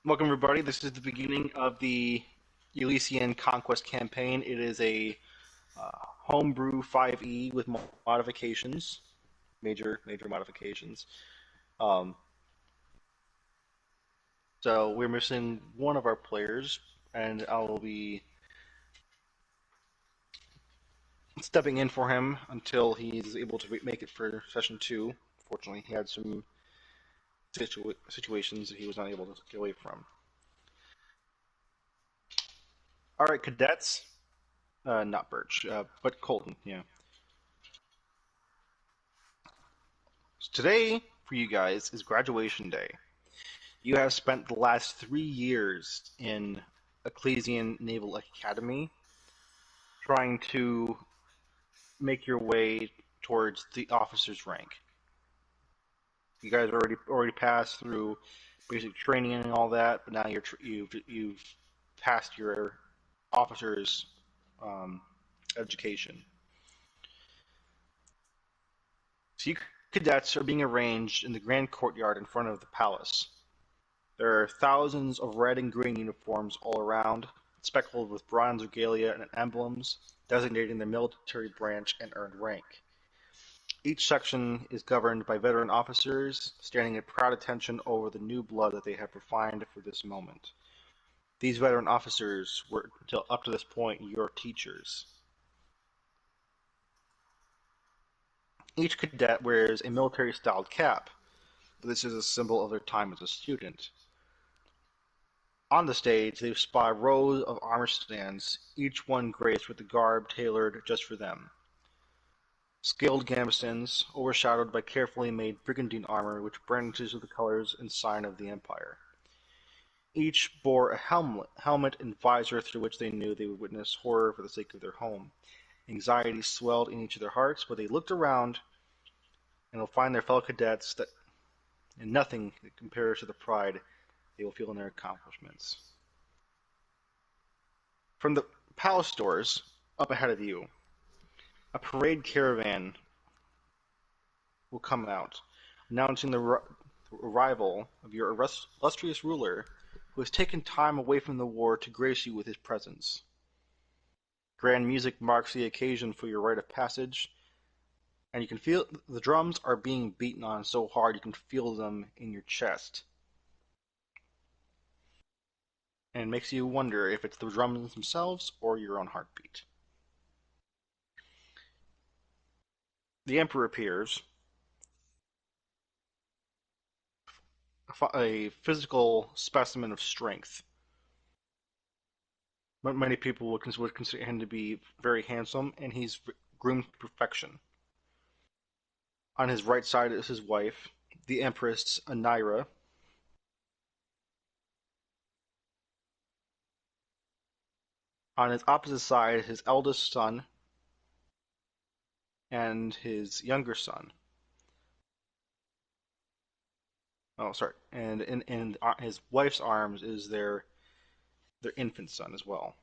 Welcome, everybody. This is the beginning of the Elysian Conquest campaign. It is a Homebrew 5e with modifications, major modifications. Um, so we're missing one of our players, and I will be stepping in for him until he's able to make it for session 2. Fortunately, he had some situations that he was not able to get away from. All right, cadets. Not Birch, but Colton, yeah. So today, for you guys, is graduation day. You have spent the last 3 years in Ecclesian Naval Academy trying to make your way towards the officer's rank. You guys already passed through basic training and all that, but now you've passed your officer's um, education. So you cadets are being arranged in the grand courtyard in front of the palace. There are thousands of red and green uniforms all around, speckled with bronze regalia and emblems designating their military branch and earned rank. Each section is governed by veteran officers, standing at proud attention over the new blood that they have refined for this moment. These veteran officers were, until up to this point, your teachers. Each cadet wears a military-styled cap, but this is a symbol of their time as a student. On the stage, they spot rows of armor stands, each one graced with a garb tailored just for them. Scaled gambesons, overshadowed by carefully made brigandine armor which brandishes with the colors and sign of the Empire. Each bore a helmet and visor through which they knew they would witness horror for the sake of their home. Anxiety swelled in each of their hearts, but they looked around and will find their fellow cadets that and nothing that compares to the pride they will feel in their accomplishments. From the palace doors, up ahead of you, a parade caravan will come out, announcing the arrival of your illustrious ruler, who has taken time away from the war to grace you with his presence. Grand music marks the occasion for your rite of passage, and you can feel the drums are being beaten on so hard you can feel them in your chest. And it makes you wonder if it's the drums themselves or your own heartbeat. The Emperor appears, a physical specimen of strength. Many people would consider him to be very handsome, and he's groomed to perfection. On his right side is his wife, the Empress Anira. On his opposite side, his eldest son and his younger son. Oh, sorry. And in his wife's arms is their infant son as well.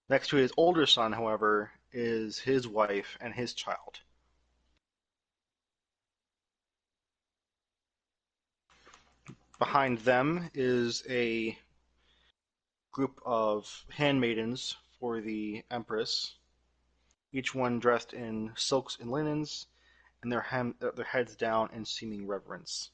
Next to his older son, however, is his wife and his child. Behind them is a group of handmaidens for the Empress, each one dressed in silks and linens, and their heads down in seeming reverence.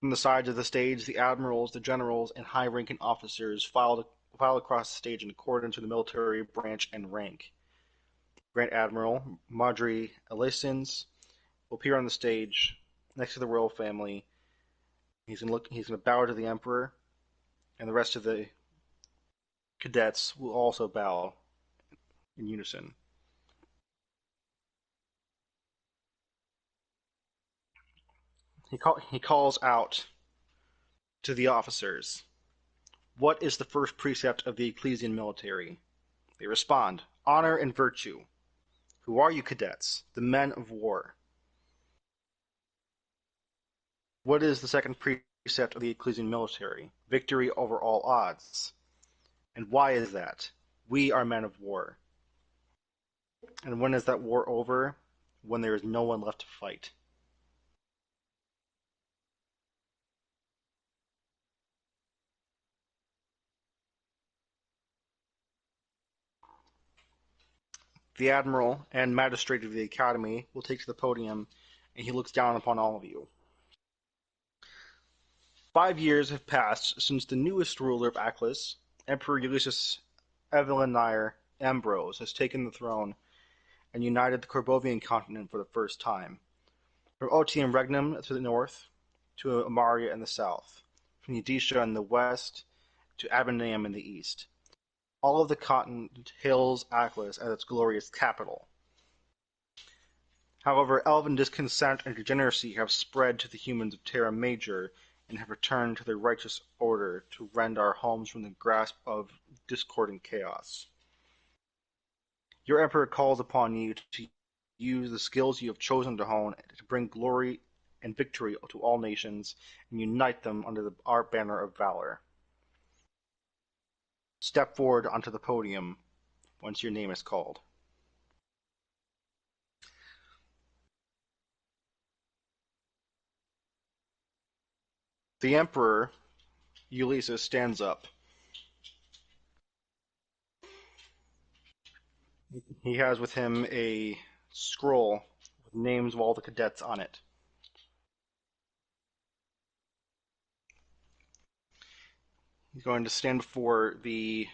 From the sides of the stage, the admirals, the generals, and high-ranking officers file across the stage in accordance with the military branch and rank. Grand Admiral Marjorie Elisins will appear on the stage next to the royal family. He's gonna bow to the Emperor, and the rest of the cadets will also bow in unison. He calls out to the officers, "What is the first precept of the Ecclesian military?" They respond, "Honor and virtue." "Who are you, cadets?" "The men of war." "What is the second precept of the Ecclesian military?" "Victory over all odds." "And why is that?" "We are men of war." "And when is that war over?" "When there is no one left to fight." The admiral and magistrate of the academy will take to the podium, and he looks down upon all of you. 5 years have passed since the newest ruler of Aklis, Emperor Ulysses Evelinir Ambrose, has taken the throne and united the Corbovian continent for the first time. From Otium Regnum to the north, to Amaria in the south, from Edesha in the west to Abinam in the east. All of the continent hails Aklis as its glorious capital. However, elven discontent and degeneracy have spread to the humans of Terra Major and have returned to their righteous order to rend our homes from the grasp of discord and chaos. Your Emperor calls upon you to use the skills you have chosen to hone to bring glory and victory to all nations and unite them under our banner of valor. Step forward onto the podium once your name is called. The Emperor, Ulysses, stands up. He has with him a scroll with names of all the cadets on it. He's going to stand before the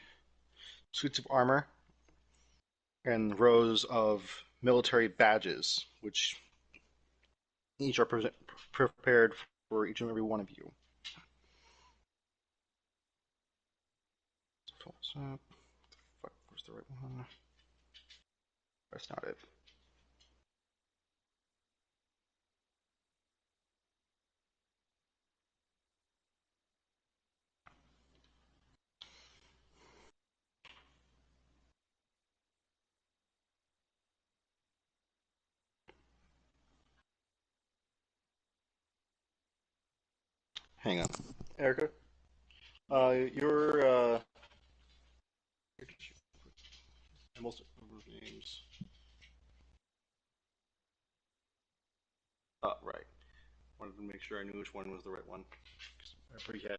suits of armor and rows of military badges, which each are prepared for each and every one of you. Where's the right one? That's not it. Hang on. Erica, your most names. Right. Wanted to make sure I knew which one was the right one. I forget.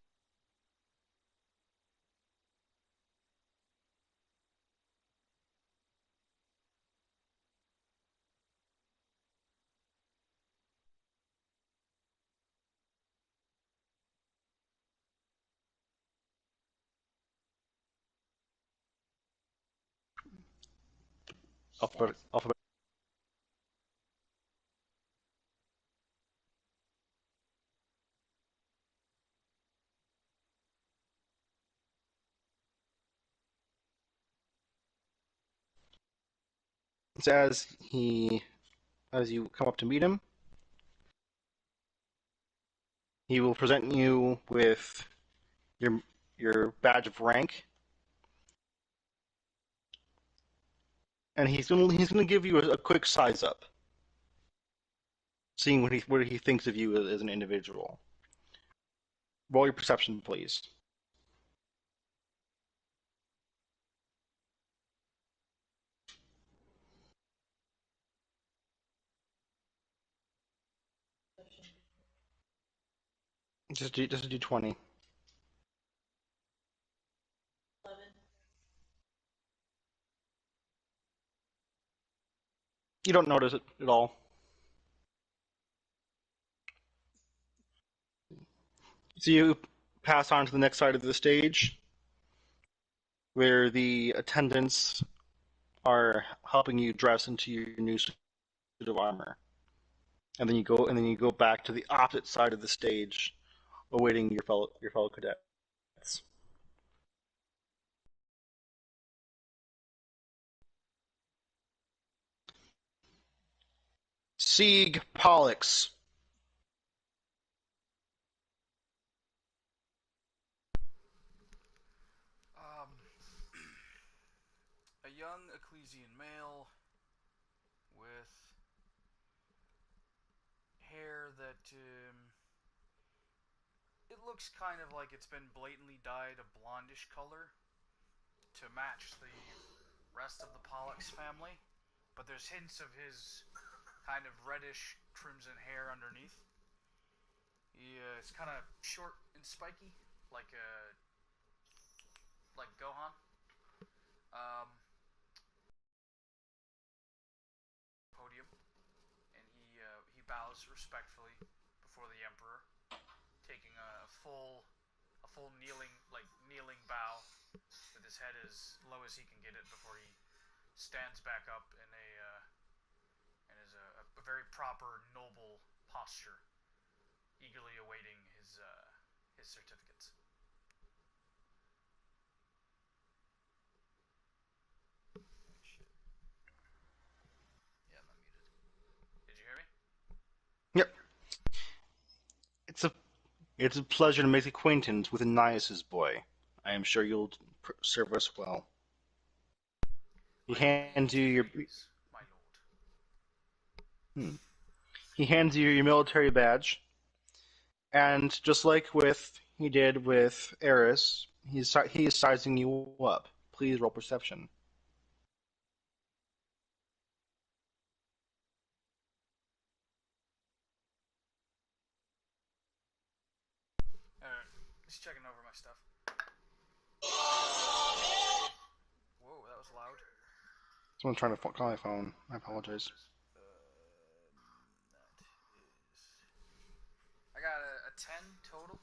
Alphabet. As you come up to meet him, he will present you with your your badge of rank, and he's gonna give you a quick size up, seeing what he thinks of you as an individual. Roll your perception, please. Just do 20. You don't notice it at all. So you pass on to the next side of the stage, where the attendants are helping you dress into your new suit of armor, and then you go back to the opposite side of the stage, awaiting your fellow cadets. Sieg Pollux. Um, a young Ecclesian male with hair that it looks kind of like it's been blatantly dyed a blondish color to match the rest of the Pollux family, but there's hints of his kind of reddish crimson hair underneath. He is kind of short and spiky, like like Gohan. Um, bows respectfully before the emperor, taking a full kneeling bow with his head as low as he can get it before he stands back up in a very proper noble posture, eagerly awaiting his certificates. Shit. Yeah, I'm unmuted. Did you hear me? Yep. It's a it's a pleasure to make acquaintance with Ananias's boy. I am sure you'll serve us well. He My hands you your greetings, my lord. hmm. He hands you your military badge, and just like with he did with Eris, he is sizing you up. Please roll perception. Just checking over my stuff. Whoa, that was loud. Someone's trying to call my phone. I apologize. That is. I got a 10 total.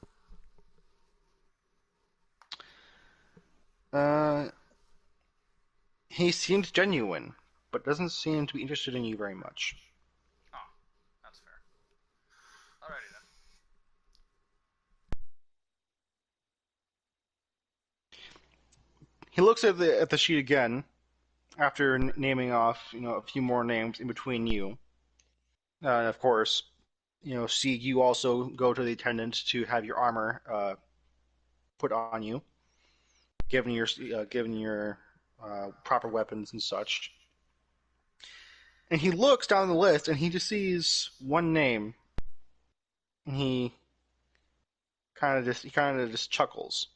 Uh, he seems genuine, but doesn't seem to be interested in you very much. Oh, that's fair. Alrighty then. He looks at the sheet again after naming off, a few more names in between you. And of course, see you also go to the attendant to have your armor put on you, given your proper weapons and such. And he looks down the list and he just sees one name, and he kind of just chuckles.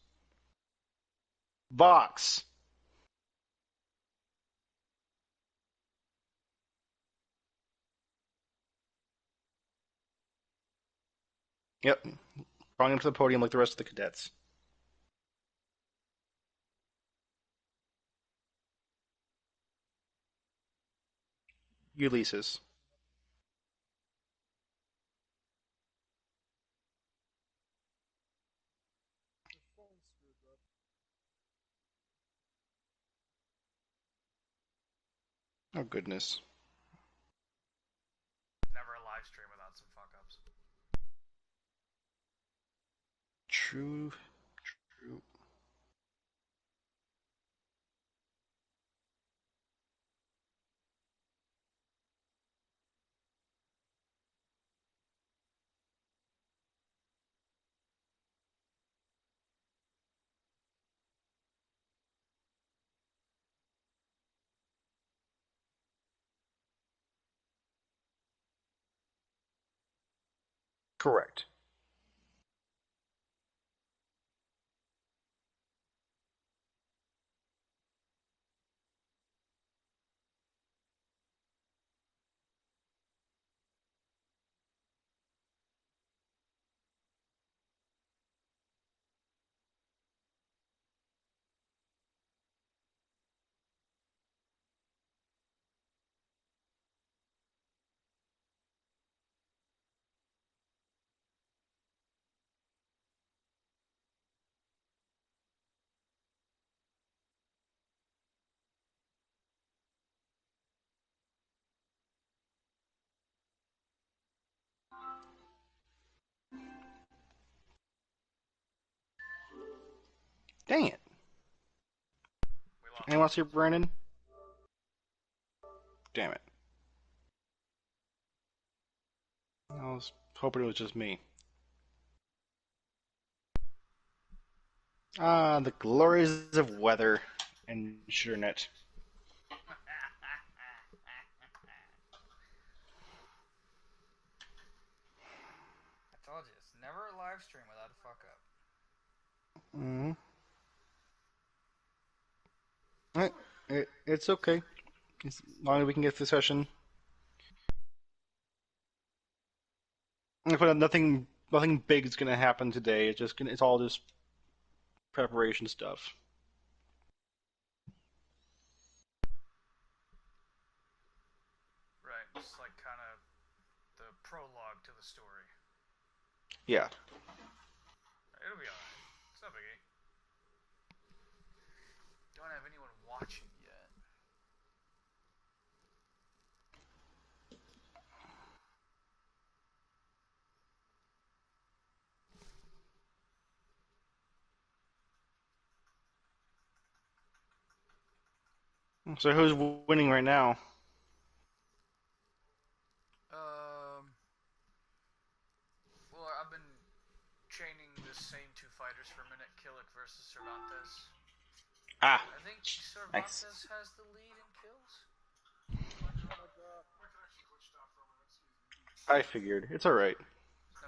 Vox. Yep, brought him to the podium like the rest of the cadets. Ulysses. Oh goodness. Never a live stream without some fuck ups. True. True. Correct. Dang it. We lost Anyone else here, Brandon. Brandon? Damn it. I was hoping it was just me. Ah, the glories of weather and internet. I told you, it's never a live stream without a fuck up. Mm-hmm. It's okay. As long as we can get the session. But nothing big is gonna happen today. It's all just preparation stuff. Right, just like kind of the prologue to the story. Yeah. It'll be alright. It's no biggie. Don't have anyone watching yet. So who's winning right now? Um, well, I've been training the same two fighters for a minute, Killick versus Cervantes. Ah, I think nice. Cervantes has the lead in kills. I figured. It's alright. It's no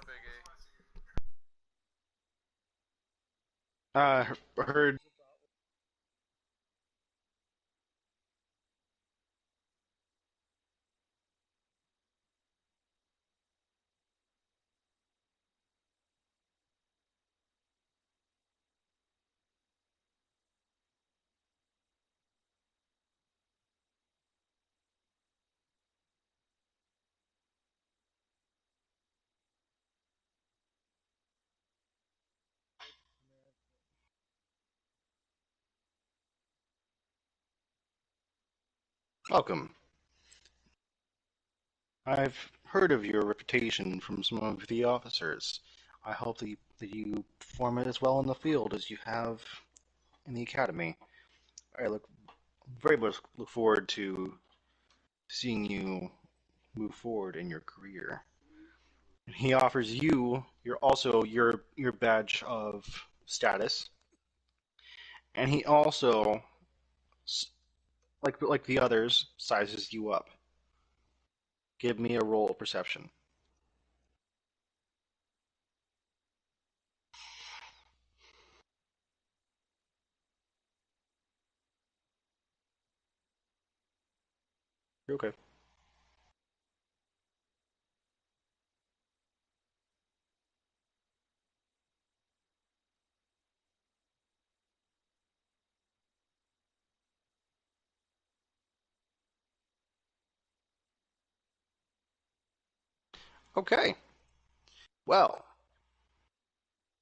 biggie. Heard. Welcome. I've heard of your reputation from some of the officers. I hope that you perform it as well in the field as you have in the academy. I very much look forward to seeing you move forward in your career. He offers you your badge of status, and he also, like the others, sizes you up. Give me a roll of perception. Okay. Okay. Well,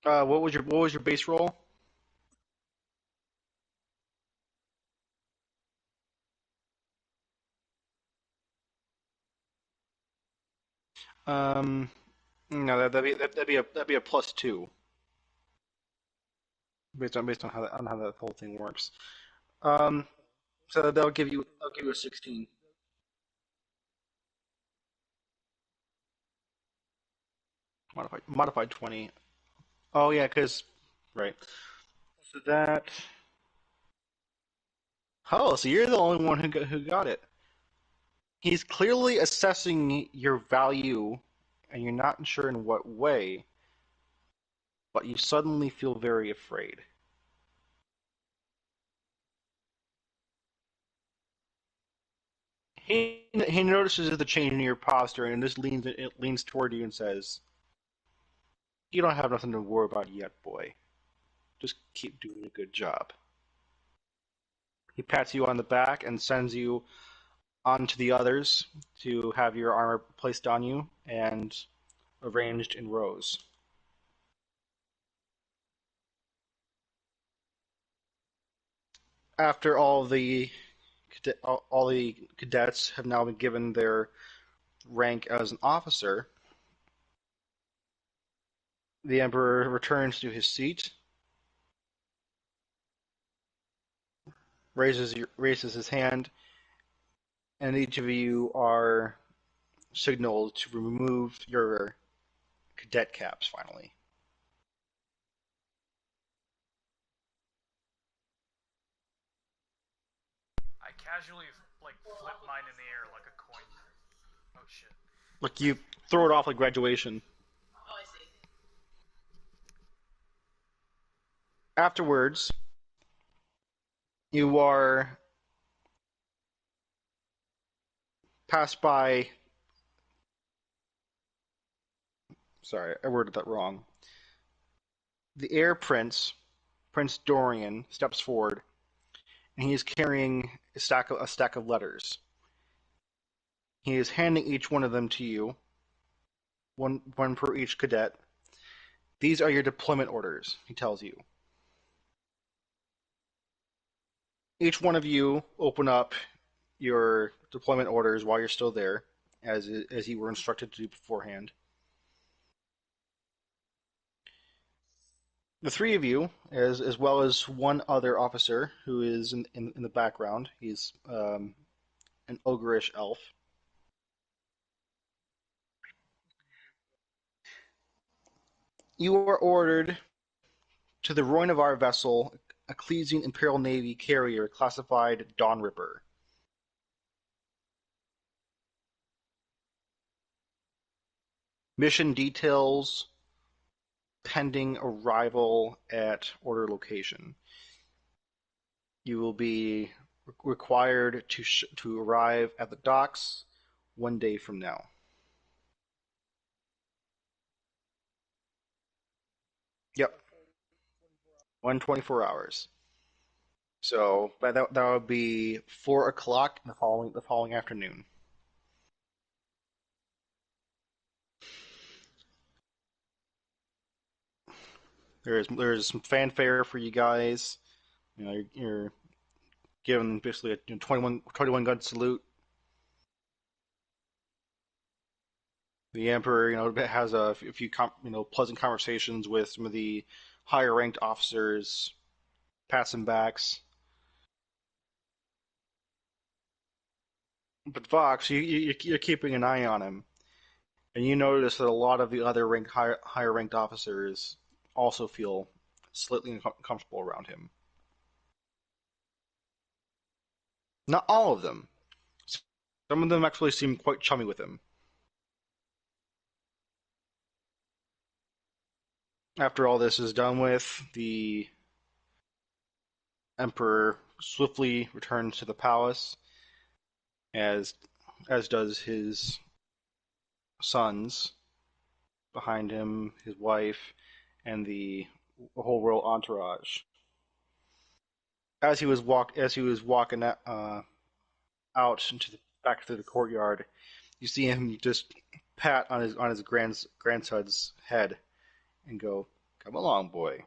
what was your base roll? Um, no, that'd be a +2 based on how that whole thing works. Um, so that'll give you a 16. Modified 20. Oh yeah, because right. So that. Oh, so you're the only one who got it. He's clearly assessing your value, and you're not sure in what way, but you suddenly feel very afraid. He notices the change in your posture, and it leans toward you and says, "You don't have nothing to worry about yet, boy. Just keep doing a good job." He pats you on the back and sends you on to the others to have your armor placed on you and arranged in rows. After all the cadets have now been given their rank as an officer, the emperor returns to his seat, raises his hand, and each of you are signaled to remove your cadet caps. Finally, I casually flip mine in the air like a coin. Oh shit. like you throw it off like graduation. Afterwards, you are passed by. Sorry, I worded that wrong. The heir prince, Prince Dorian, steps forward, and he is carrying a stack of letters. He is handing each one of them to you, one per each cadet. These are your deployment orders, he tells you. Each one of you open up your deployment orders while you're still there, as you were instructed to do beforehand. The three of you, as well as one other officer who is in the background, he's an ogreish elf. You are ordered to the ruin of our vessel, Ecclesian Imperial Navy carrier classified Dawn Ripper. Mission details pending arrival at order location. You will be required to arrive at the docks 1 day from now. Yep, 1 24 hours. So that would be 4 o'clock in the following afternoon. There's some fanfare for you guys. You're given basically a 21 gun salute. The emperor, has a few pleasant conversations with some of the higher ranked officers, pats and backs. But Vox, you're keeping an eye on him, and you notice that a lot of the other higher ranked officers also feel slightly uncomfortable around him. Not all of them. Some of them actually seem quite chummy with him. After all this is done with, the emperor swiftly returns to the palace, as as does his sons behind him, his wife, and the whole royal entourage. As he was walking out into the back through the courtyard, you see him just pat on his grandson's head and go, "Come along, boy."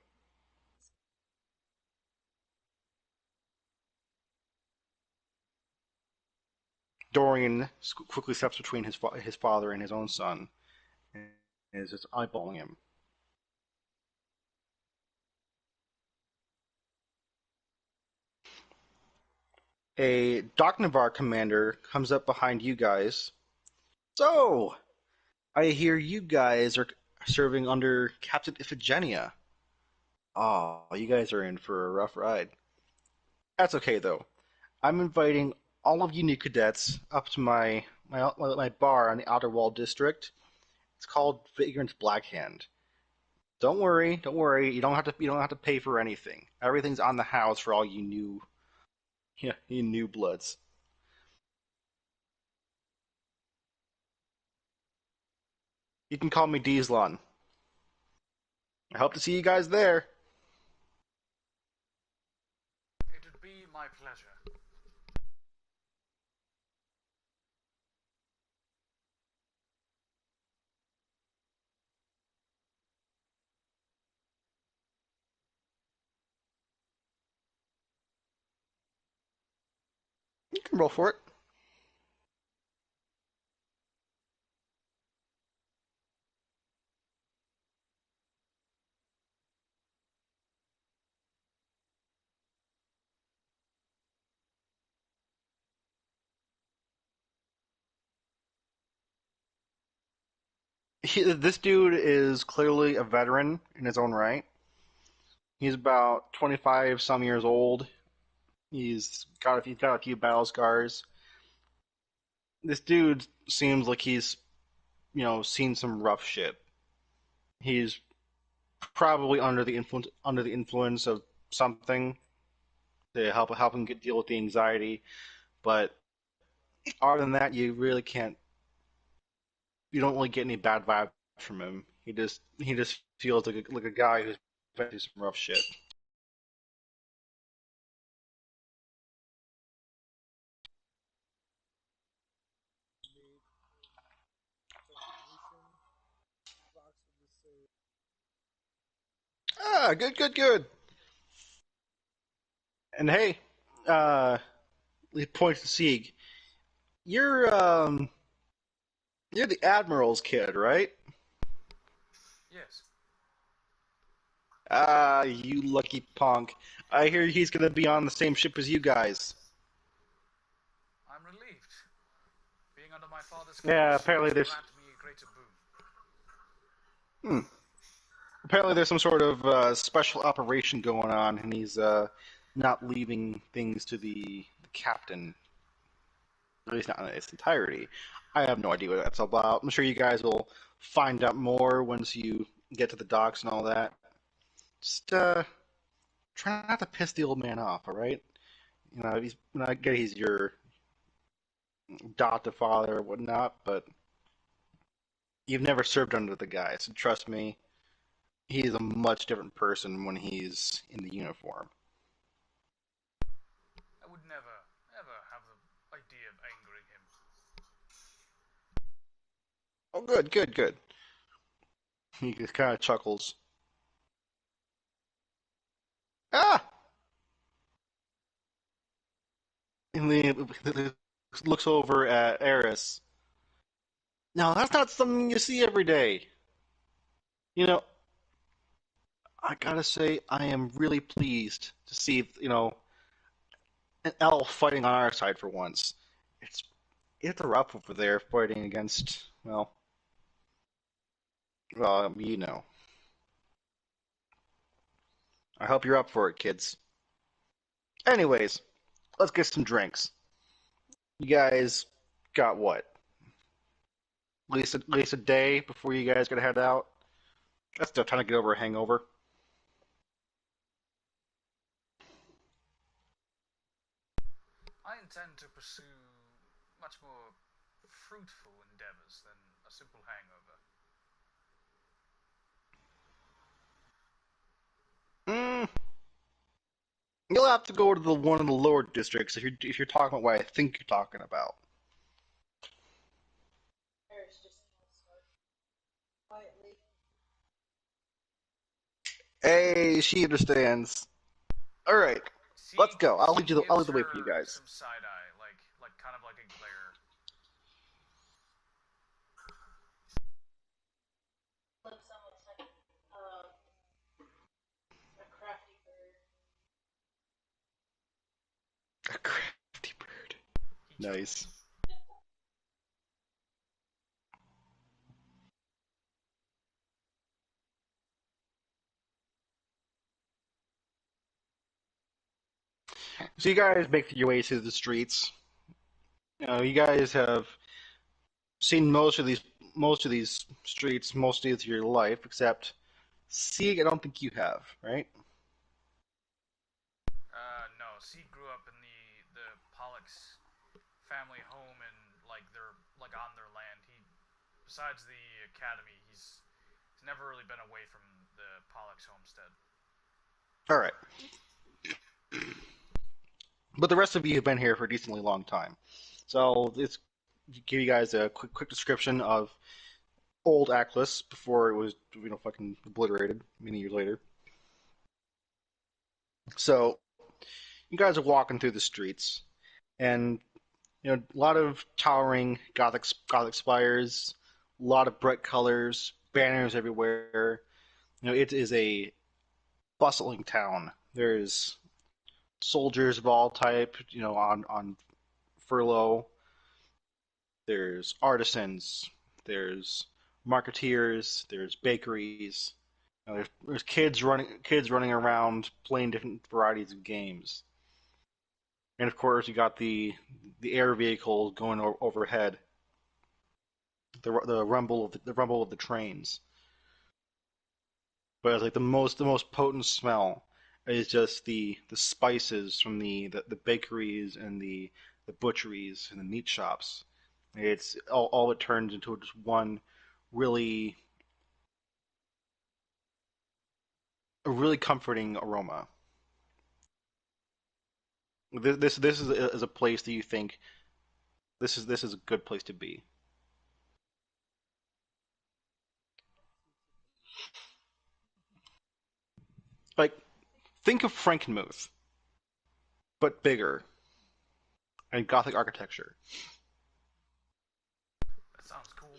Dorian quickly steps between his father and his own son, and is just eyeballing him. A Doknavar commander comes up behind you guys. So, I hear you guys are serving under Captain Iphigenia. Oh, you guys are in for a rough ride. That's okay though. I'm inviting all of you new cadets up to my bar in the Outer Wall District. It's called Vagrant's Blackhand. Don't worry. You don't have to pay for anything. Everything's on the house for all you new, yeah, you new bloods. You can call me Deeslon. I hope to see you guys there. It'd be my pleasure. You can roll for it. This dude is clearly a veteran in his own right. He's about 25 some years old. He's got a few battle scars. This dude seems like he's seen some rough shit. He's probably under the influence of something to help him deal with the anxiety. But other than that, you don't really get any bad vibes from him. He just feels like a guy who's been through some rough shit. Ah, good, good, good. And hey, uh, he points to Sieg. You're you're the admiral's kid, right? Yes, Ah, you lucky punk. I hear he's gonna be on the same ship as you guys. I'm relieved. Being under my father's Yeah, command should grant me a greater boon. hmm, apparently there's some sort of special operation going on, and he's not leaving things to the captain, at least not in its entirety. I have no idea what that's about. I'm sure you guys will find out more once you get to the docks and all that. Just try not to piss the old man off, all right? You know, I get he's your adoptive father or whatnot, but you've never served under the guy, so trust me, he's a much different person when he's in the uniform. I would never, ever have the idea of angering him. Oh, good, good, good. He just kind of chuckles. Ah! And he looks over at Eris. Now, that's not something you see every day. You know, I gotta say, I am really pleased to see, an elf fighting on our side for once. It's it's rough over there fighting against, you know. I hope you're up for it, kids. Anyways, let's get some drinks. You guys got what? At least a day before you guys gotta head out. That's still time to get over a hangover. I intend to pursue much more fruitful endeavors than a simple hangover. Mm, you'll have to go to the one of the lower districts if you're talking about what I think you're talking about. Hey, she understands. All right, let's Sieg, go. Sieg I'll gives lead the way for you her guys. some side eye, like kind of like a glare. A crafty bird. He Nice. chuckles. So you guys make your way through the streets. You guys have seen most of these streets most of your life, except Sieg. I don't think you have, right? No. Sieg grew up in the Pollux family home and like they're like on their land. Besides the academy, he's never really been away from the Pollux homestead. All right, but the rest of you have been here for a decently long time, so let's give you guys a quick description of old Aklis before it was fucking obliterated many years later. So you guys are walking through the streets, and a lot of towering Gothic spires, a lot of bright colors, banners everywhere. It is a bustling town. There's soldiers of all type, on furlough. There's artisans. There's marketeers. There's bakeries. There's kids running around playing different varieties of games. And of course, you got the air vehicles going overhead. The rumble of the trains. But it's like the most potent smell is just the spices from the bakeries and the butcheries and the meat shops. It's all it turns into just one really a really comforting aroma. This is a place that you think this is a good place to be. Think of Frankenmuth, but bigger and Gothic architecture. That sounds cool.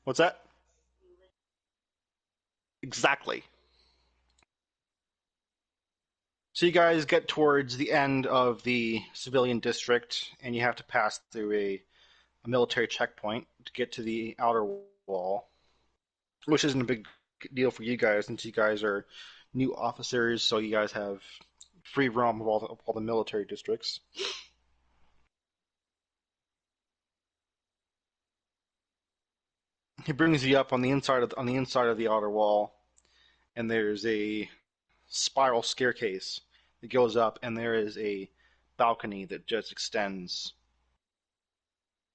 What's that? Exactly. So you guys get towards the end of the civilian district, and you have to pass through a military checkpoint to get to the outer wall, which isn't a big deal for you guys since you guys are new officers, so you guys have free roam of all the military districts. He brings you up on the inside of the outer wall, and there's a spiral staircase that goes up, and there is a balcony that just extends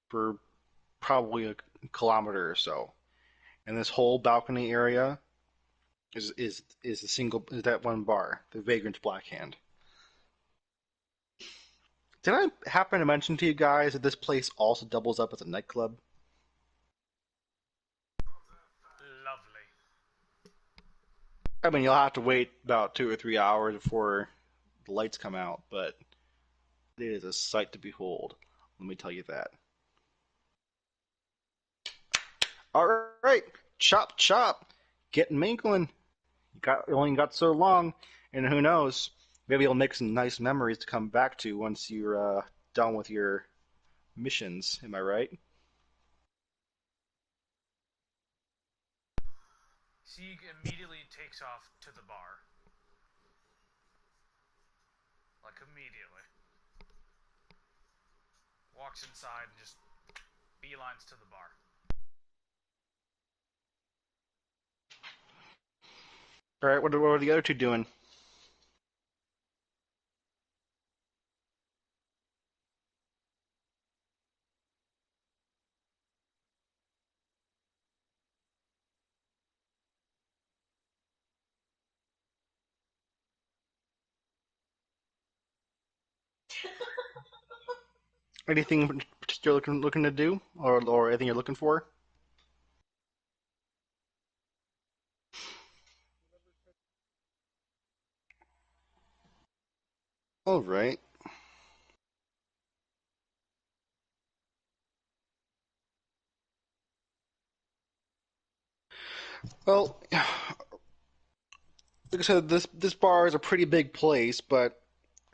for probably a kilometer or so. And this whole balcony area is that one bar, the Vagrant's Blackhand. Did I happen to mention to you guys that this place also doubles up as a nightclub? Lovely. I mean, you'll have to wait about 2 or 3 hours before the lights come out, but it is a sight to behold. Let me tell you that. All right, chop chop, get mingling. You only got so long, and who knows? Maybe you'll make some nice memories to come back to once you're done with your missions. Am I right? Sieg immediately takes off to the bar. Like, immediately. Walks inside and just beelines to the bar. All right. What are the other two doing? Anything particular looking to do, or anything you're looking for? All right. Well, like I said, this bar is a pretty big place, but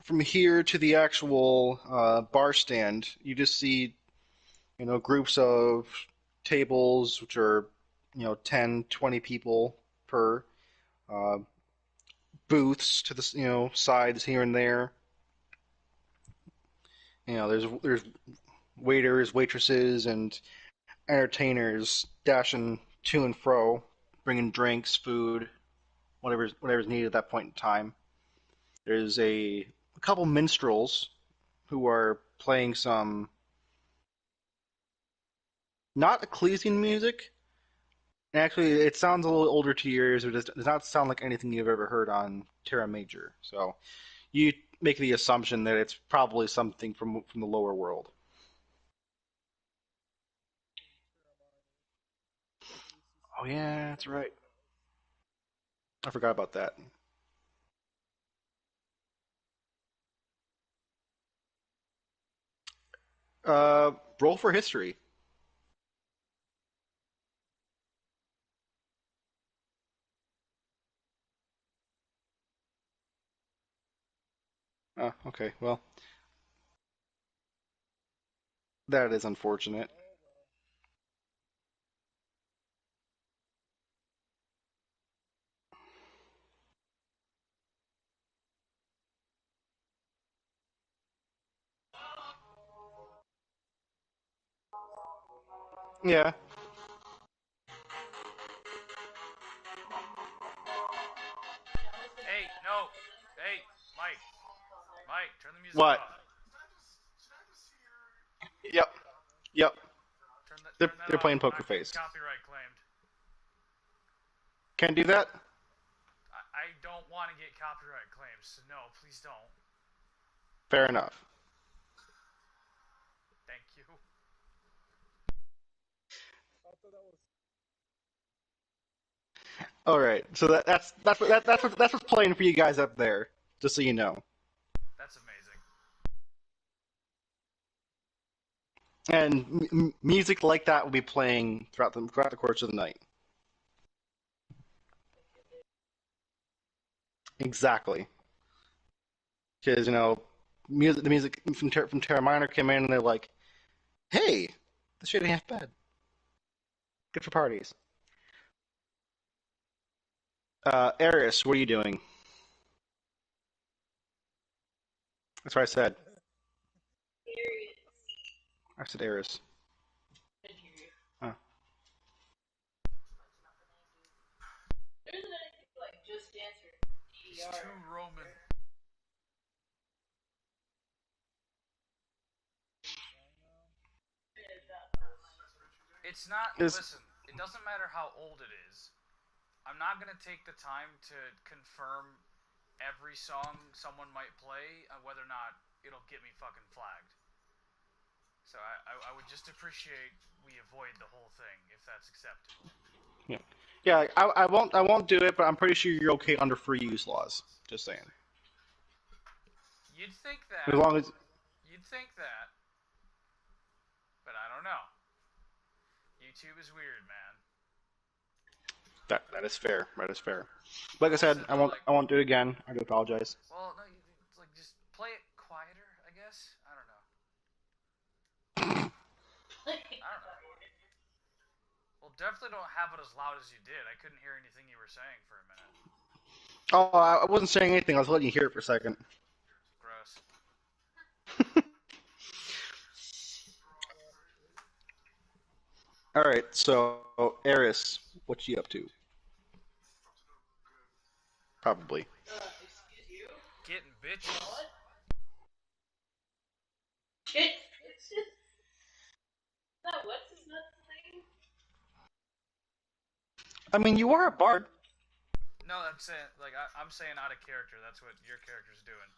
from here to the actual bar stand, you just see groups of tables which are 10, 20 people per uh, booths to the sides here and there. There's waiters, waitresses, and entertainers dashing to and fro, bringing drinks, food, whatever's needed at that point in time. There's a couple minstrels who are playing some not ecclesian music. Actually, it sounds a little older to your ears. It does not sound like anything you've ever heard on Terra Major. So you make the assumption that it's probably something from the lower world. Oh yeah, that's right. I forgot about that. Roll for history. Okay, well, that is unfortunate. Yeah. Hey, no! Hey, Mike! Mike, turn the music What? off. Yep. Yep. They're Turn that they're off. playing I'm poker not getting face. copyright claimed. Can't do that. I don't want to get copyright claims, so no, please don't. Fair enough. Thank you. All right, so that's what's playing for you guys up there, just so you know. That's amazing. And music like that will be playing throughout the course of the night. Exactly, because the music from Terra Minor came in and they're like, "Hey, this shit ain't half bad. Good for parties." Eris, what are you doing? That's what I said. I said Eris. Huh. He's too Roman. It's not. Is Listen, it doesn't matter how old it is. I'm not gonna take the time to confirm every song someone might play, whether or not it'll get me fucking flagged. So I would just appreciate we avoid the whole thing if that's acceptable. yeah, yeah. I won't do it, but I'm pretty sure you're okay under free use laws. Just saying. You'd think As that. long as You'd think that. But I don't know. YouTube is weird, man. that is fair. That is fair. Like I said, Listen, I but won't like, I won't do it again. I do apologize. well, no, it's like just play it quieter. I guess. I don't know. I don't know. Well, definitely don't have it as loud as you did. I couldn't hear anything you were saying for a minute. Oh, I wasn't saying anything. I was letting you hear it for a second. Gross. All right, so Eris, what's she up to? Probably. Getting bitches. I mean, you are a bard. No, I'm saying like I'm saying out of character. That's what your character's doing.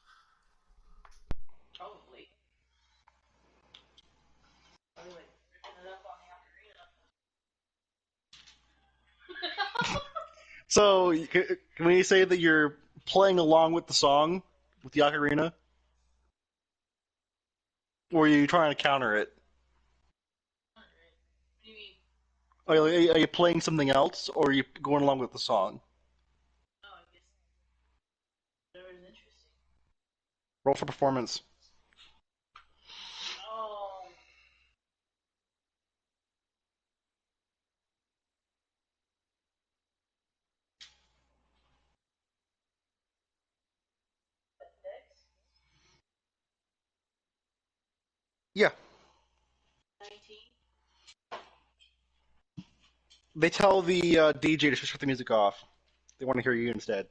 So can we say that you're playing along with the song with the ocarina, or are you trying to counter it? Are you playing something else, or are you going along with the song? Roll for performance. Yeah, they tell the DJ to shut the music off. They want to hear you instead.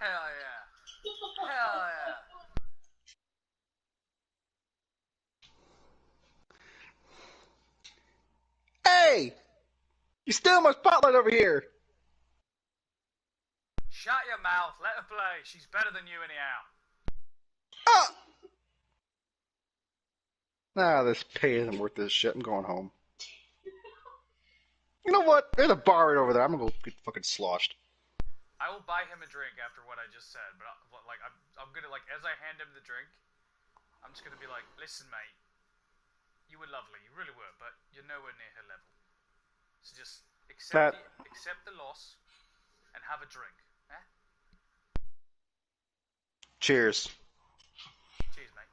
Hell yeah. Hell yeah. Hey, you steal my spotlight over here. Shut your mouth. Let her play. She's better than you anyhow. Ah, this pay isn't worth this shit. I'm going home. You know what? There's a bar right over there. I'm gonna go get fucking sloshed. I will buy him a drink after what I just said, but like I'm gonna like as I hand him the drink, I'm just gonna be like, listen, mate, you were lovely, you really were, but you're nowhere near her level. So just That. accept the loss and have a drink. Eh? Cheers. Cheers, mate.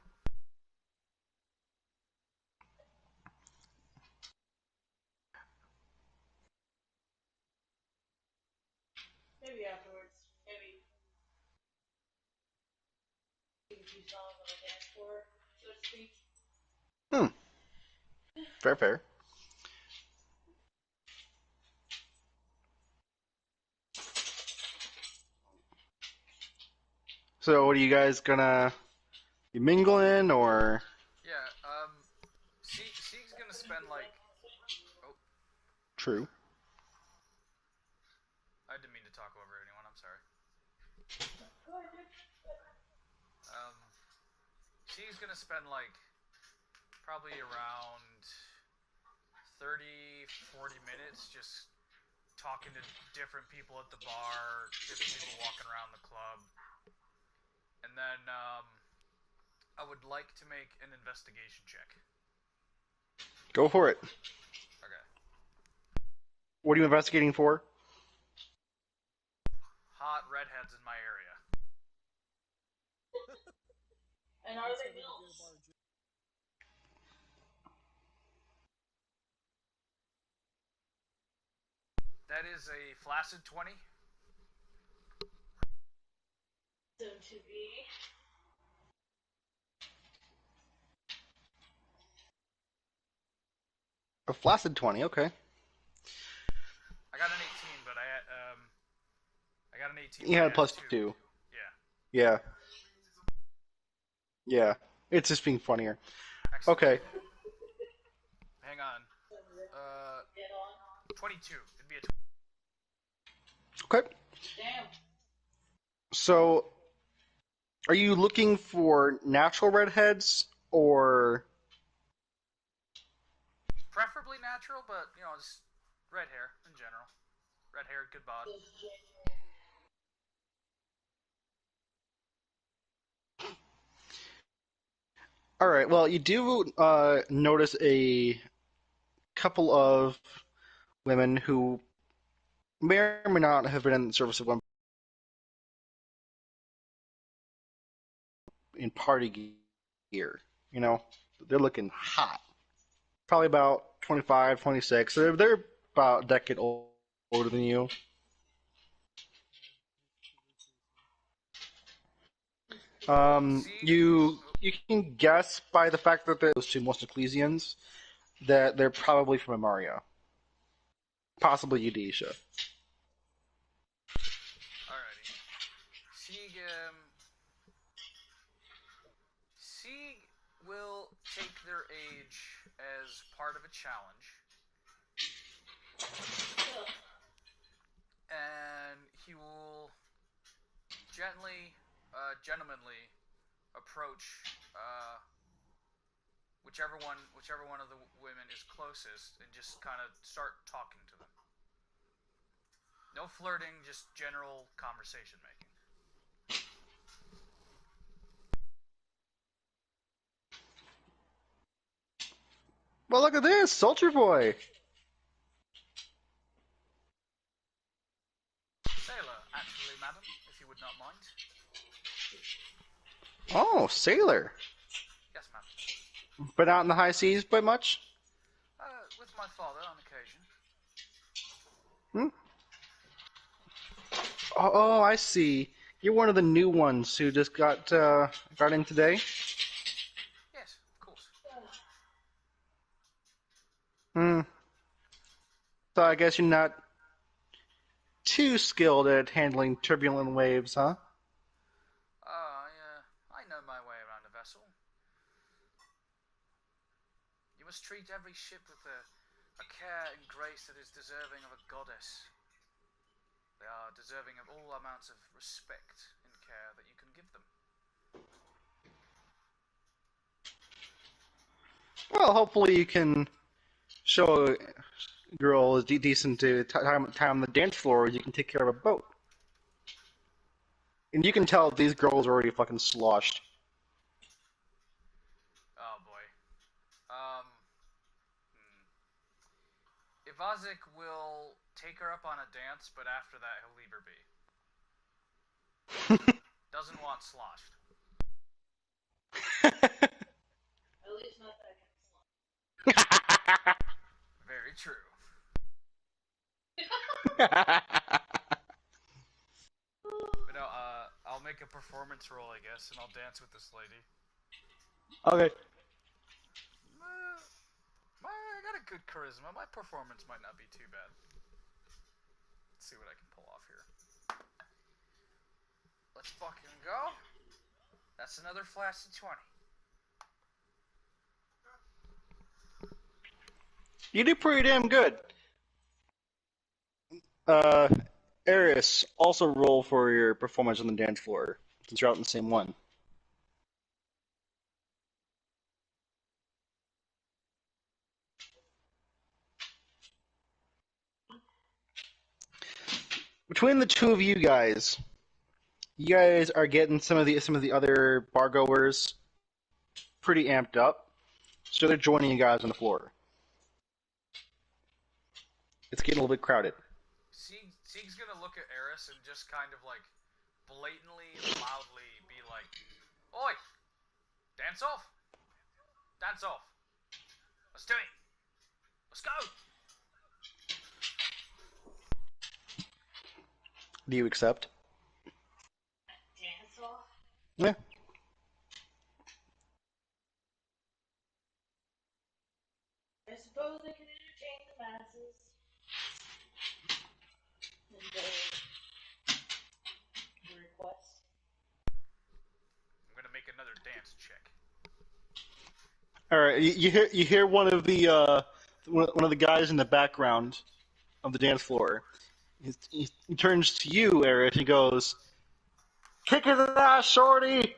Hmm. Fair, fair. So, what are you guys gonna be mingling or? Yeah. Seek's gonna spend like. Oh, True. I didn't mean to talk over anyone. I'm sorry. Um, Seek's gonna spend like probably around 30, 40 minutes just talking to different people at the bar, different people walking around the club, and then I would like to make an investigation check. Go for it. Okay. What are you investigating for? Hot redheads in my area. And are they milfs? That is a flaccid 20. Soon to be. A flaccid 20, okay. I got an 18, but I got an 18. You But I had had plus two. 2. Yeah. Yeah. Yeah. It's just being funnier. Excellent. Okay. Hang on. 22. It'd be a. Okay. Damn. So, are you looking for natural redheads or? Preferably natural, but just red hair in general. Red hair, good bod. All right. Well, you do notice a couple of women who may or may not have been in the service of one in party gear. You know, they're looking hot. Probably about 25, 26. They're about a decade older than you. See? You can guess by the fact that they're those two most Ecclesians that they're probably from Amaria, possibly Udesha. Alrighty. Sieg, Sieg will take their age as part of a challenge, and he will gently, gentlemanly approach whichever one of the women is closest, and just kind of start talking to them. No flirting, just general conversation making. Well, look at this, Soldier Boy. Sailor, actually, madam, if you would not mind. Oh, sailor. Yes, madam. Been out in the high seas by much? With my father on occasion. Hmm? Oh, I see. You're one of the new ones who just got in today. Yes, of course. Hmm. So I guess you're not too skilled at handling turbulent waves, huh? I know my way around a vessel. You must treat every ship with a care and grace that is deserving of a goddess. They are deserving of all amounts of respect and care that you can give them. Well, hopefully you can show a girl is decent to time on the dance floor. You can take care of a boat, and you can tell these girls are already fucking sloshed. Oh boy. Um, Ivazik will take her up on a dance, but after that he'll leave her be. Doesn't want sloshed. At least not that kind of Very true. But no, I'll make a performance roll, I guess, and I'll dance with this lady. Okay. I got a good charisma. My performance might not be too bad. Let's see what I can pull off here. Let's fucking go. That's another flaccid 20. You do pretty damn good. Uh, Eris, also roll for your performance on the dance floor, since you're out in the same one. between the two of you guys are getting some of the other bar goers pretty amped up, so they're joining you guys on the floor. It's getting a little bit crowded. Sieg's gonna look at Eris and just kind of like blatantly, loudly be like, "Oi! Dance off! Dance off! Let's do it! Let's go!" Do you accept? Dance off? Yeah. I suppose I can entertain the masses. And the request. I'm gonna make another dance check. All right. You hear one of the guys in the background of the dance floor. He turns to you, Eric. He goes, "Kick his ass, shorty!"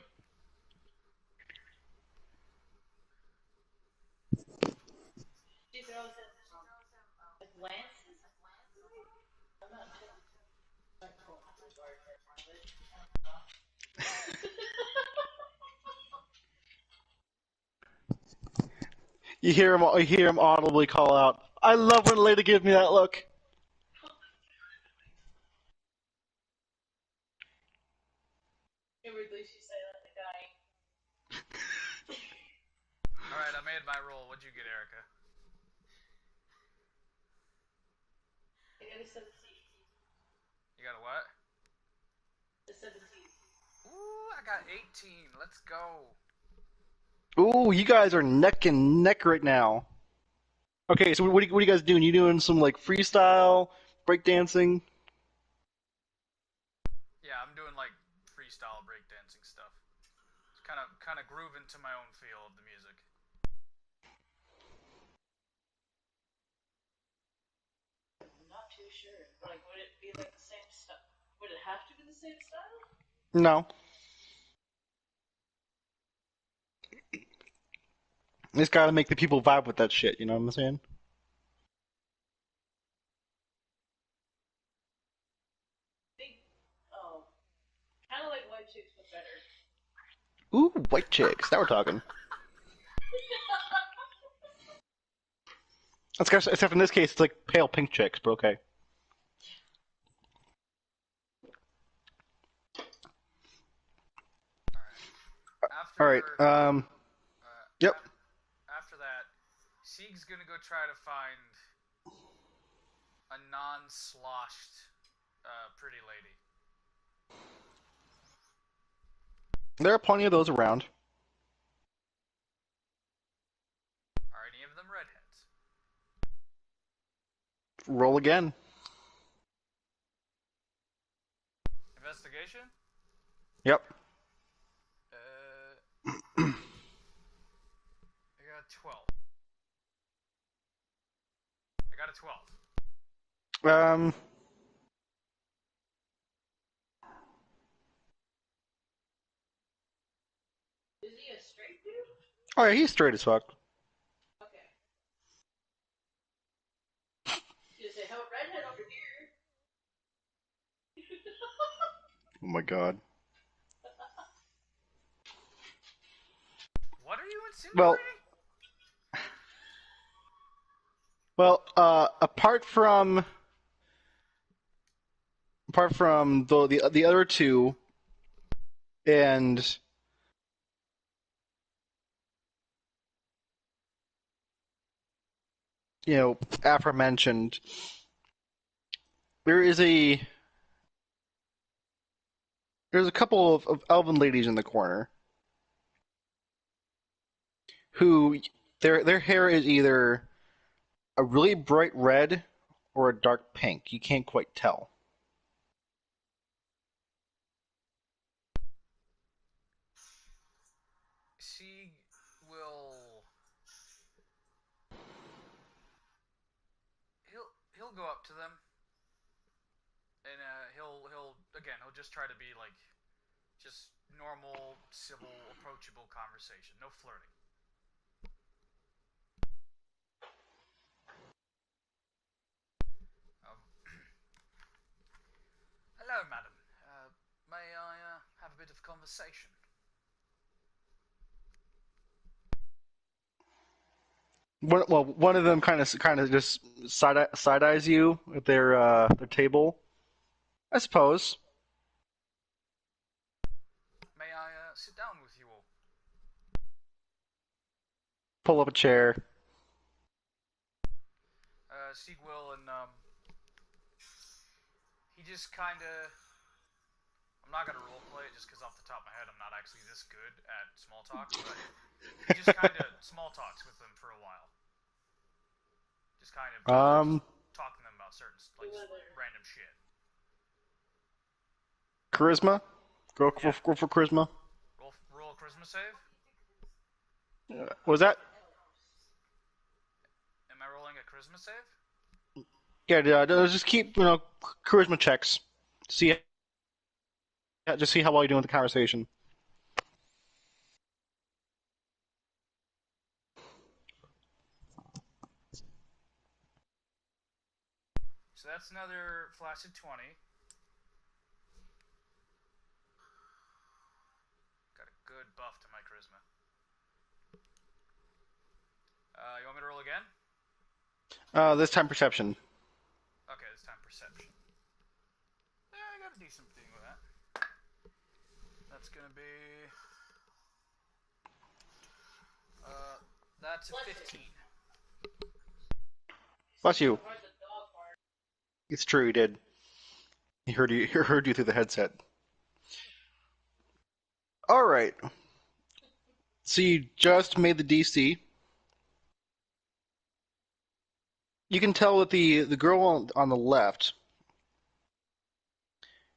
She throws it with lances. I'm not sure. You hear him audibly call out, "I love when a lady gives me that look." Inwardly, she said that the guy. Alright, I made my roll. What'd you get, Erica? I got a 17. You got a what? A 17. Ooh, I got 18. Let's go. Ooh, you guys are neck and neck right now. Okay, so what are you guys doing? You doing some like freestyle breakdancing? Yeah, I'm doing like freestyle breakdancing stuff. It's kind of grooving to my own feel of the music. I'm not too sure. Like, would it be like the same stuff? Would it have to be the same style? No, it's got to make the people vibe with that shit. You know what I'm saying? Think, oh, kind of like White Chicks, but better. Ooh, white chicks. Now we're talking. Except in this case, it's like pale pink chicks, but okay. All right. Yep. After that, Sieg's gonna go try to find a non-sloshed pretty lady. There are plenty of those around. Are any of them redheads? Roll again. Investigation? Yep. I got a 12. I got a 12. Um. Is he a straight dude? Oh yeah, he's straight as fuck. Okay. You say, how redhead over here? Oh my god. What are you Well, insinuating? apart from the other two, and aforementioned, there is a there's a couple of elven ladies in the corner who their hair is either a really bright red or a dark pink. You can't quite tell. Sieg will. He'll go up to them, and he'll just try to be like, just normal, civil, approachable conversation. No flirting. Um, conversation. One of them kind of just side eyes you at their table. I suppose. May I sit down with you all? Pull up a chair. Sequel and he just kind of. I'm not gonna roleplay it just because off the top of my head I'm not actually this good at small talk, but he just kind of small talks with them for a while. Just kind of Um, talking to them about certain like just random shit. Charisma. Yeah. Go for charisma. Roll a charisma save. What was that? Am I rolling a charisma save? Yeah, just keep charisma checks. See, just see how well you're doing with the conversation. So that's another flaccid 20. Got a good buff to my charisma. You want me to roll again? This time perception. Okay, this time perception. Yeah, I got a decent thing with that. That's gonna be. That's a 15. Bless you. It's true, he did. He heard you. He heard you through the headset. All right. So you just made the DC. You can tell that the girl on the left,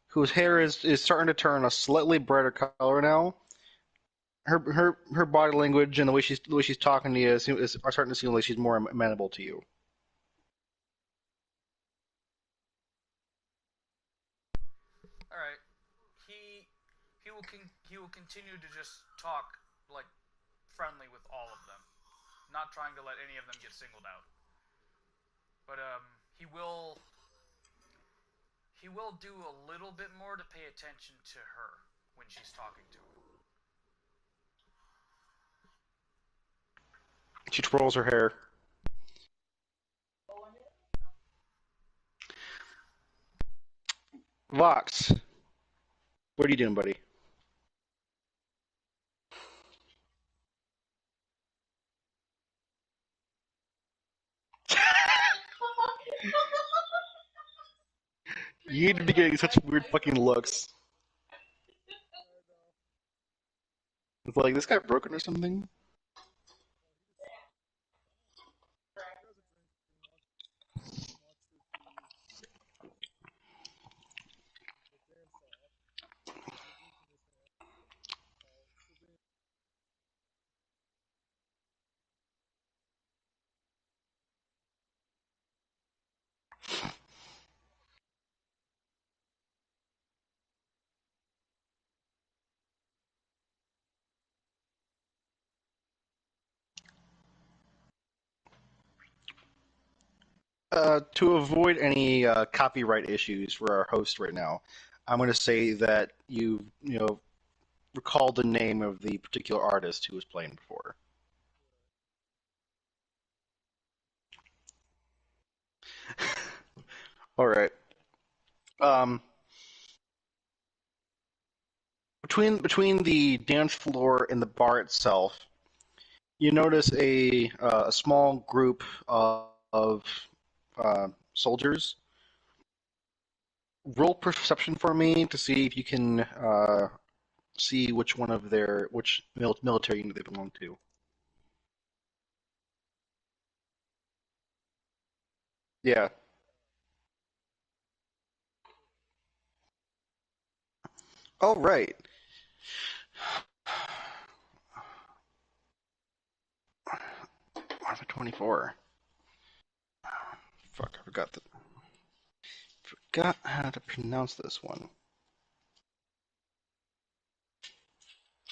whose hair is starting to turn a slightly brighter color now. Her body language and the way she's talking to you are starting to seem like she's more amenable to you. All right. He will continue to just talk like friendly with all of them, not trying to let any of them get singled out. But he will do a little bit more to pay attention to her when she's talking to him. She twirls her hair. Vox, what are you doing, buddy? You need to be getting such weird fucking looks. It's like this guy broken or something. To avoid any copyright issues for our host right now, I'm going to say that you recall the name of the particular artist who was playing before. All right. Um, between the dance floor and the bar itself, you notice a small group of soldiers. Roll perception for me to see if you can see which military unit they belong to. Yeah. All right. 24. Fuck, forgot how to pronounce this one.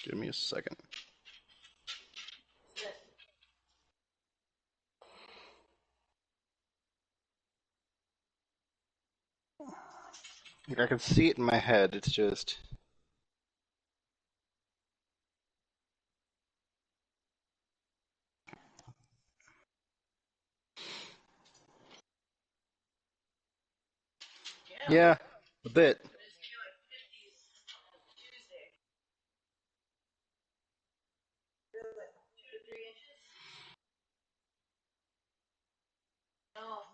Give me a second. I can see it in my head. It's just Yeah, a bit. but it's gonna be like 50s on Tuesday. Really, like 2 to 3 inches. No.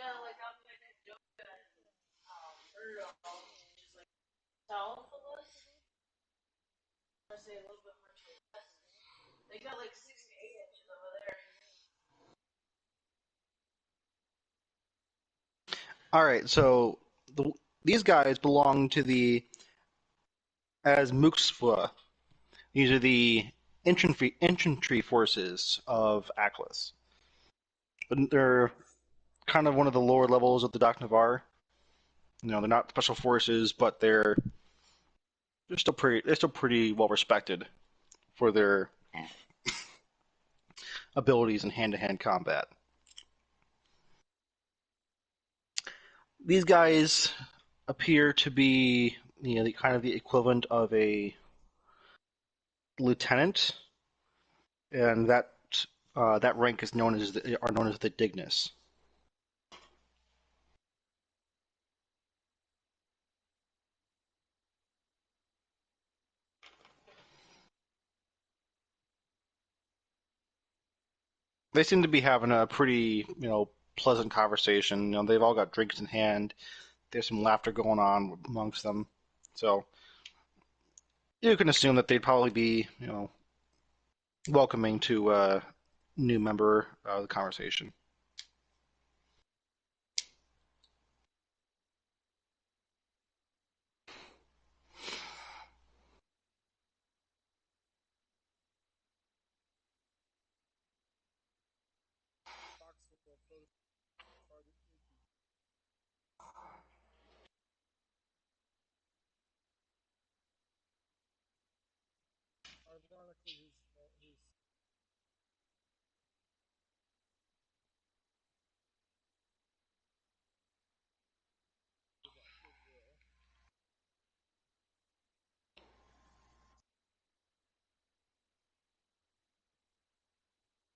Yeah, like I'm gonna yoga and Bruno, which is like south of us. I say a little bit more to the west. They got like 6 to 8 inches over there. All right, so these guys belong to the as Muxfla. These are the infantry forces of Aklis. They're kind of one of the lower levels of the Navar. They're not special forces, but they're still pretty well respected for their abilities in hand-to-hand combat. These guys appear to be kind of the equivalent of a lieutenant, and that rank is known as the Dignus. They seem to be having a pretty pleasant conversation. They've all got drinks in hand. There's some laughter going on amongst them, so you can assume that they'd probably be welcoming to a new member of the conversation.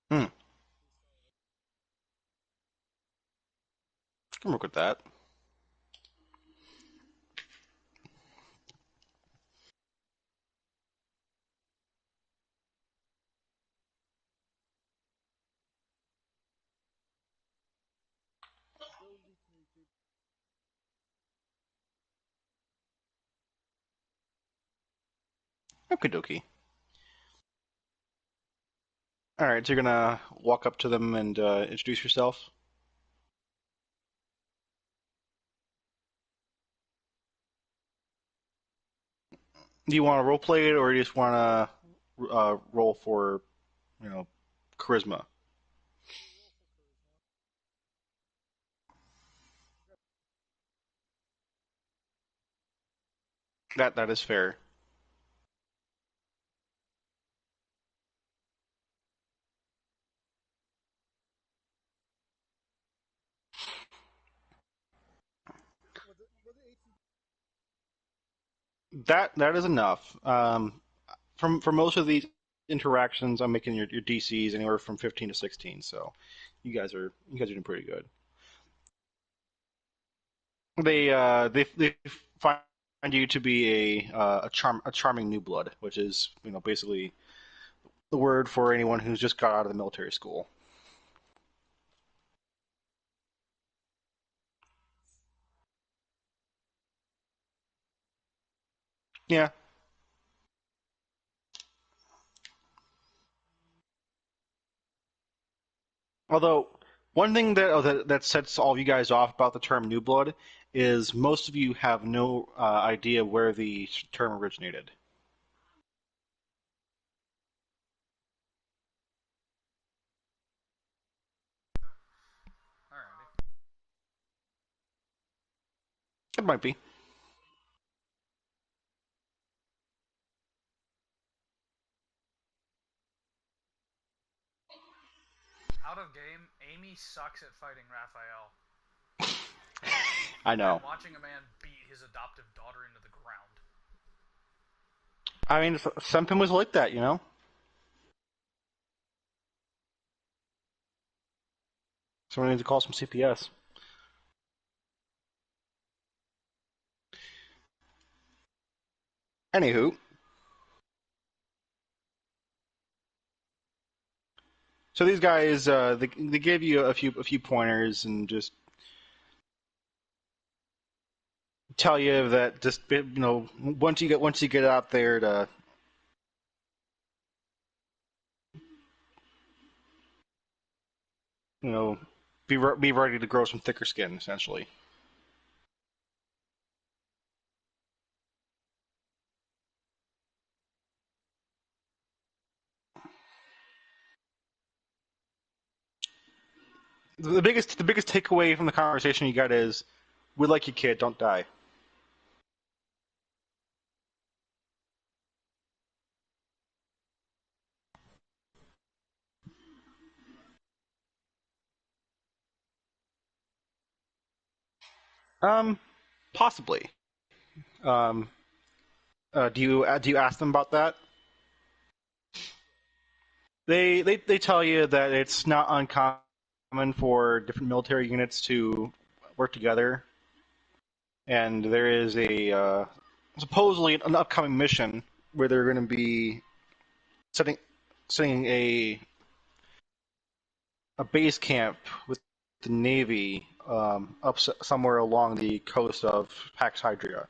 Hmm, I can work with that. Okie dokie. All right, so you're gonna walk up to them and introduce yourself. Do you want to role play it, or you just want to roll for you know charisma? That is fair. That is enough. From for most of these interactions, I'm making your DCs anywhere from 15 to 16. So you guys are doing pretty good. They find you to be a charming new blood, which is basically the word for anyone who's just got out of the military school. Yeah. Although one thing that sets all of you guys off about the term new blood is most of you have no idea where the term originated. Alrighty. It might be. Out of game, Amy sucks at fighting Raphael. I know. And watching a man beat his adoptive daughter into the ground. I mean, something was like that. Someone needs to call some CPS. Anywho, so these guys they give you a few pointers and just tell you that just once you get out there to you know be ready to grow some thicker skin essentially. The biggest takeaway from the conversation you got is we like you, kid, don't die. Um, possibly. Um, do you ask them about that? They tell you that it's not uncommon for different military units to work together, and there is a supposedly an upcoming mission where they're going to be setting setting a base camp with the Navy up somewhere along the coast of Pax Hydria.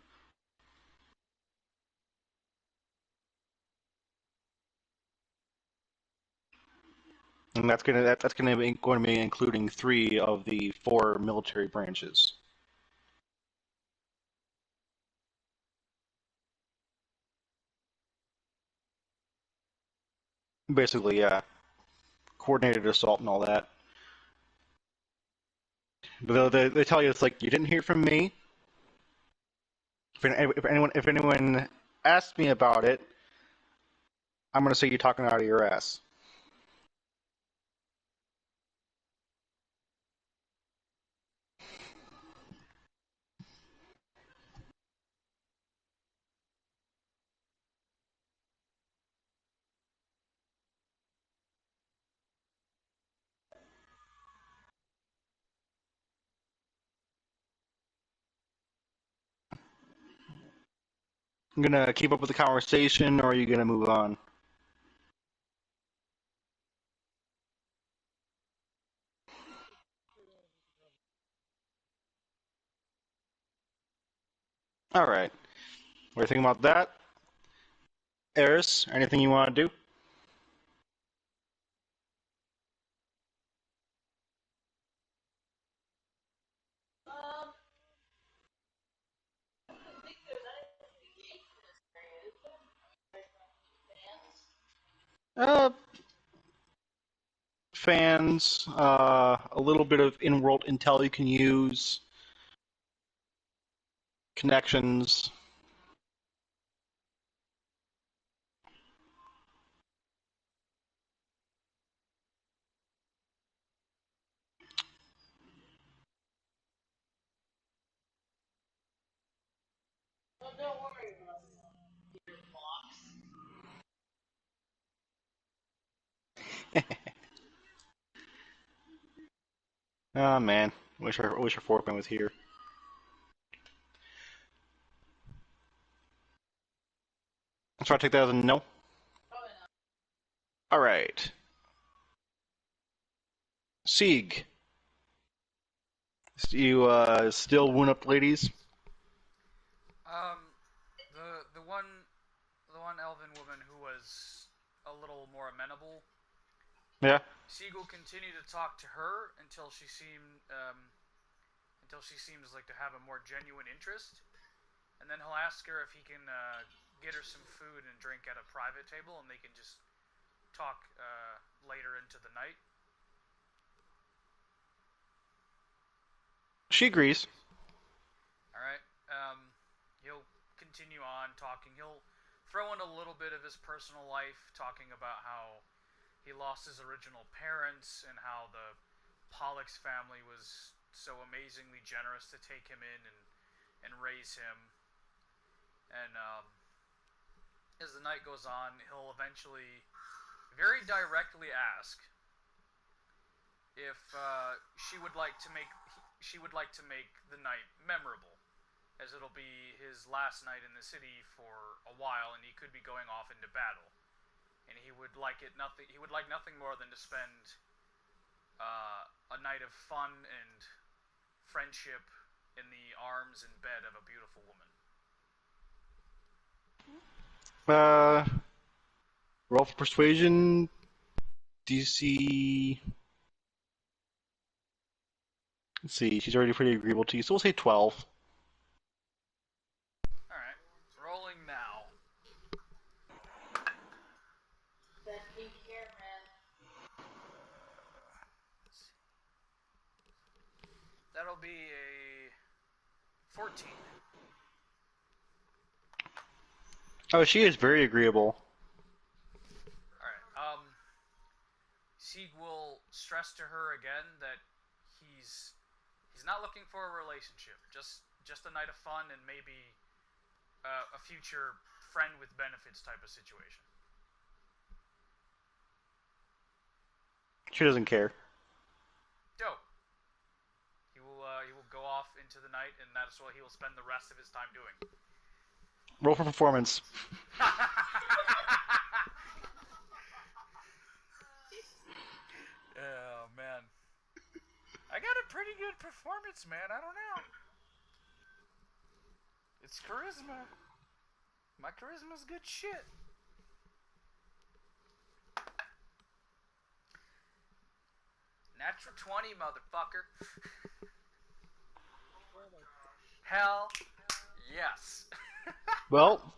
And that's going to be including three of the four military branches. Basically, yeah, coordinated assault and all that. But they tell you it's like you didn't hear from me. If anyone asks me about it, I'm going to say you're talking out of your ass. I'm gonna keep up with the conversation, or are you gonna move on? All right. What are you thinking about that? Eris, anything you want to do? Um, I don't think there's anything to gauge in this area, is there? Fans? Uh, fans, a little bit of in-world intel you can use, connections. Oh, don't worry about it. Your box. Oh man, wish our foreman was here. So I take that as a no. Probably not. All right, Sieg. You still wound up ladies? Um, the one elven woman who was a little more amenable. Yeah. Siegel continued to talk to her until she seems like to have a more genuine interest, and then he'll ask her if he can get her some food and drink at a private table, and they can just talk later into the night. She agrees. All right. He'll continue on talking. He'll throw in a little bit of his personal life, talking about how he lost his original parents and how the Pollux family was so amazingly generous to take him in and raise him. And as the night goes on, he'll eventually very directly ask if she would like to make the night memorable, as it'll be his last night in the city for a while, and he could be going off into battle. And he would like nothing more than to spend a night of fun and friendship in the arms and bed of a beautiful woman. Uh, roll for persuasion. DC. Let's see. She's already pretty agreeable to you, so we'll say 12. All right, rolling now. That pink hair, man. That'll be a 14. Oh, she is very agreeable. All right. Sieg will stress to her again that he's not looking for a relationship, just a night of fun and maybe a future friend with benefits type of situation. She doesn't care. Dope. He will go off into the night, and that's what he will spend the rest of his time doing. Roll for performance. Oh man, I got a pretty good performance, man. I don't know. It's charisma. My charisma's good shit. Natural 20, motherfucker. Hell yes. Well,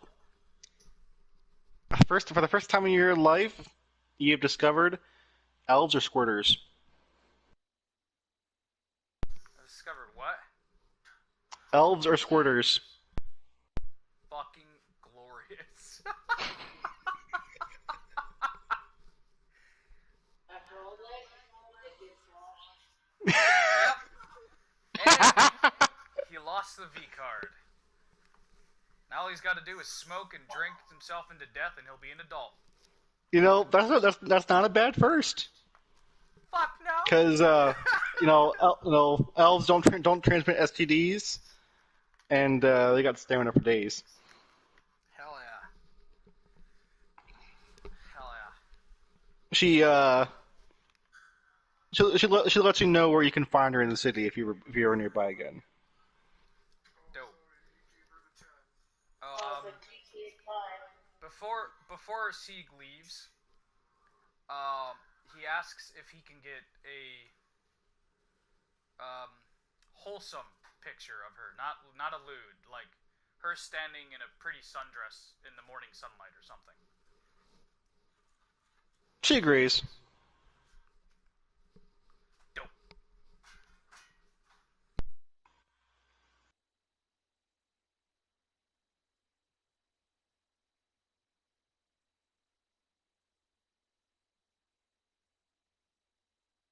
for the first time in your life, you have discovered elves are squirters. I discovered what? Elves are squirters. Fucking glorious. After all that, you gets lost. Yep. And he lost the V card. Now all he's got to do is smoke and drink himself into death, and he'll be an adult. You know, that's not a bad first. Fuck no. Because elves don't transmit STDs, and they got stamina for days. Hell yeah. Hell yeah. She'll let you know where you can find her in the city if you're nearby again. Dope. Sounds like GTA 5. Before Sieg leaves, he asks if he can get a wholesome picture of her, not a lewd, like her standing in a pretty sundress in the morning sunlight or something. She agrees. Dope.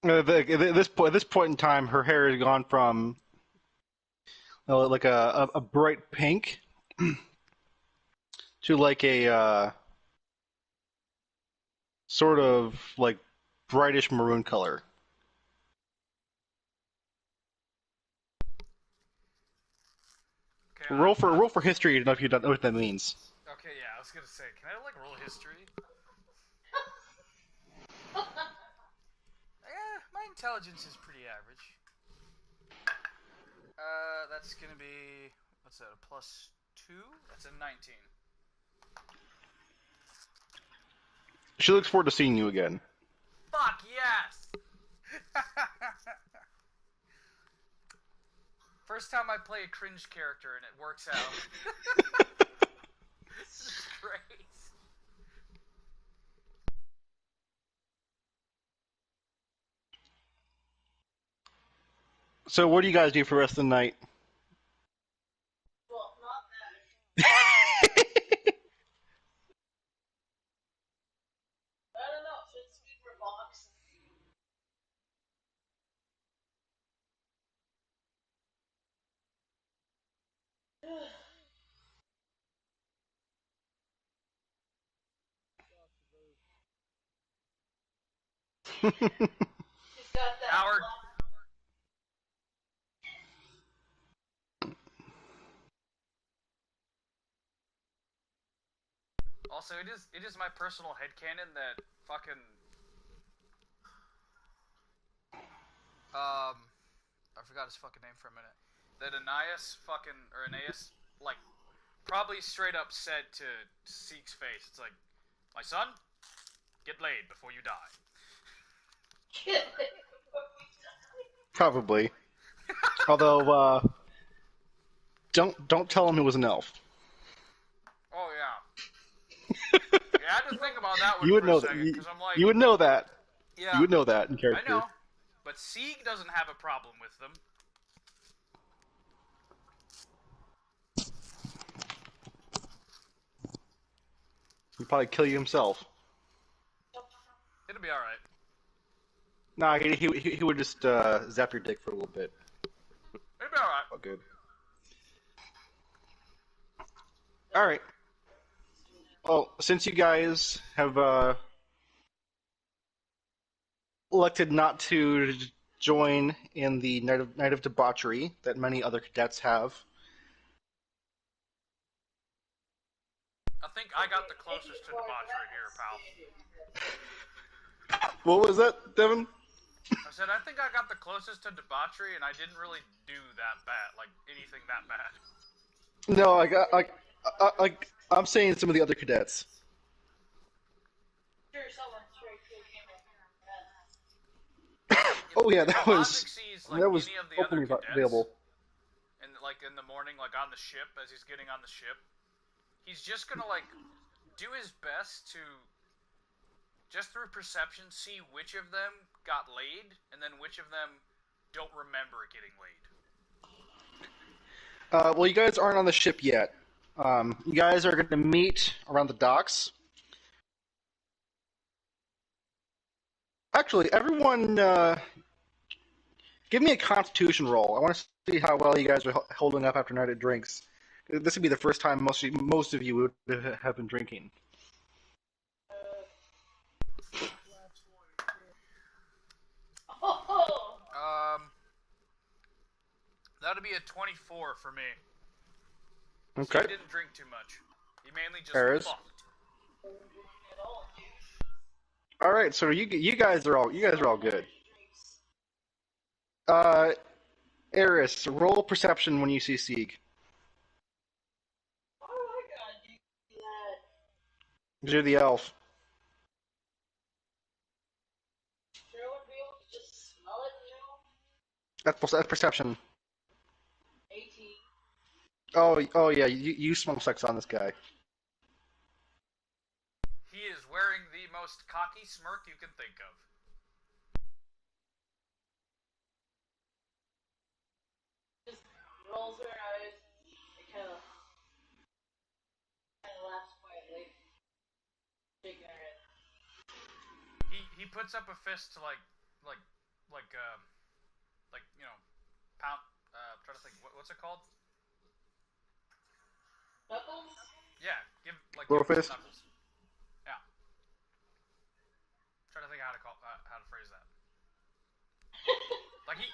At this point in time, her hair has gone from like a bright pink to like a sort of like brightish maroon color. Okay. Roll for history to know if you don't know what that means. Okay, yeah, I was gonna say, can I like roll history? My intelligence is pretty average. That's gonna be, what's that? A +2? That's a 19. She looks forward to seeing you again. Fuck yes! First time I play a cringe character and it works out. This is great. So, what do you guys do for the rest of the night? Well, not that. I don't know. Should speaker box. She's got that Also, it is my personal headcanon that fucking I forgot his fucking name for a minute. That Aeneas like probably straight up said to Seek's face, it's like, my son, get laid before you die. Probably. Although, don't tell him it was an elf. Oh yeah. Yeah, I had to think about that one You would for a know that. second because I'm like, You would know that. You yeah, would know that in I character. know, but Sieg doesn't have a problem with them. He'd probably kill you himself. It'll be all right. Nah, he would just zap your dick for a little bit. It'll be all right. Oh, good. All right. Well, since you guys have elected not to join in the night of debauchery that many other cadets have, I think I got the closest to debauchery here, pal. what was that, Devin? I said I think I got the closest to debauchery, and I didn't really do that bad, like anything that bad. No, I'm saying some of the other cadets. Oh yeah, If Logic sees like that was any of the other openly cadets, available. and like in the morning, like on the ship as he's getting on the ship, he's just gonna like do his best to just through perception see which of them got laid and then which of them don't remember getting laid. Well, you guys aren't on the ship yet. You guys are going to meet around the docks. Actually, everyone, give me a Constitution roll. I want to see how well you guys are holding up after night of drinks. This would be the first time most of you would have been drinking. That'd be a 24 for me. Okay. So he didn't drink too much. He mainly just fucked. All right, so you guys are all good. Eris, roll perception when you see Sieg. You're the elf. That's perception. 18. Oh yeah, you smell sex on this guy. He is wearing the most cocky smirk you can think of. Just rolls her eyes and kind of laughs quietly, shaking her head. He puts up a fist to like you know, pound. I'm trying to think. What's it called? Knuckles? Yeah, give Little fist. knuckles. Yeah. I'm trying to think how to phrase that. Like he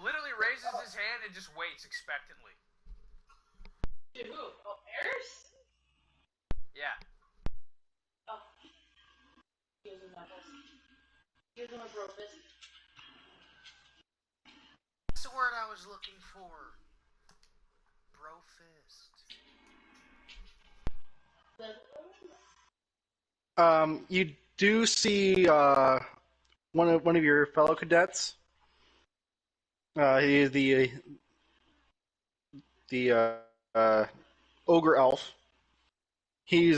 literally raises his hand and just waits expectantly. To who? Oh, Eris? Yeah. Oh. He was a knuckles. He was a bro fist. That's the word I was looking for. Bro fist. You do see one of your fellow cadets. He is the ogre elf. He's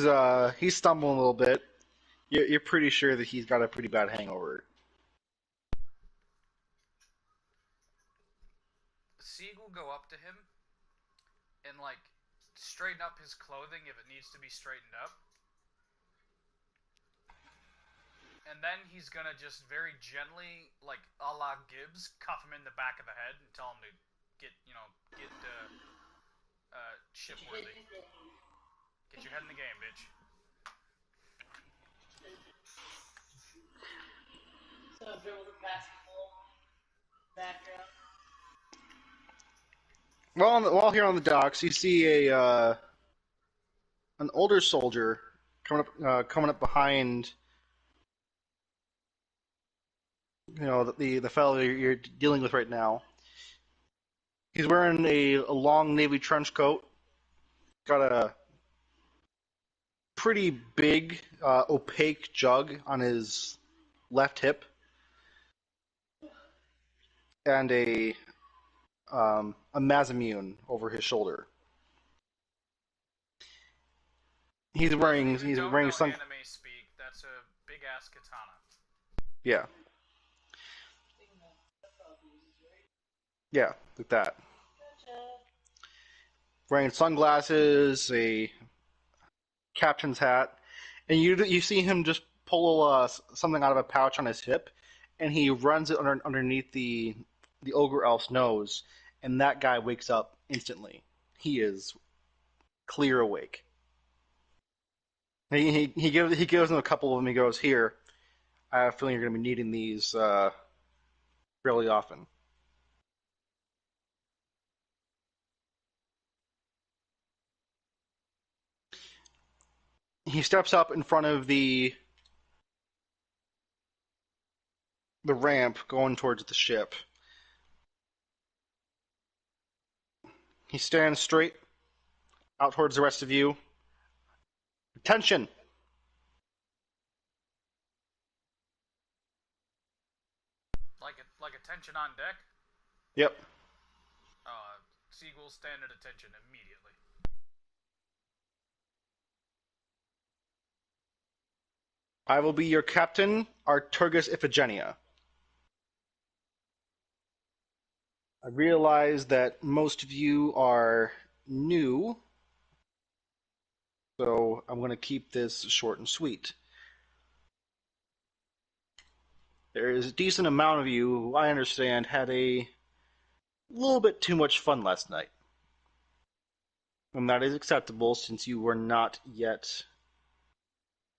stumbling a little bit. You're pretty sure that he's got a pretty bad hangover. Sieg will go up to him and like straighten up his clothing if it needs to be straightened up. And then he's gonna just very gently, like a la Gibbs, cuff him in the back of the head and tell him to get ship worthy. Get your head in the game, bitch. So dribble the basketball background. While here on the docks, you see an older soldier coming up behind the fellow you're dealing with right now. He's wearing a long navy trench coat, got a pretty big opaque jug on his left hip, and a Mazamune over his shoulder. He's wearing some anime speak. That's a big ass katana. yeah. Yeah, like that. Wearing sunglasses, a captain's hat, and you see him just pull something out of a pouch on his hip, and he runs it underneath the ogre elf's nose, and that guy wakes up instantly. He is clear awake. He gives him a couple of them. He goes, "Here, I have a feeling you're going to be needing these fairly often." He steps up in front of the ramp going towards the ship. He stands straight out towards the rest of you. Attention! Like attention on deck. Yep. Seagulls stand at attention immediately. I will be your captain, Arturgus Iphigenia. I realize that most of you are new, so I'm going to keep this short and sweet. There is a decent amount of you who I understand had a little bit too much fun last night. And that is acceptable since you were not yet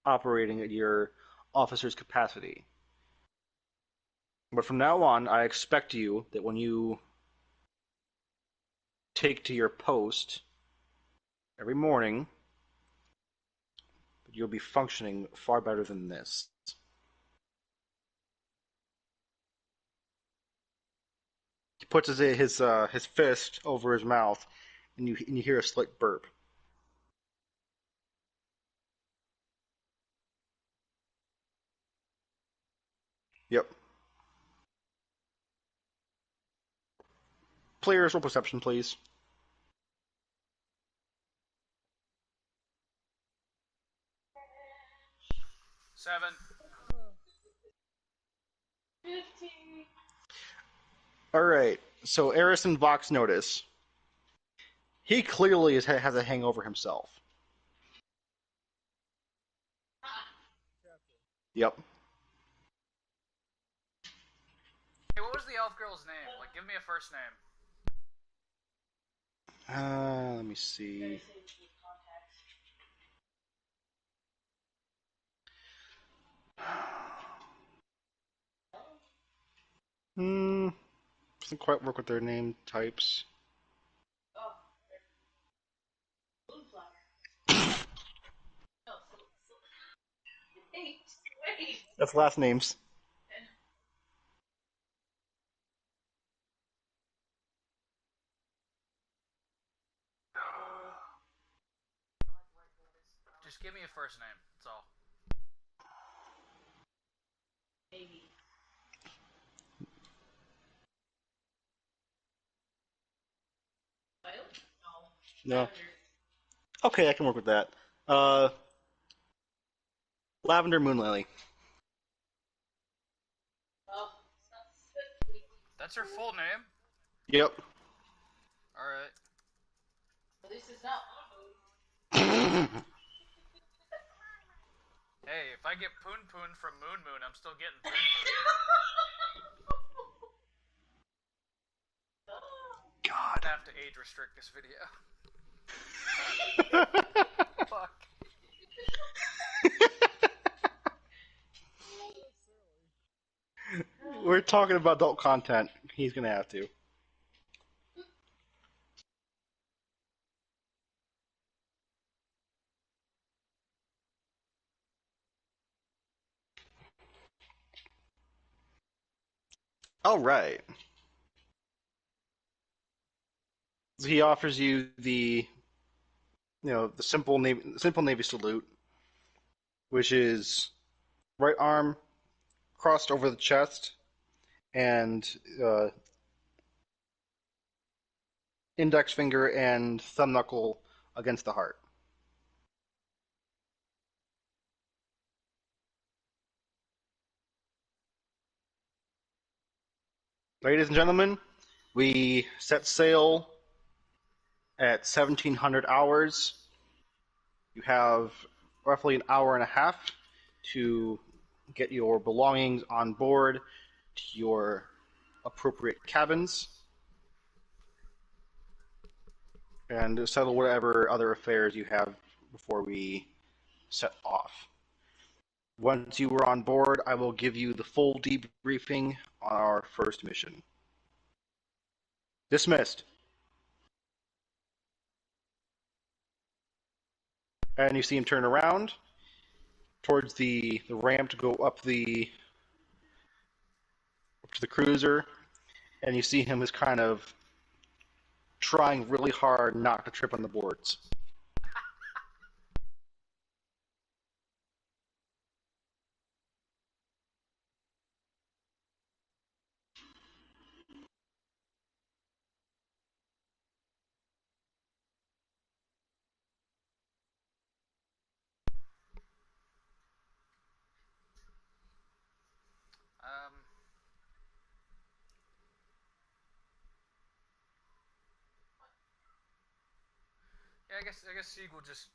operating at your officer's capacity. But from now on, I expect you that when you take to your post every morning, you'll be functioning far better than this. He puts his fist over his mouth, and you hear a slight burp. Yep. Players, roll perception, please. 7. 15. All right. So Eris and Vox notice. He clearly has a hangover himself. Yep. Hey, what was the elf girl's name? Like, give me a first name. Let me see. Doesn't quite work with their name types. Oh, blue flower. No, wait. That's last names. Just give me a first name. That's all. Maybe. No. Okay, I can work with that. Lavender Moonlily. Oh, That's her full name? Yep. Alright. at least it's not Hey, if I get Poon Poon from Moon Moon, I'm still getting Poon Poon. God. I have to age restrict this video. Fuck. We're talking about adult content. He's gonna have to. All right. So he offers you the simple Navy salute, which is right arm crossed over the chest and uh, index finger and thumb knuckle against the heart. Ladies and gentlemen, we set sail at 1700 hours. You have roughly an hour and a half to get your belongings on board to your appropriate cabins and settle whatever other affairs you have before we set off. Once you are on board, I will give you the full debriefing on our first mission. Dismissed. And you see him turn around towards the ramp to go up to the cruiser, and you see him as kind of trying really hard not to trip on the boards. Um, yeah, I guess Sieg will just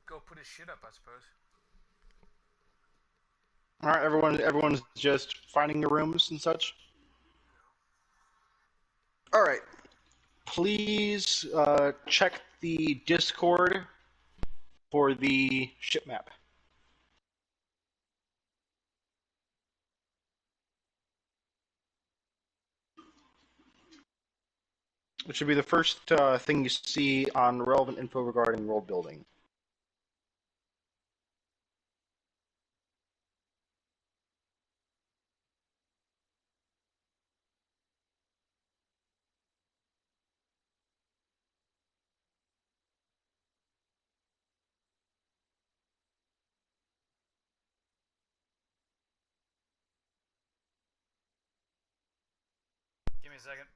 go put his shit up, I suppose. All right, everyone's just finding their rooms and such. All right, please check the Discord for the ship map. Which should be the first thing you see on relevant info regarding world building. Give me a second.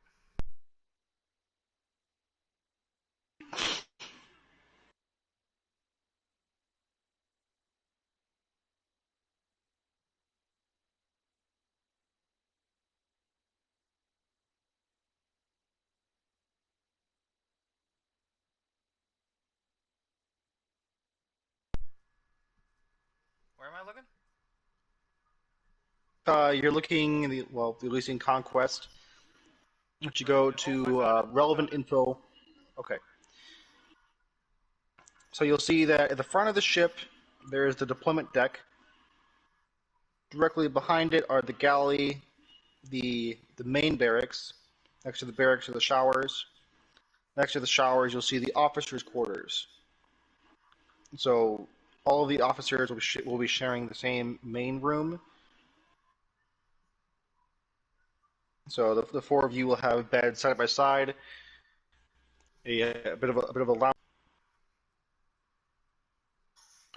Where am I looking? You're looking in the Elysian Conquest. Once you Right. go Oh, I to found it. I relevant found it. info. Okay. So you'll see that at the front of the ship, there is the deployment deck. Directly behind it are the galley, the main barracks. Next to the barracks are the showers. Next to the showers, you'll see the officers' quarters. So all of the officers will be sharing the same main room. So the four of you will have beds side by side, a bit of a lounge,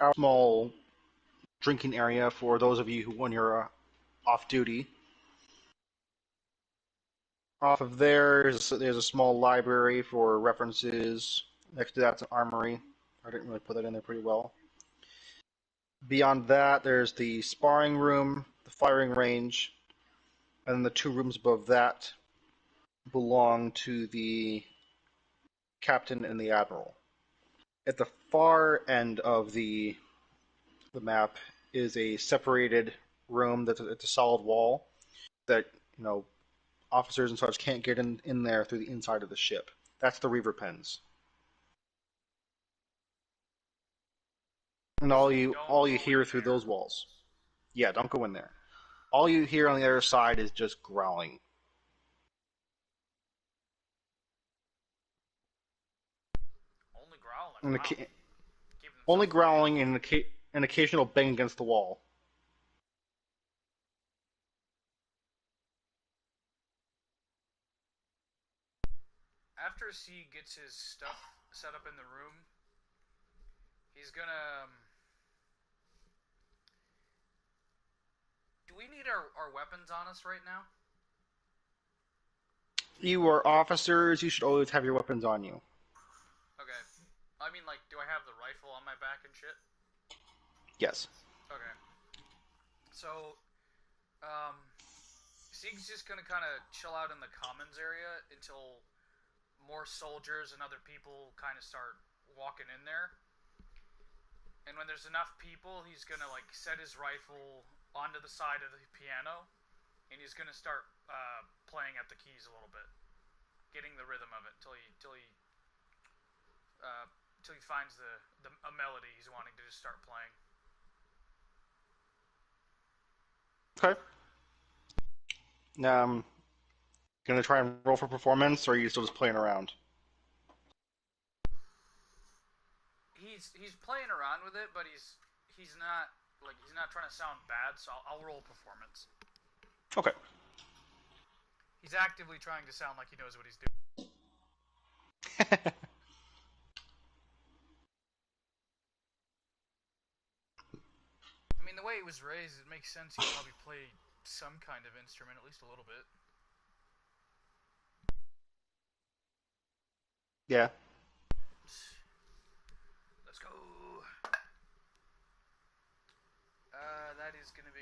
a small drinking area for those of you who when you're off duty. Off of there's a small library for references. Next to that's an armory. I didn't really put that in there pretty well. Beyond that, there's the sparring room, the firing range, and then the two rooms above that belong to the captain and the admiral. At the far end of the map is a separated room that's it's a solid wall that officers and such can't get in there through the inside of the ship. That's the Reaver pens. And So don't all you go in hear through there. those walls. Yeah, don't go in there. All you hear on the other side is just growling. Only growling. And Wow. Keeping only themselves away. growling and an occasional bang against the wall. after C gets his stuff set up in the room, he's gonna. Do we need our weapons on us right now? You are officers. You should always have your weapons on you. Okay. I mean, like, do I have the rifle on my back and shit? Yes. Okay. So, um, Sieg's just gonna kind of chill out in the commons area until more soldiers and other people kind of start walking in there. And when there's enough people, he's gonna like set his rifle onto the side of the piano, and he's gonna start playing at the keys a little bit, getting the rhythm of it uh, till he finds the a melody he's wanting to just start playing. Okay. Gonna try and roll for performance, or are you still just playing around? He's playing around with it, but he's not trying to sound bad. So I'll roll performance. Okay. He's actively trying to sound like he knows what he's doing. I mean, the way he was raised, it makes sense he probably played some kind of instrument, at least a little bit. Yeah. Let's go. That is gonna be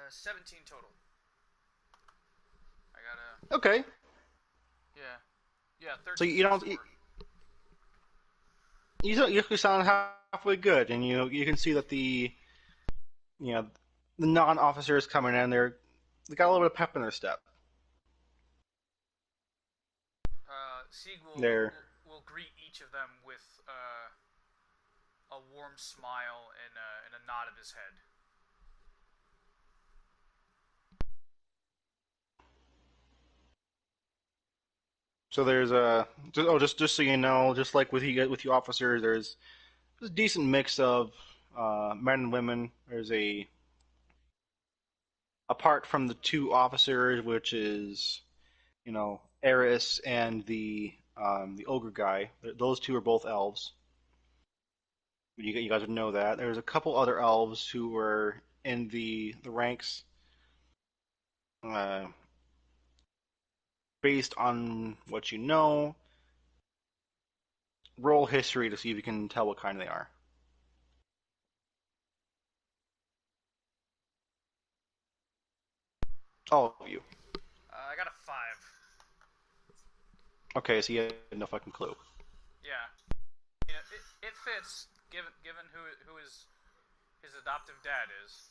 17 total. I gotta. Okay. Yeah. Yeah, 13 So you don't. You sound halfway good, and you can see that you know the non-officers coming in, they got a little bit of pep in their step. Sieg They're will greet each of them with a warm smile and a nod of his head. so there's just so you know, just like with you officers, there's a decent mix of men and women. There's a apart from the two officers, which is Eris and the ogre guy. Those two are both elves. You guys would know that. There's a couple other elves who were in the ranks. Uh, Based on what you know, roll history to see if you can tell what kind they are. All of you. I got a 5. Okay, so you had no fucking clue. Yeah. It fits given who his adoptive dad is.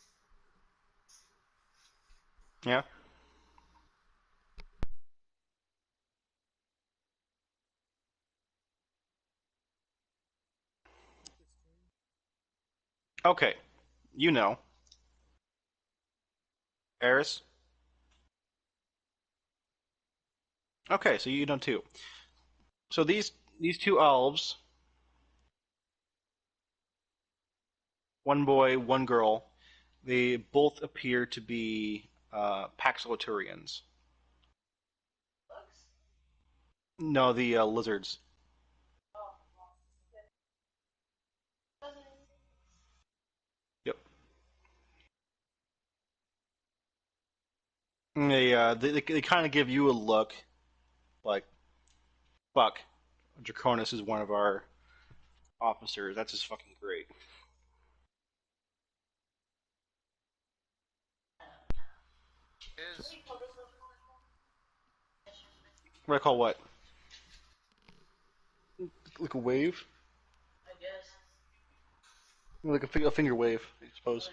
Yeah. Okay. You know. Eris. Okay, so you know too. So these two elves, one boy, one girl, they both appear to be Paxiloturians. Bugs? No, the lizards. Oh, well. Doesn't. Yep. They kind of give you a look like, fuck, Draconis is one of our officers. That's just fucking great. Is What I call what? Like a wave? I guess. Like a finger wave, I suppose.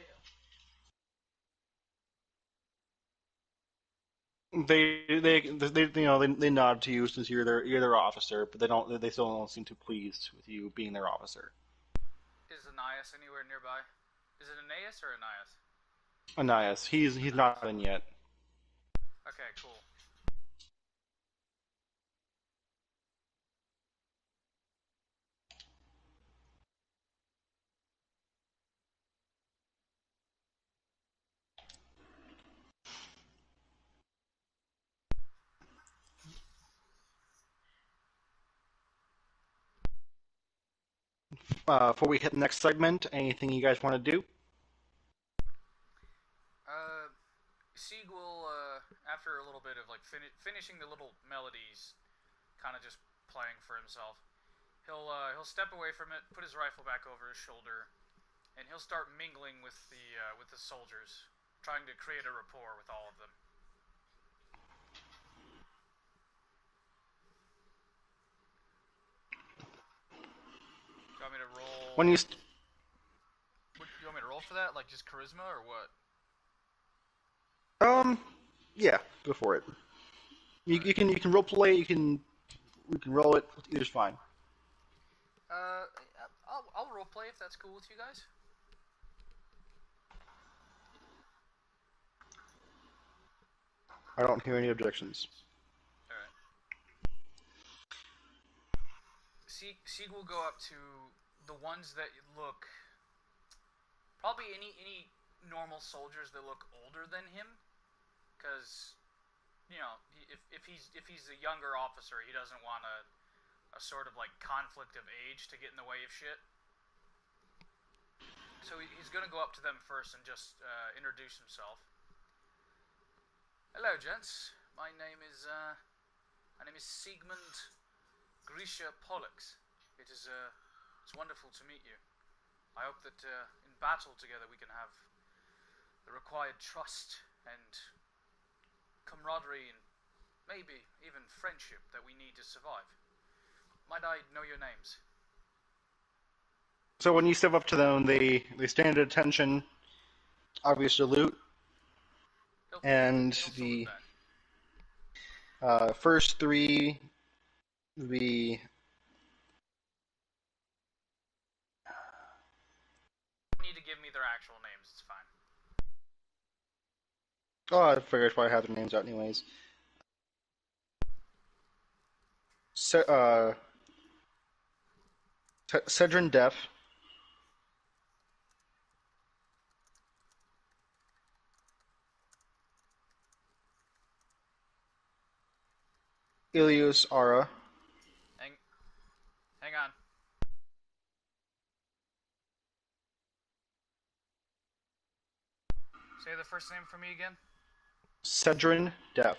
They nod to you since you're their officer, but they still don't seem too pleased with you being their officer. is Anais anywhere nearby? Is it Anais or Anais? Ananias, he's not in yet. Okay, cool. Before we hit the next segment, anything you guys want to do? Uh, Sieg will, after a little bit of like finishing the little melodies, kind of just playing for himself, he'll step away from it, put his rifle back over his shoulder, and he'll start mingling with the soldiers, trying to create a rapport with all of them. Do you want me to When roll? you What, do you want me to roll for that? Like just charisma or what? um, yeah, go for it. All right. You can role play. You can roll it. Either's fine. Uh, I'll role play if that's cool with you guys. I don't hear any objections. All right. Sieg will go up to the ones that look probably any normal soldiers that look older than him, because if he's a younger officer, he doesn't want a sort of like conflict of age to get in the way of shit. So he's gonna go up to them first and just introduce himself. Hello, gents. My name is Siegmund Grisha Pollux. It's wonderful to meet you. I hope that in battle together we can have the required trust and camaraderie and maybe even friendship that we need to survive. Might I know your names? So when you step up to them, they stand at attention, obvious salute, and He'll salute the back. first three would be You don't need to give me their actual names. It's fine. oh, I figured I probably have their names out anyways. Se- uh, Cedrin Def, Ilius Ara, Hang, hang on. Say the first name for me again. Cedrin Def,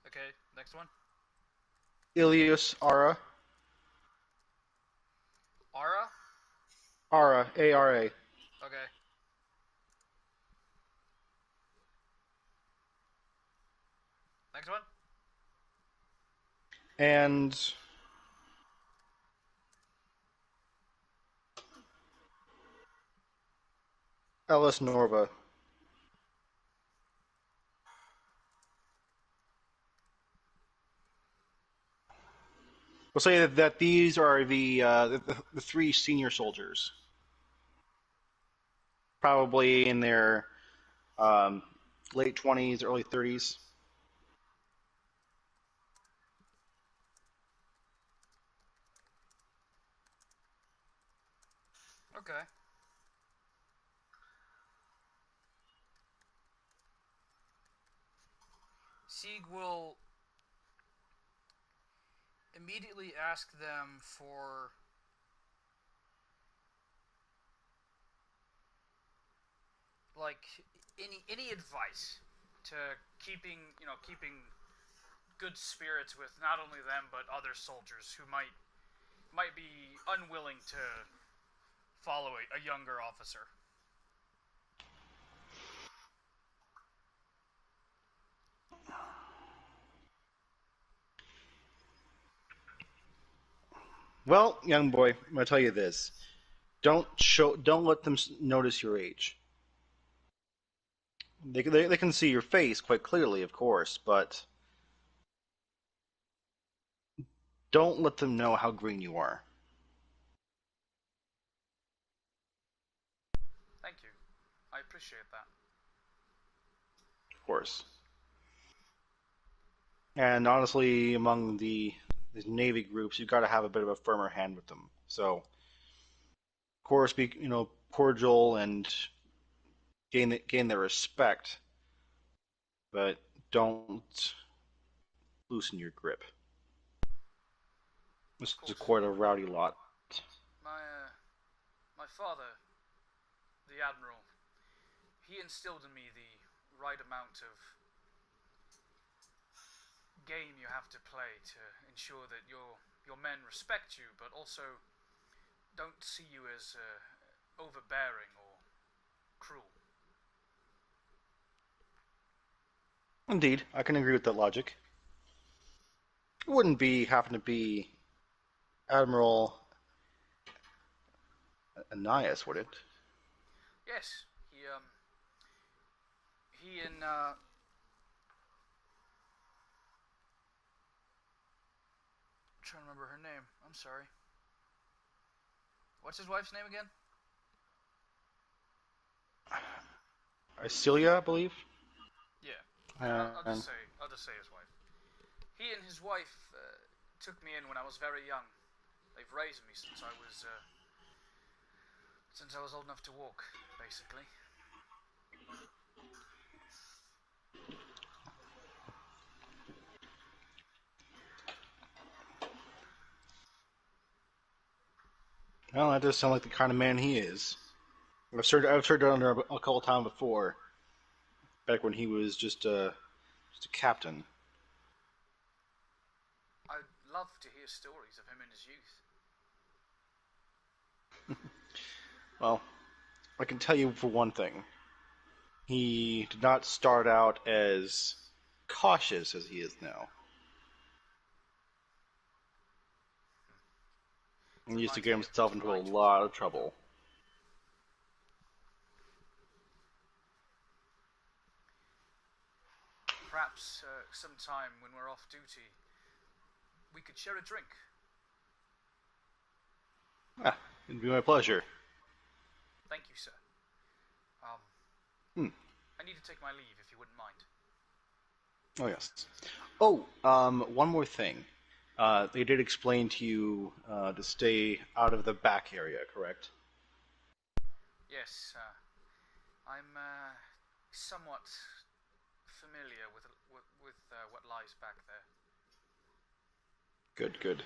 Okay, next one. Ilius Ara, Ara. Ara, A-R-A, Okay. Next one. and Ellis Norva. We'll say that these are the three senior soldiers, probably in their um, late 20s, early 30s. Okay. Sieg will immediately ask them for like any advice to keeping good spirits with not only them but other soldiers who might be unwilling to follow a younger officer. Well, young boy, I'm gonna tell you this: don't let them notice your age. They can see your face quite clearly, of course, but don't let them know how green you are. Thank you. I appreciate that. Of course. And honestly, among these Navy groups, you've got to have a bit of a firmer hand with them. So, of course, be cordial and gain their respect, but don't loosen your grip. This Of is course, quite a rowdy lot. my father, the admiral, he instilled in me the right amount of game you have to play to ensure that your men respect you, but also don't see you as overbearing or cruel. Indeed, I can agree with that logic. It wouldn't be happen to be Admiral Ananias, would it? Yes, he and I'm trying to remember her name. I'm sorry. What's his wife's name again? Celia, I believe. Yeah, And I'll just say his wife. He and his wife took me in when I was very young. They've raised me since I was old enough to walk, basically. well, that does sound like the kind of man he is. I've served under a couple times before, back when he was just a captain. I'd love to hear stories of him in his youth. Well, I can tell you for one thing, he did not start out as cautious as he is now. He used to get himself It's a into a bright future. lot of trouble. Perhaps sometime when we're off duty, we could share a drink. Ah, it'd be my pleasure. Thank you, sir. Um, Hmm. I need to take my leave if you wouldn't mind. Oh yes. Oh, one more thing. They did explain to you to stay out of the back area, correct? Yes, I'm somewhat familiar with what lies back there. Good, good.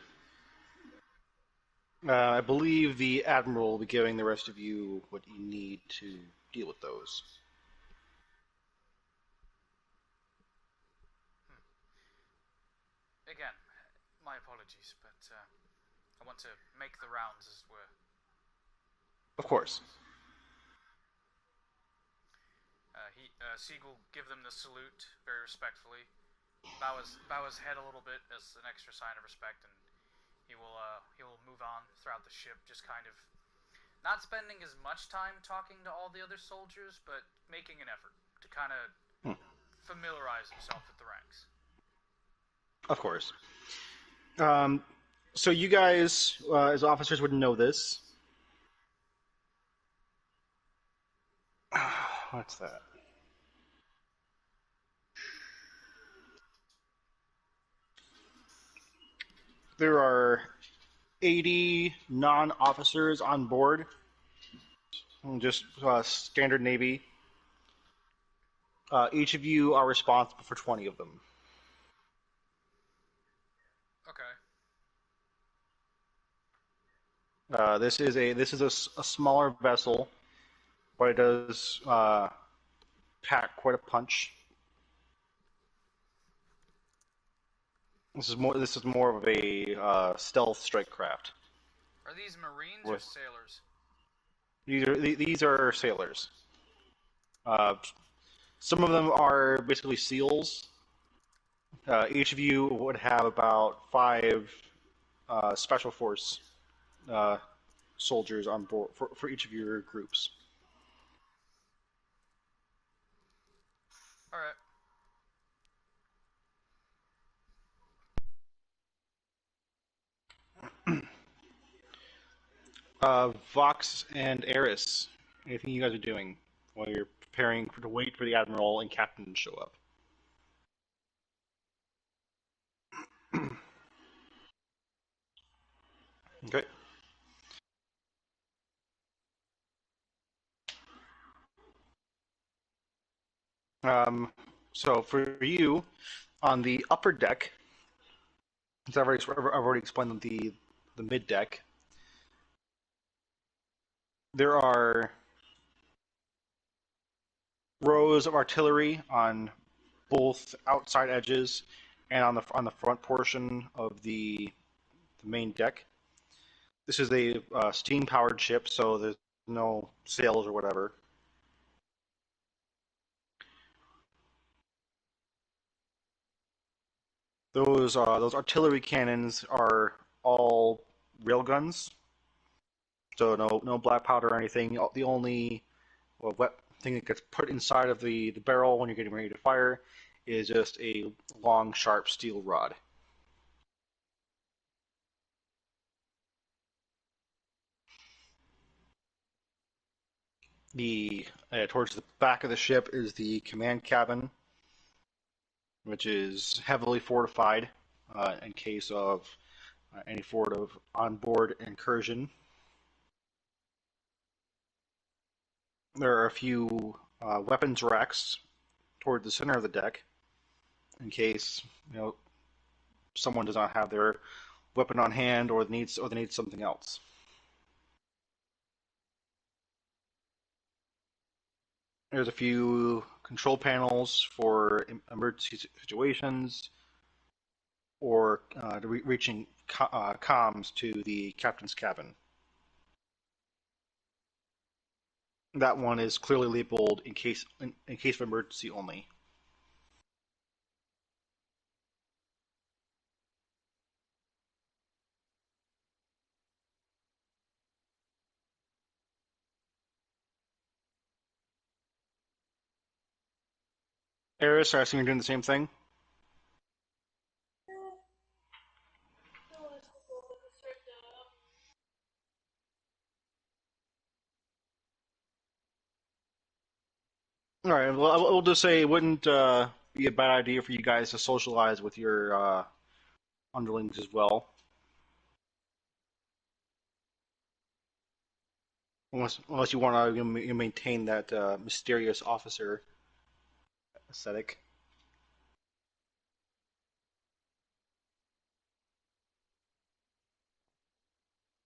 I believe the Admiral will be giving the rest of you what you need to deal with those. Hmm. Again, my apologies, but I want to make the rounds, as it were. Of course. Siegel give them the salute very respectfully, bow his head a little bit as an extra sign of respect, and he will move on throughout the ship, just kind of not spending as much time talking to all the other soldiers, but making an effort to kind of Hmm. familiarize himself with the ranks. Of course. Um, so you guys, as officers, would know this. What's that? There are 80 non-officers on board, just standard Navy. Each of you are responsible for 20 of them. Okay. This is a smaller vessel, but it does pack quite a punch. This is more of a stealth strike craft. Are these Marines or With sailors? these are sailors. Uh, some of them are basically SEALs. Each of you would have about five special force uh, soldiers on board for each of your groups. All right. Vox and Eris, anything you guys are doing while you're preparing to wait for the admiral and captain to show up? Okay. Um, so for you, on the upper deck, as I've already explained the the mid deck, there are rows of artillery on both outside edges and on the front portion of the main deck. This is a steam powered ship, so there's no sails or whatever. Those artillery cannons are all railguns, so no black powder or anything. The only wet thing that gets put inside of the barrel when you're getting ready to fire is just a long, sharp steel rod. The Towards the back of the ship is the command cabin, which is heavily fortified in case of any sort of onboard incursion. There are a few weapons racks toward the center of the deck in case someone does not have their weapon on hand or they need something else. There's a few control panels for emergency situations or reaching comms to the captain's cabin. That one is clearly labeled in case of emergency only. Eris, I assume you're doing the same thing? All right. Well, I will just say it wouldn't be a bad idea for you guys to socialize with your underlings as well, unless you want to maintain that mysterious officer aesthetic.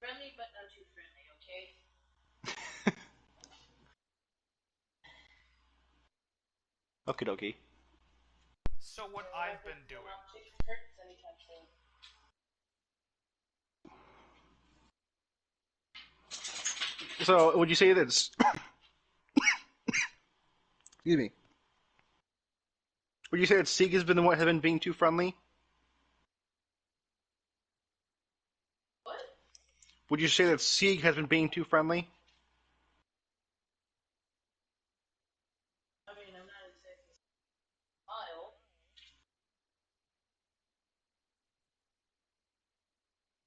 Friendly, but not too friendly, okay? Okie dokie. So what I've been doing. So, would you say that excuse me? Would you say that Sieg has been the one has been being too friendly? What? Would you say that Sieg has been being too friendly? I mean, I'm not exactly smile.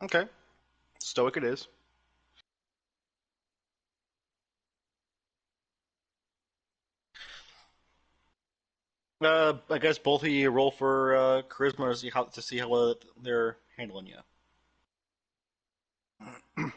Okay, stoic it is. I guess both of you roll for charisma to see how well they're handling you. Nice.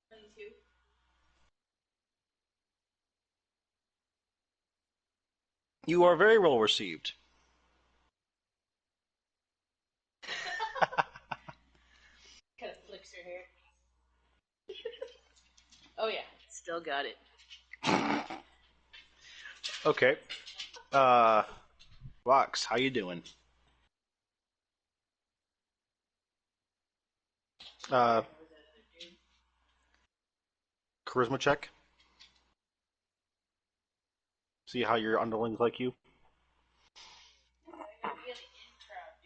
22. You are very well received. Kind of flicks her hair. Oh yeah, still got it. Okay. Uh, Vox, how you doing? Uh, Charisma check. See how your underlings like you. I'm gonna be in the in crowd,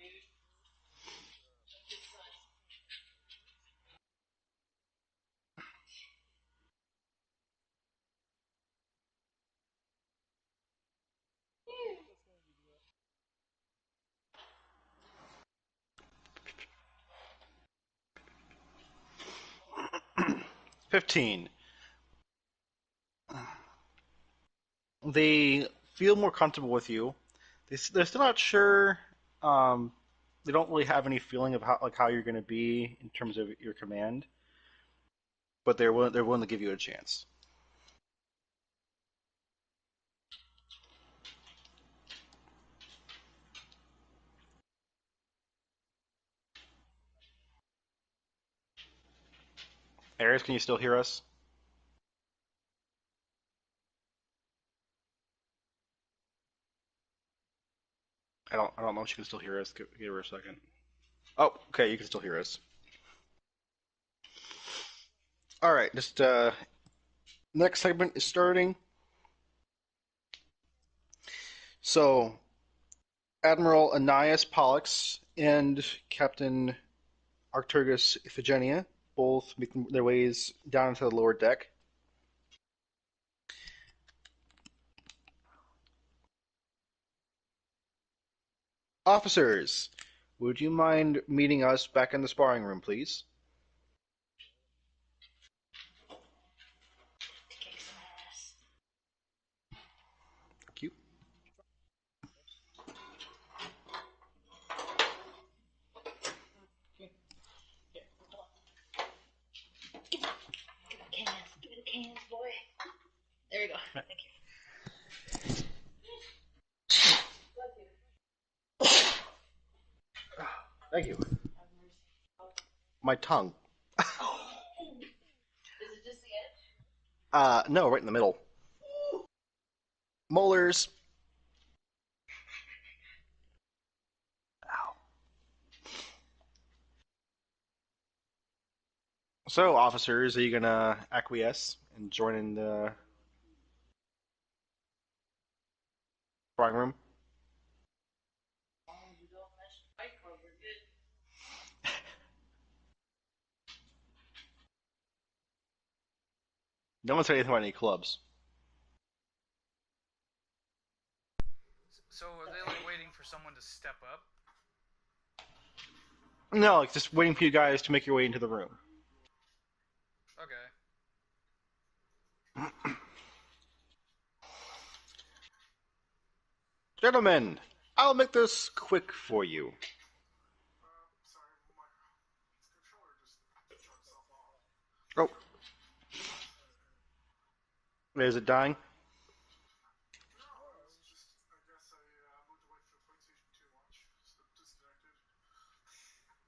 dude. 15. They feel more comfortable with you. They're still not sure. Um, they don't really have any feeling of how you're going to be in terms of your command, but they're willing to give you a chance. Aries, can you still hear us? I don't know if she can still hear us. Give her a second. Oh, okay, you can still hear us. All right, just next segment is starting. So, Admiral Annias Pollux and Captain Arcturgus Iphigenia both making their ways down into the lower deck. Officers, would you mind meeting us back in the sparring room, please? Kick some ass. Thank you. Give me the cans. Give me the cans, boy. There you go. Thank you. Thank you. Have mercy. My tongue. Is it just the edge? No, right in the middle. Molars. Ow. So, officers, are you gonna acquiesce and join in the sparring room? As long as we don't mention Fight Club, we're good. No one said anything about any clubs. So are they like waiting for someone to step up? No, like just waiting for you guys to make your way into the room. Okay. Gentlemen, I'll make this quick for you. Oh, is it dying?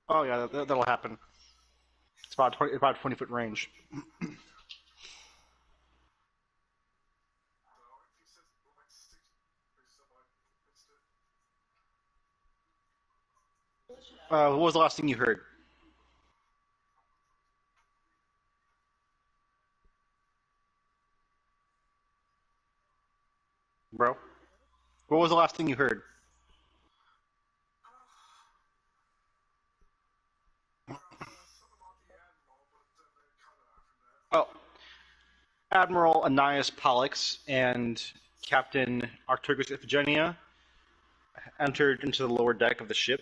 Oh yeah, that'll happen. It's about 20-foot range. What was the last thing you heard, bro? What was the last thing you heard? Oh, Admiral Annias Pollux and Captain Arcturgus Iphigenia entered into the lower deck of the ship,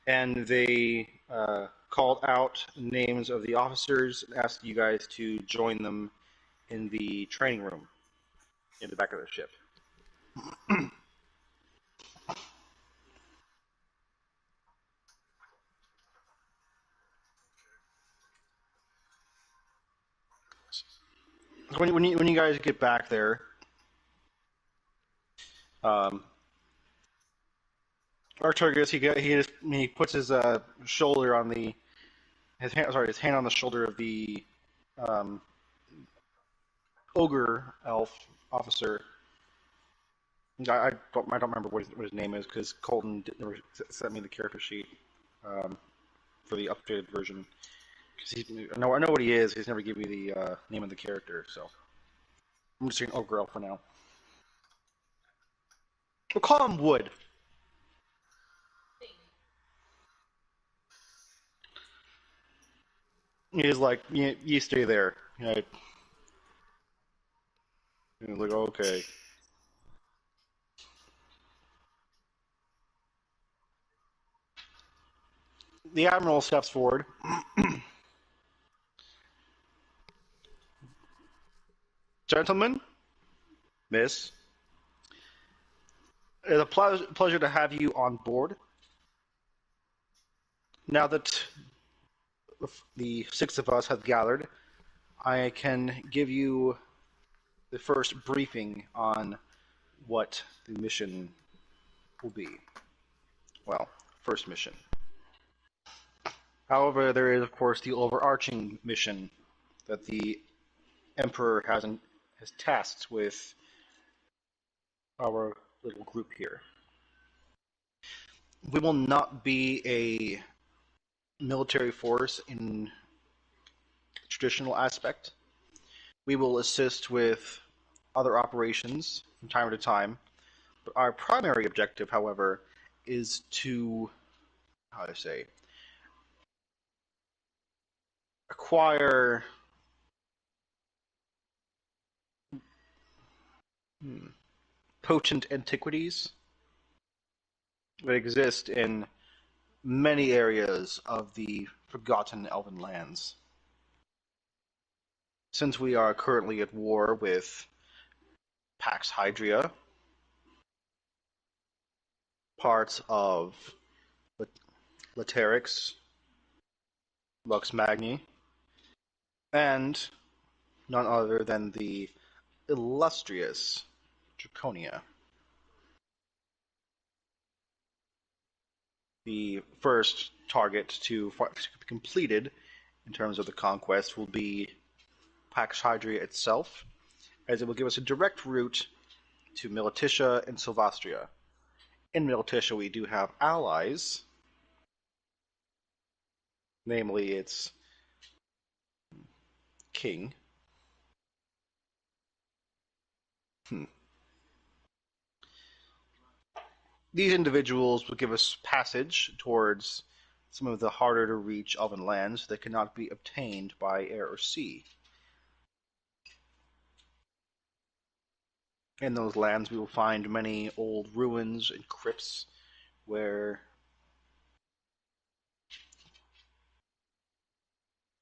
and they called out names of the officers and asked you guys to join them in the training room in the back of the ship. So when you guys get back there, um, Arcturgus he puts his shoulder on the his hand on the shoulder of the um, ogre elf officer. I don't remember what his name is because Colton never sent me the character sheet for the updated version. I know what he is. He's never given me the name of the character, so I'm just saying ogre elf for now. We'll call him Wood. He's like, you stay there. He's like, okay. The admiral steps forward. Gentlemen, miss, it's a pleasure to have you on board. Now that the six of us have gathered, I can give you the first briefing on what the mission will be. Well, first mission. However, there is, of course, the overarching mission that the Emperor has tasked with our little group here. We will not be a military force in traditional aspect. We will assist with other operations from time to time, but our primary objective, however, is to, how to say, acquire potent antiquities that exist in many areas of the forgotten elven lands. Since we are currently at war with Pax Hydria, parts of Laterix, Lux Magni, and none other than the illustrious Draconia. The first target to be completed in terms of the conquest will be Pax Hydria itself, as it will give us a direct route to Militicia and Silvastria. In Militicia, we do have allies, namely its king. These individuals will give us passage towards some of the harder to reach elven lands that cannot be obtained by air or sea. In those lands, we will find many old ruins and crypts where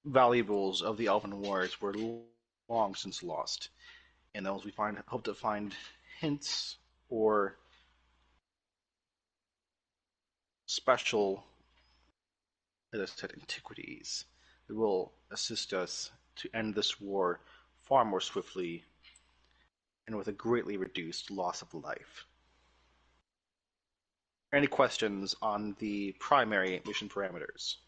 valuables of the elven wars were long since lost. In those, we hope to find hints or special, as I said, antiquities that will assist us to end this war far more swiftly and with a greatly reduced loss of life. Any questions on the primary mission parameters?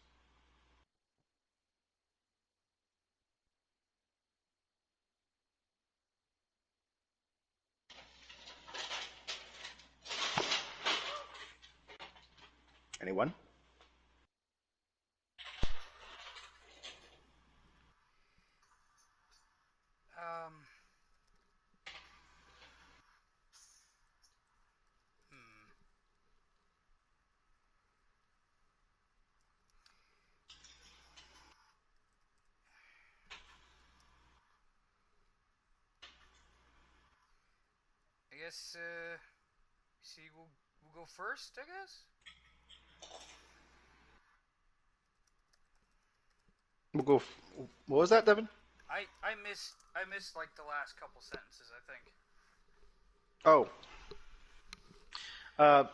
Anyone? Um. Hmm. I guess. See, we'll go first. I guess. We'll go. What was that, Devin? I missed like the last couple sentences. I think. Oh, uh,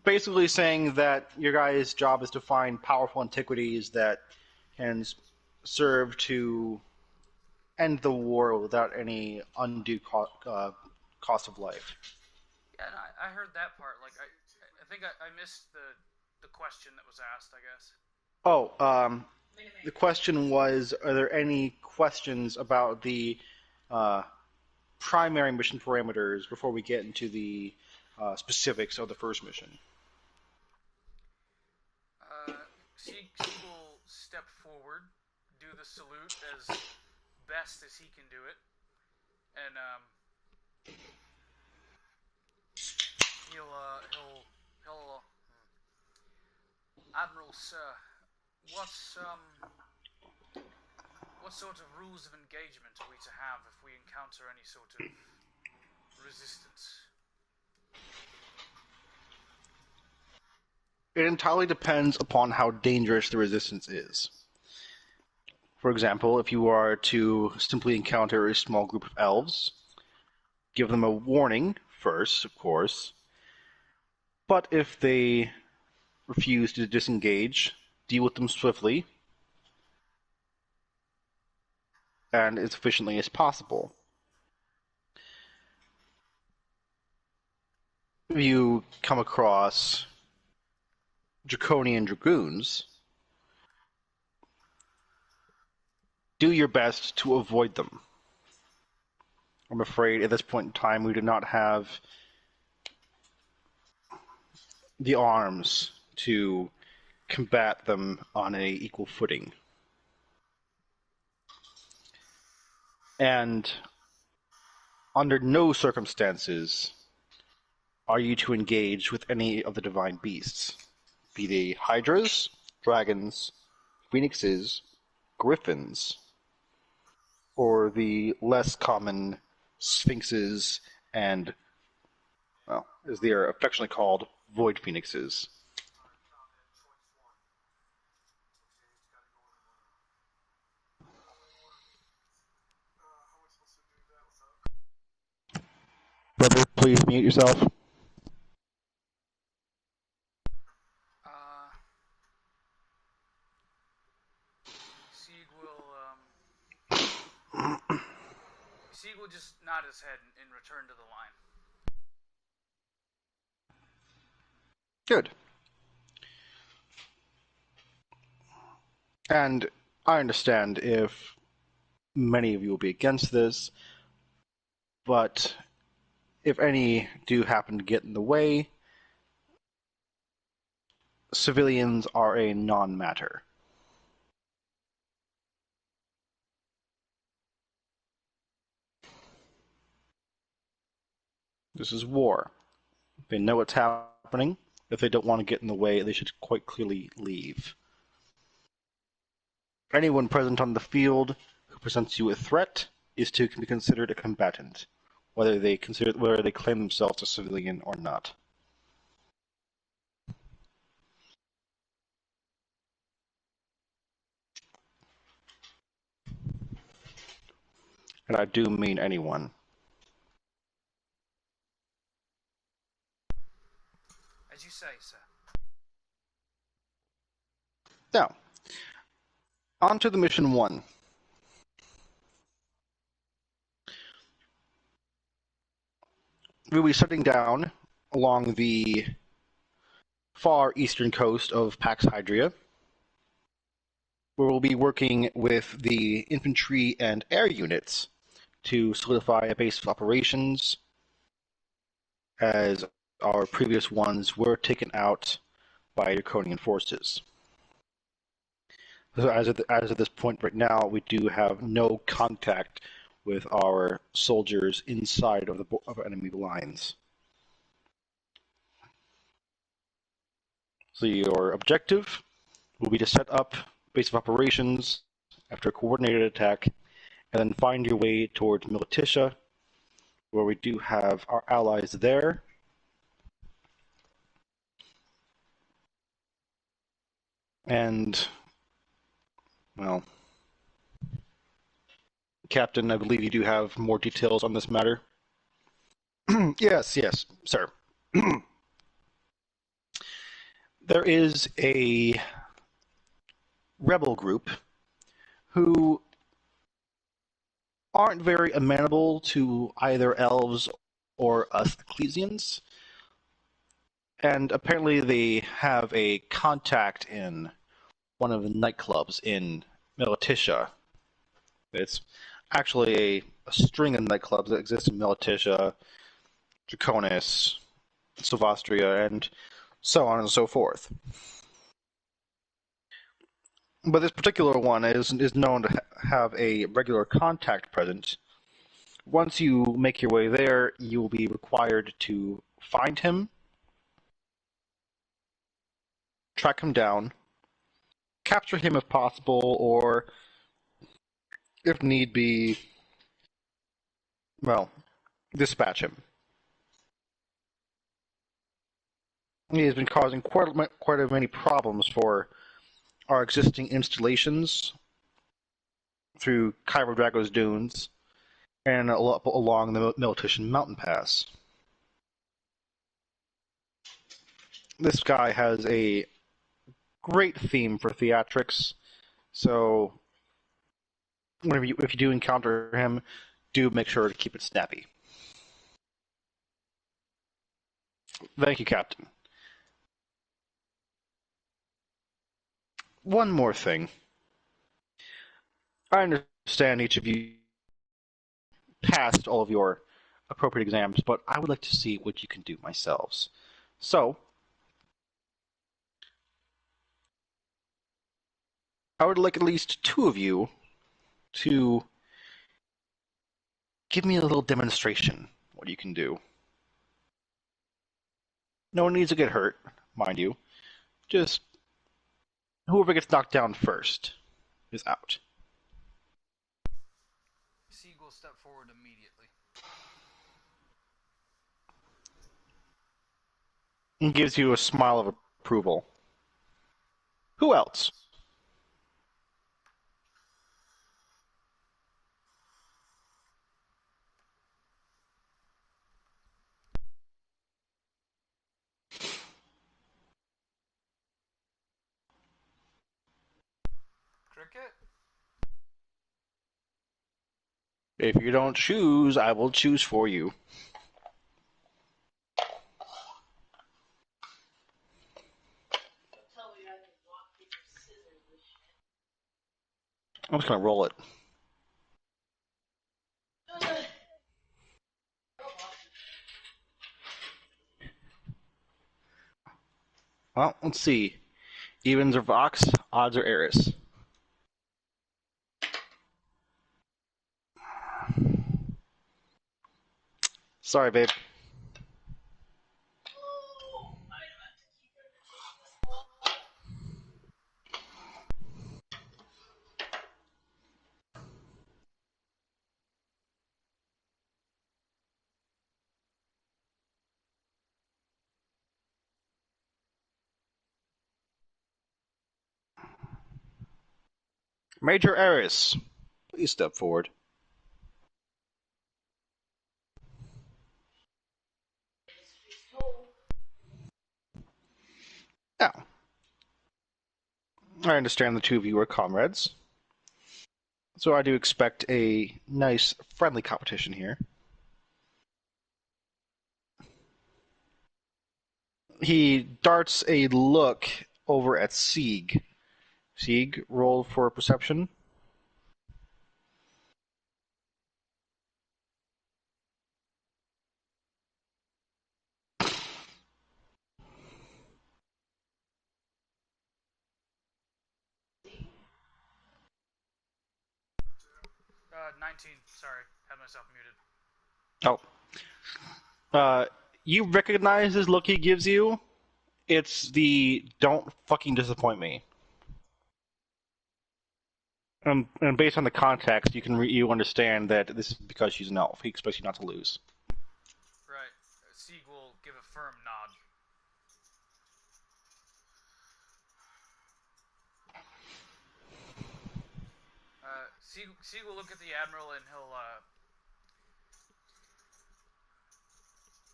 basically saying that your guys' job is to find powerful antiquities that can serve to end the war without any undue cost of life. Yeah, and I heard that part. Like I think I missed the question that was asked. I guess. Oh, the question was: are there any questions about the uh, primary mission parameters before we get into the specifics of the first mission? Sieg will step forward, do the salute as best as he can do it, and he'll Admiral Sir, what's what sort of rules of engagement are we to have if we encounter any sort of resistance? It entirely depends upon how dangerous the resistance is. For example, if you are to simply encounter a small group of elves, give them a warning first, of course, but if they refuse to disengage, deal with them swiftly and as efficiently as possible. If you come across draconian dragoons, do your best to avoid them. I'm afraid at this point in time we do not have the arms to combat them on an equal footing. And under no circumstances are you to engage with any of the divine beasts, be they hydras, dragons, phoenixes, griffins, or the less common sphinxes and, well, as they are affectionately called, void phoenixes. Brother, please mute yourself. Sieg will just nod his head and return to the line. Good. And I understand if many of you will be against this, but if any do happen to get in the way, civilians are a non-matter. This is war. They know what's happening. If they don't want to get in the way, they should quite clearly leave. Anyone present on the field who presents you a threat is to be considered a combatant, whether they claim themselves a civilian or not. And I do mean anyone. As you say, sir. Now, on to the mission 1. We'll be setting down along the far eastern coast of Pax Hydria, where we'll be working with the infantry and air units to solidify a base of operations, as our previous ones were taken out by draconian forces. So as of this point right now, we do have no contact with our soldiers inside of enemy lines. So your objective will be to set up base of operations after a coordinated attack, and then find your way towards Militia, where we do have our allies there. And, well, Captain, I believe you do have more details on this matter. Yes, sir. There is a rebel group who aren't very amenable to either elves or us Ecclesians, and apparently they have a contact in one of the nightclubs in Militia. It's actually a string of nightclubs that exist in Militia, Draconis, Silvastria, and so on and so forth. But this particular one is known to have a regular contact present. Once you make your way there, you will be required to find him, track him down, capture him if possible, or, if need be, well, dispatch him. He has been causing quite many problems for our existing installations through Cairo Drago's dunes and along the Militian mountain pass. This guy has a great theme for theatrics. So, if you do encounter him, do make sure to keep it snappy. Thank you, Captain. One more thing. I understand each of you passed all of your appropriate exams, but I would like to see what you can do myself. So, I would like at least two of you to give me a little demonstration what you can do. No one needs to get hurt, mind you. Just whoever gets knocked down first is out. Sieg will step forward immediately. And gives you a smile of approval. Who else? Cricket? If you don't choose, I will choose for you. Don't tell me I can rock, paper, scissors this shit. I'm just gonna roll it. Well, let's see. Evens or Vox, odds or Eris. Sorry, babe. Major Eris, please step forward. Now, I understand the two of you are comrades, so I do expect a nice, friendly competition here. He darts a look over at Sieg. Sieg, roll for perception. Uh, 19. Sorry, had myself muted. Oh. You recognize this look he gives you? It's the "don't fucking disappoint me." And based on the context, you understand that this is because she's an elf. He expects you not to lose. Right. Sieg will give a firm nod. Sieg will look at the Admiral and he'll,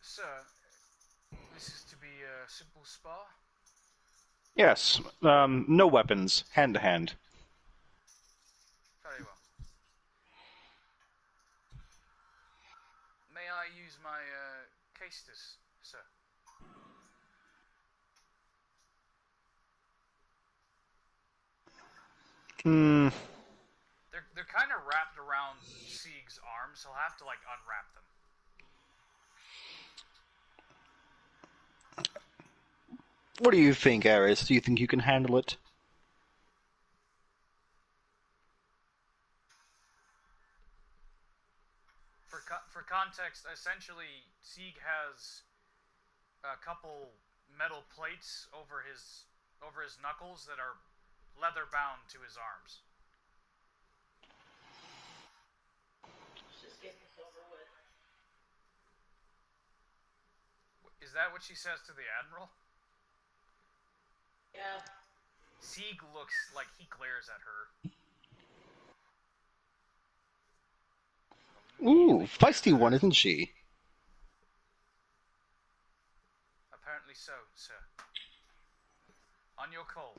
Sir, this is to be a simple spar? Yes, no weapons, hand to hand. Very well. May I use my, caestus, sir? Hmm. They're kind of wrapped around Sieg's arms. He'll have to like unwrap them. What do you think, Aris? Do you think you can handle it? For context, essentially, Sieg has a couple metal plates over his knuckles that are leather bound to his arms. Just get this over with. Is that what she says to the Admiral? Yeah. Sieg looks like he glares at her. Ooh, feisty one, isn't she? Apparently so, sir. On your call.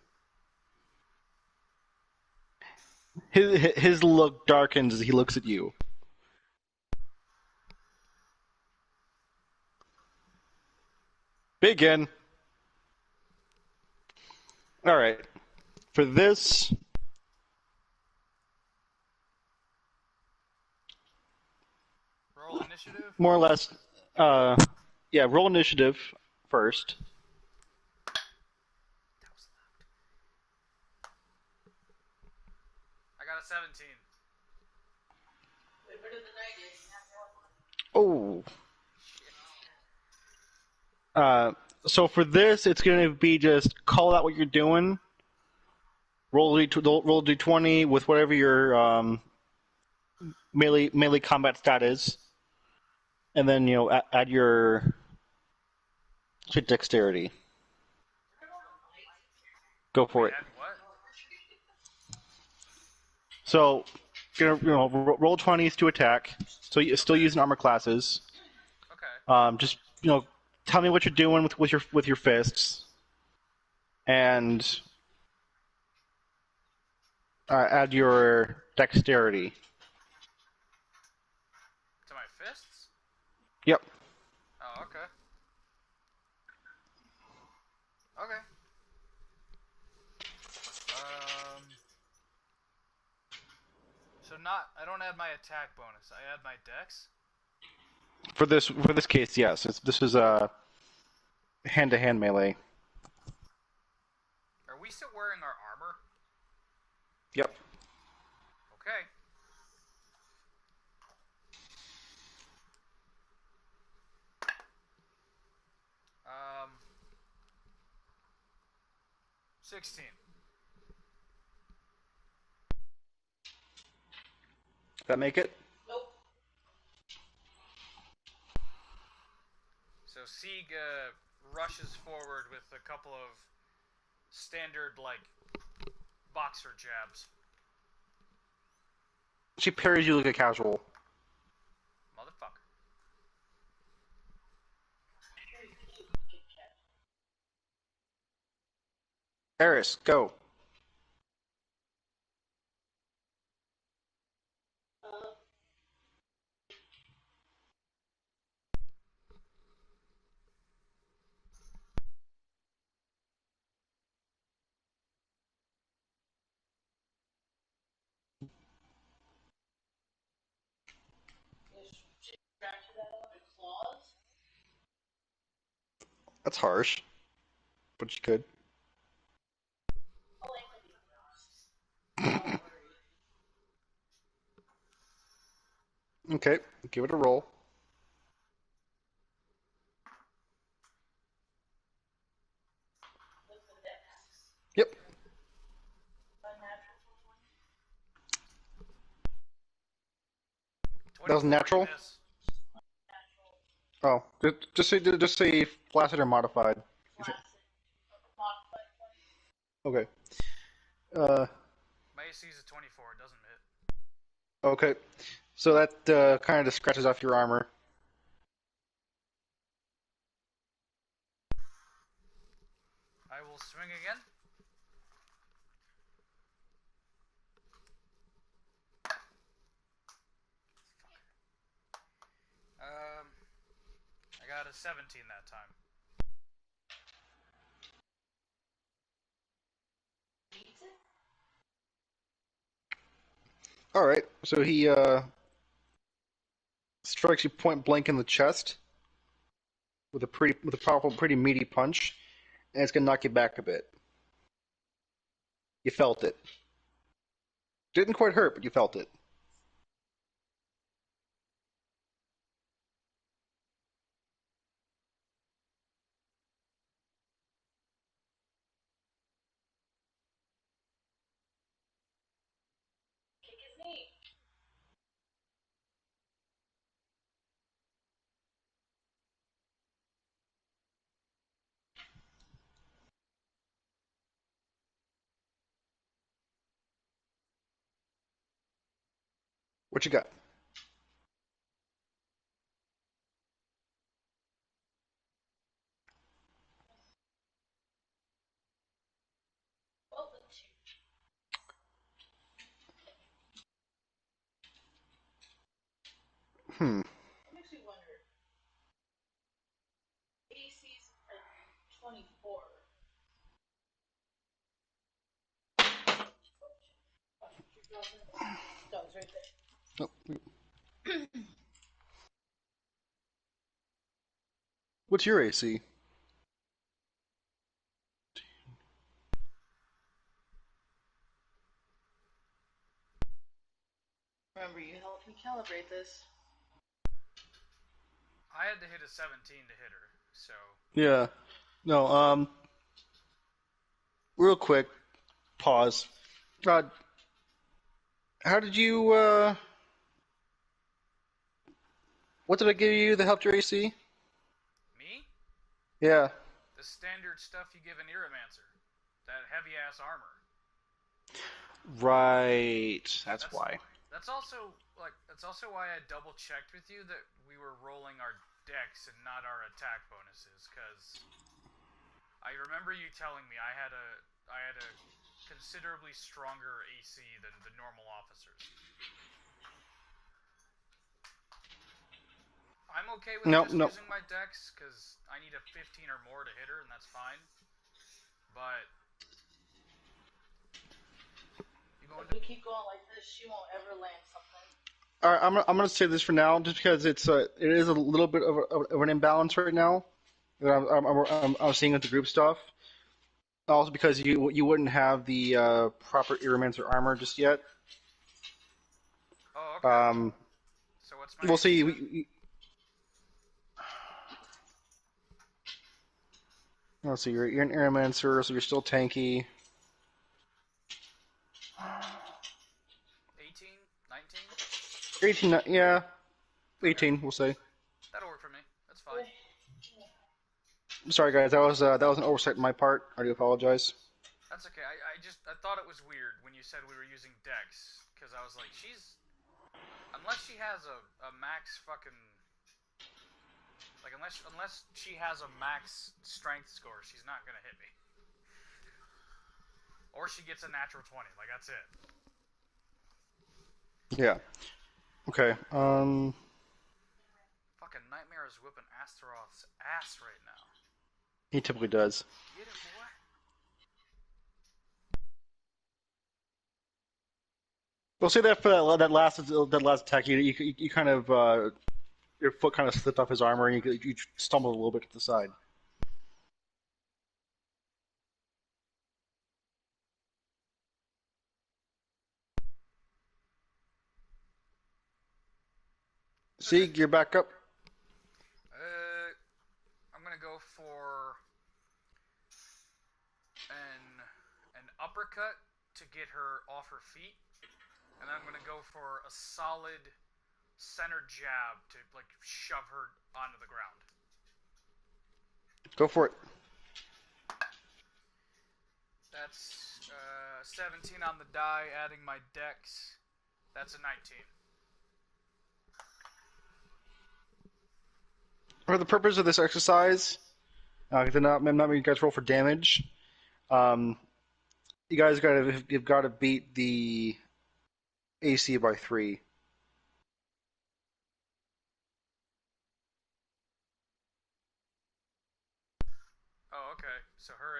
His look darkens as he looks at you. Begin. All right. For this, Roll initiative. more or less, uh, yeah, roll initiative first. I got a 17. Way better than I did. Oh. Shit. So for this, it's going to be just call out what you're doing. Roll d20 with whatever your melee combat stat is, and then add your dexterity. Go for Wait, it. add what? So, roll 20s to attack. So you're still Okay. using armor classes. Okay. Just tell me what you're doing with your fists, and add your dexterity. To my fists? Yep. Oh, okay. Okay. So not I don't add my attack bonus. I add my dex. For this case, yes. This is a hand-to-hand melee. Are we still wearing our armor? Yep. Okay. Um 16. That make it? Nope. So Sieg rushes forward with a couple of standard like boxer jabs. She parries you like a casual. Motherfucker. Eris, go. Claws. That's harsh, but you could. Okay, give it a roll. Yep, that was 24 to natural. miss. Oh, just say flaccid or modified. Okay. Uh, My AC is a 24. It doesn't hit. okay. So that kind of just scratches off your armor. I will swing again. I got a 17 that time. All right. So he strikes you point blank in the chest with a powerful, pretty meaty punch, and it's gonna knock you back a bit. You felt it. Didn't quite hurt, but you felt it. Kick his knee. What you got? Hmm. That makes me wonder. AC's at 24. Dog's right there. Oh, what's your AC? Remember, you helped me calibrate this. I had to hit a 17 to hit her, so Yeah. No. Real quick. Pause. Rod, how did you? What did I give you that helped your AC? me? Yeah. The standard stuff you give an Eromancer. That heavy ass armor. Right. That's That's why. that's also why I double checked with you that we were rolling our decks and not our attack bonuses, because I remember you telling me I had a considerably stronger AC than the normal officers. I'm okay with No. just No. using my decks because I need a 15 or more to hit her, and that's fine. But you going If to? we keep going like this, she won't ever land something. All right. I'm gonna say this for now, just because it is a little bit of an imbalance right now. That I'm seeing with the group stuff. Also because you wouldn't have the proper Eromancer armor just yet. Oh, okay. Um, So what's my we'll AC see. then? Let's see. You're an Aeromancer, so you're still tanky. 18, 19. 18, yeah, Okay, 18. We'll say. that'll work for me. That's fine. Sorry, guys. That was an oversight on my part. I do apologize. That's okay. I thought it was weird when you said we were using Dex, because I was like, she's unless she has a max fucking like unless she has a max strength score, she's not gonna hit me. Or she gets a natural 20. Like that's it. Yeah. Okay. Fucking Nightmare is whipping Astaroth's ass right now. He typically does. Get it, boy. We'll say that for that last attack, you kind of your foot kind of slipped off his armor and you stumbled a little bit to the side. Okay. See, you're back up. I'm gonna go for an an uppercut to get her off her feet, and then I'm gonna go for a solid center jab to like shove her onto the ground. Go for it. That's 17 on the die, adding my dex. That's a 19. For the purpose of this exercise, I'm not making you guys roll for damage. Um, you've got to beat the AC by 3. Oh, okay. So her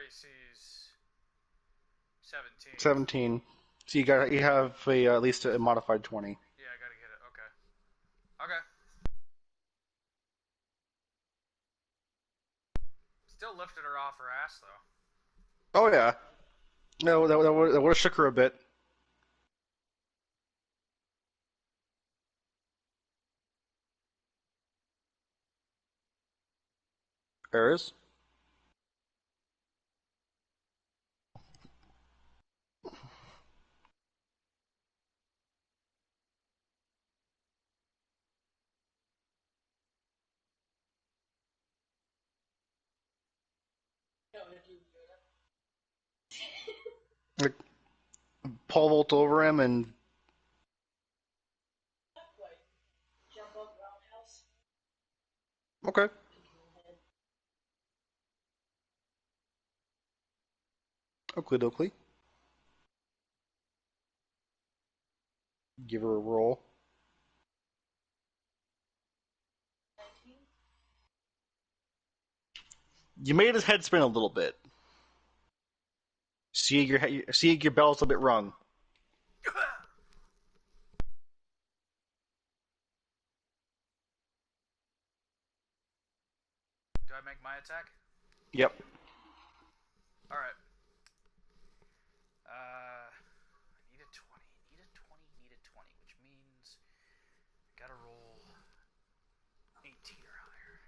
AC's 17. 17. So you have at least a modified 20. Yeah, I gotta get it. Okay. Okay. Still lifted her off her ass though. Oh yeah. No, that would have shook her a bit. Eris? Like pole vault over him and Jump up roundhouse. okay. Oakley dokley. give her a roll. 19. You made his head spin a little bit. See your bell's a bit rung. Do I make my attack? Yep. All right. Need a 20. Need a 20. Need a 20, which means I gotta roll 18 or higher.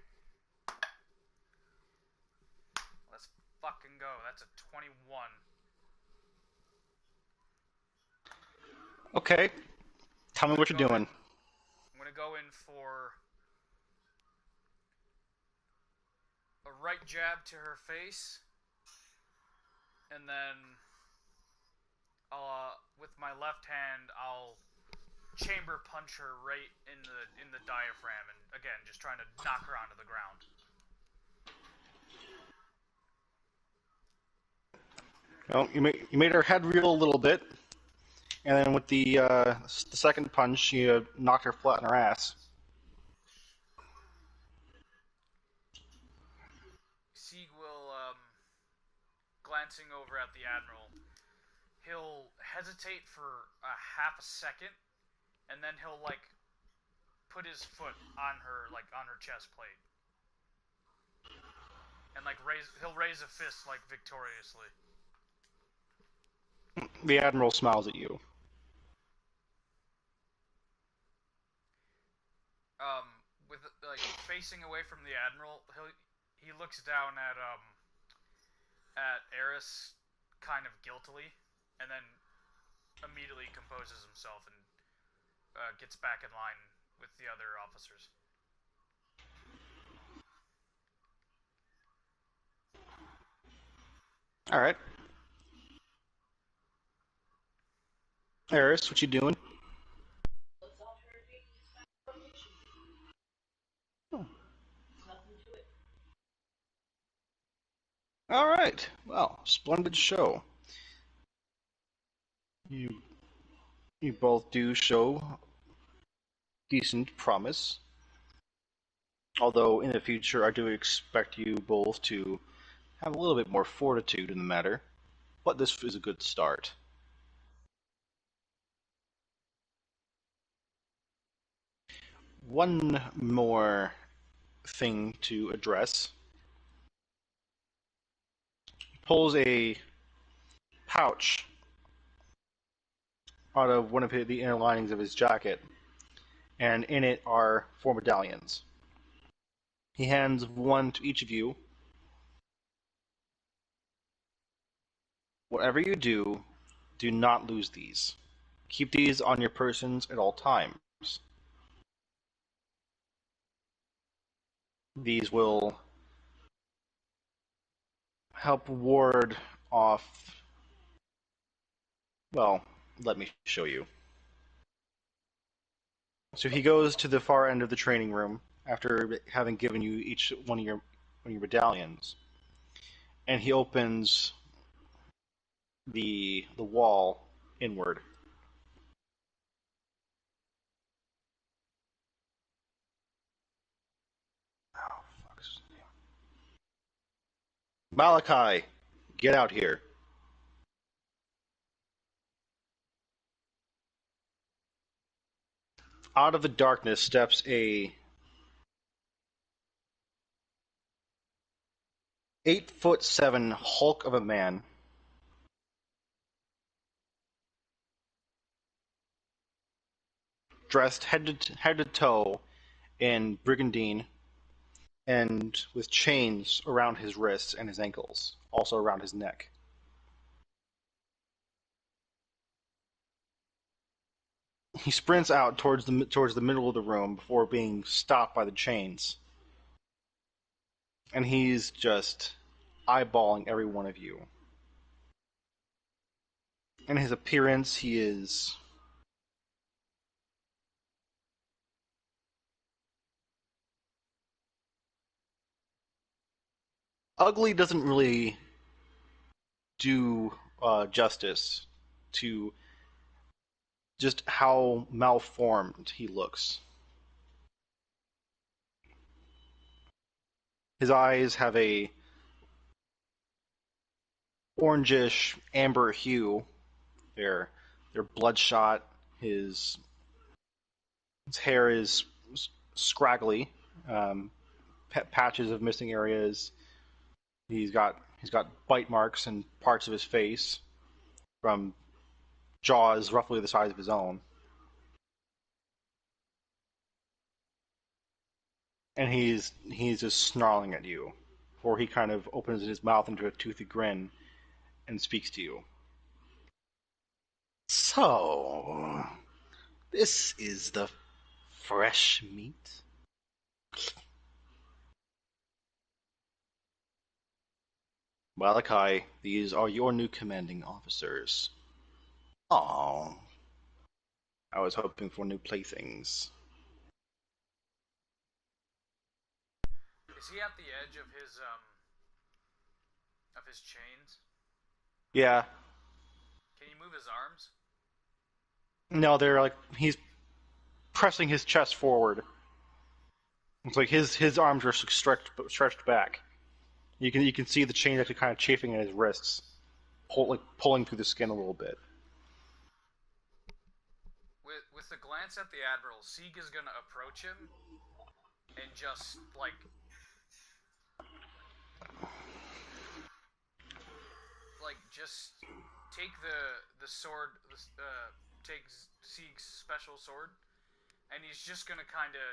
Let's fucking go. That's a 21. Okay. Tell me what you're doing. I'm gonna go in for a right jab to her face, and then with my left hand, I'll chamber punch her right in the diaphragm, and again, just trying to knock her onto the ground. Well, you made her head reel a little bit, and then with the second punch, you knocked her flat on her ass. Sieg will, glancing over at the admiral, he'll hesitate for a half a second, and then he'll put his foot on her chest plate, and he'll raise a fist victoriously. The admiral smiles at you. With facing away from the admiral, he looks down at Eris kind of guiltily, and then immediately composes himself and gets back in line with the other officers. All right. Eris, what you doing? Looks all her being formation. Oh. Nothing to it. All right. Well, splendid show. You both do show decent promise. Although in the future, I do expect you both to have a little bit more fortitude in the matter. But this is a good start. One more thing to address. He pulls a pouch out of one of the inner linings of his jacket, and in it are 4 medallions. He hands one to each of you. Whatever you do, do not lose these. Keep these on your persons at all times. These will help ward off. Well, let me show you. So he goes to the far end of the training room after having given you each one of your medallions, and he opens the wall inward. Oh, fuck. Malachi, get out here. Out of the darkness steps a 8'7" hulk of a man. Dressed head to toe in brigandine and with chains around his wrists and his ankles, also around his neck. He sprints out towards the middle of the room before being stopped by the chains. And he's just eyeballing every one of you. In his appearance, he is ugly. Doesn't really do justice to just how malformed he looks. His eyes have a orangish amber hue. They're bloodshot. His hair is scraggly, um, patches of missing areas. He's got bite marks in parts of his face from jaws roughly the size of his own, and he's just snarling at you, before he kind of opens his mouth into a toothy grin and speaks to you. So, this is the fresh meat? Malachi, these are your new commanding officers. Oh, I was hoping for new playthings. Is he at the edge of his chains? Yeah, Can he move his arms? no, they're like he's pressing his chest forward. It's like his arms are stretched back. You can see the chain actually kind of chafing in his wrists, pulling through the skin a little bit. With a glance at the admiral, Sieg is gonna approach him and just just take the sword, take Sieg's special sword, and he's just gonna kind of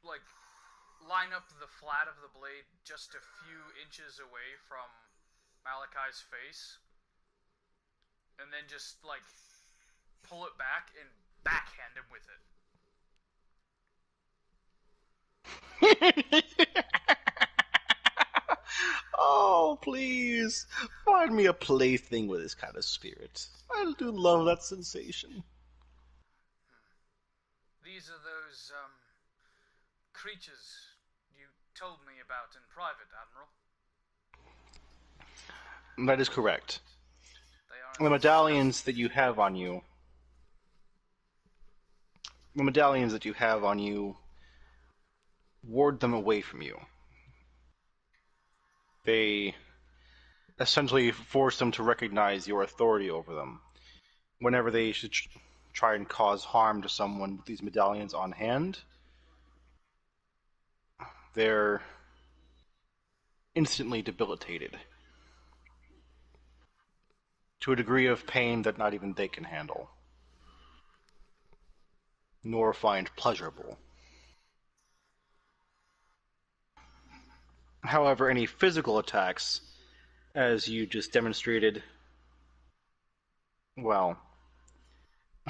like line up the flat of the blade just a few inches away from Malachi's face, and then just pull it back and backhand him with it. Oh, please find me a plaything with this kind of spirit. I do love that sensation. These are those creatures you told me about in private, Admiral. That is correct. They are The medallions that you have on you. The medallions that you have on you ward them away from you. They essentially force them to recognize your authority over them. Whenever they should try and cause harm to someone with these medallions on hand, they're instantly debilitated to a degree of pain that not even they can handle, nor find pleasurable. However, any physical attacks, as you just demonstrated, well,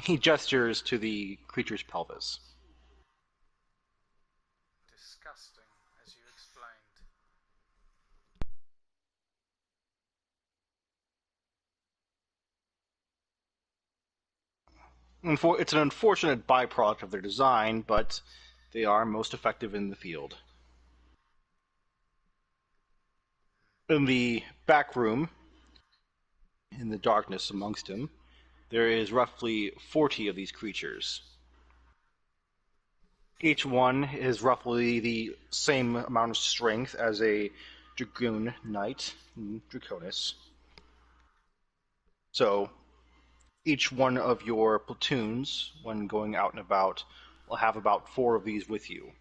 he gestures to the creature's pelvis. disgusting, as you explained. It's an unfortunate byproduct of their design, but they are most effective in the field. In the back room, in the darkness amongst him, there is roughly 40 of these creatures. Each one is roughly the same amount of strength as a Dragoon Knight in Draconis. So, each one of your platoons, when going out and about, will have about 4 of these with you.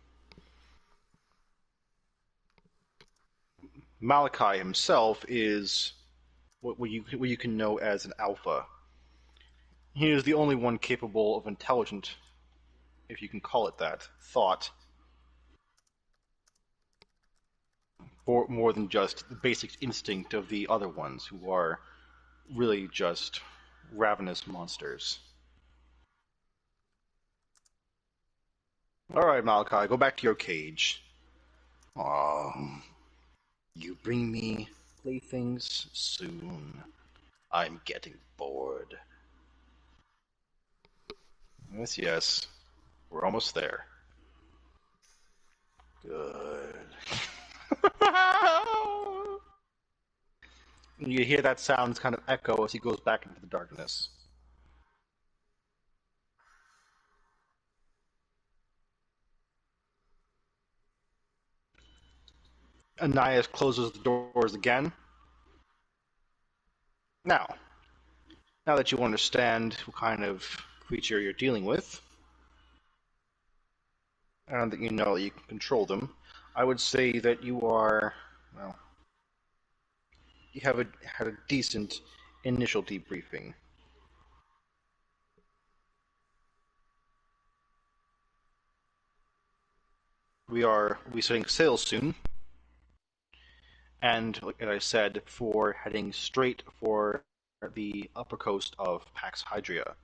Malachi himself is what you can know as an alpha. He is the only one capable of intelligent, if you can call it that, thought, or more than just the basic instinct of the other ones, who are really just ravenous monsters. All right, Malachi, go back to your cage. Oh, you bring me playthings soon. I'm getting bored. Yes, yes. We're almost there. Good. You hear that sound kind of echo as he goes back into the darkness. Ananias closes the doors again. Now, now that you understand what kind of creature you're dealing with, and that you know that you can control them, I would say that you are, well, you have had a decent initial debriefing. We'll be setting sail soon, and like I said, for heading straight for the upper coast of Pax Hydria.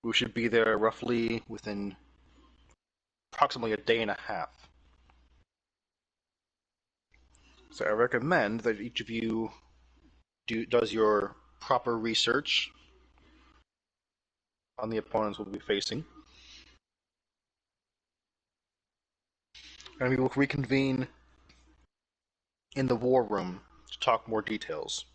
We should be there roughly within approximately a day and a half. So I recommend that each of you does your proper research on the opponents we'll be facing, and we will reconvene in the war room to talk more details.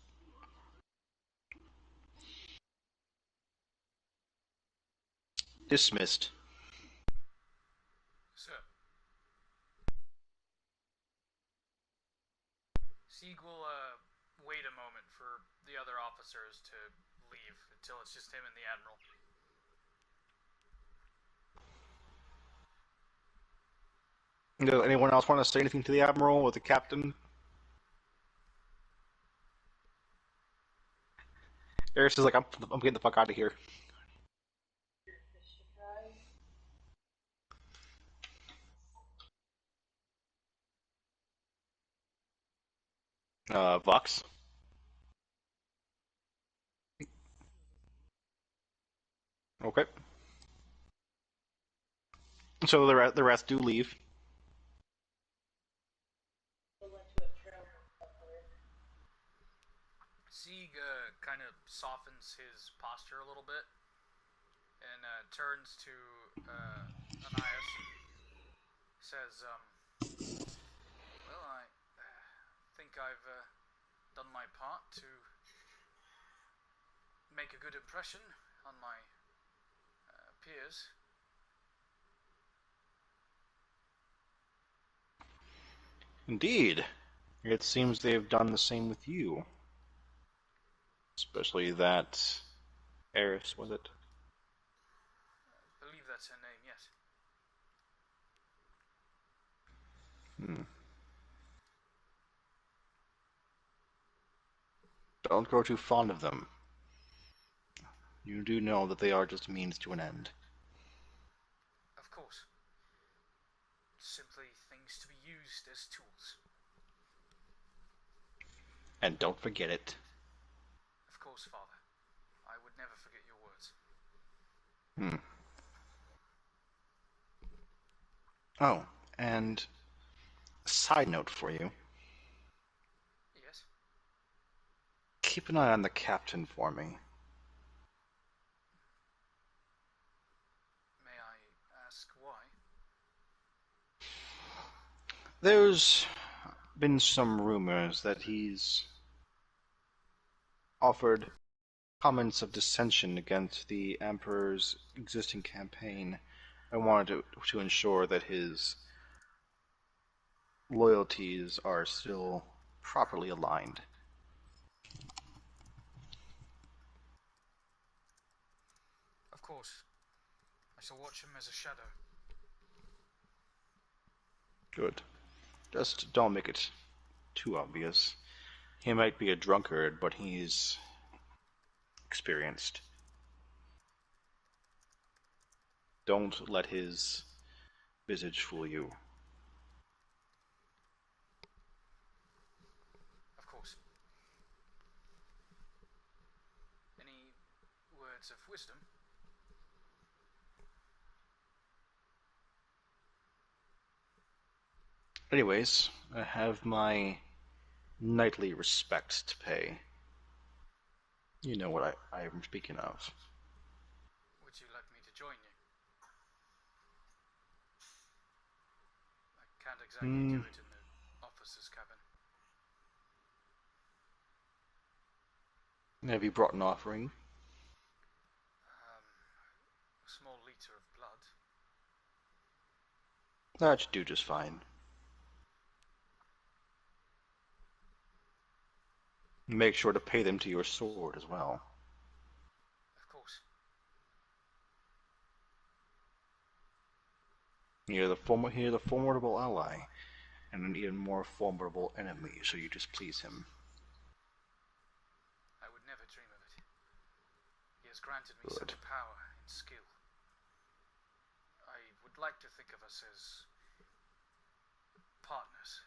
Dismissed. So, Sieg will wait a moment for the other officers to leave until it's just him and the Admiral. Does anyone else want to say anything to the Admiral or the Captain? Eris is like, I'm getting the fuck out of here. Vox. Okay. So the rest do leave. Sieg kind of softens his posture a little bit and turns to Ananias and says, well, I think I've done my part to make a good impression on my peers. Indeed. It seems they've done the same with you. Especially that Eris, was it? I believe that's her name, yes. Hmm. Don't grow too fond of them. You do know that they are just means to an end. Of course. Simply things to be used as tools. And don't forget it. Of course, Father. I would never forget your words. Hmm. Oh, and a side note for you. Yes? Keep an eye on the captain for me. May I ask why? There's been some rumors that he's offered comments of dissension against the Emperor's existing campaign. I wanted to ensure that his loyalties are still properly aligned. Of course. I shall watch him as a shadow. Good. Just don't make it too obvious. He might be a drunkard, but he's experienced. Don't let his visage fool you. Of course. Any words of wisdom? Anyways, I have my knightly respects to pay. You know what I am speaking of. Would you like me to join you? I can't exactly do it in the officer's cabin. Have you brought an offering? A small liter of blood. That should do just fine. Make sure to pay them to your sword as well. Of course. You're the formidable ally, and an even more formidable enemy, so you displease him. I would never dream of it. He has granted me Good. such power and skill. I would like to think of us as partners,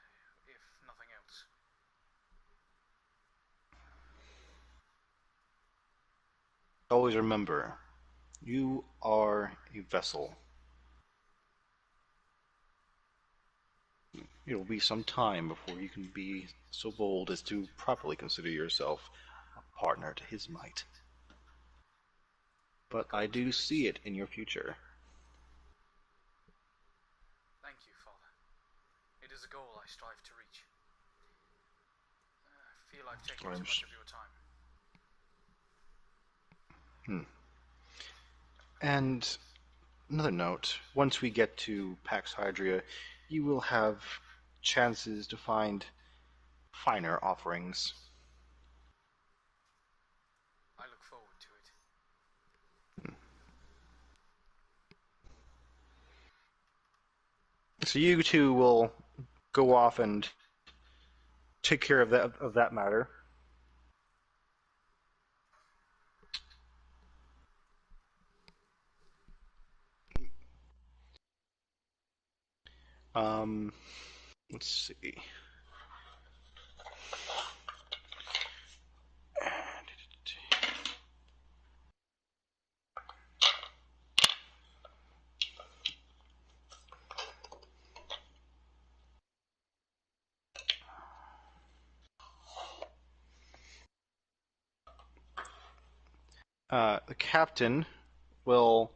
if nothing else. Always remember, you are a vessel. It'll be some time before you can be so bold as to properly consider yourself a partner to his might. But I do see it in your future. Thank you, Father. It is a goal I strive to reach. I feel I've taken too much of your time. And another note, once we get to Pax Hydria, you will have chances to find finer offerings. I look forward to it. So you two will go off and take care of that matter. Um, let's see. The captain will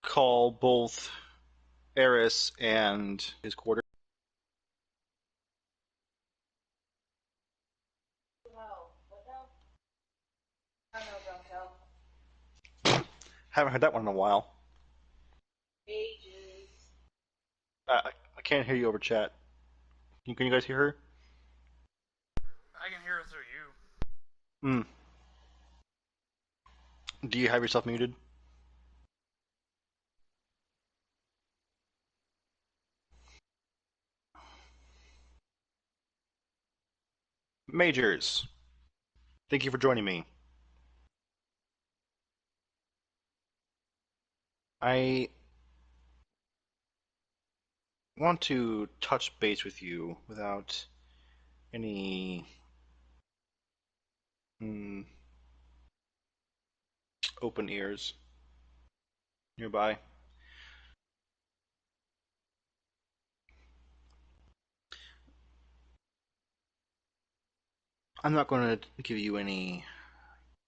call both Eris and his quarter. No. What now? I don't know, Bronco. Haven't heard that one in a while. Ages. I can't hear you over chat. Can you guys hear her? I can hear it through you. Hmm. Do you have yourself muted? Majors, thank you for joining me. I want to touch base with you without any mm, open ears nearby. I'm not going to give you any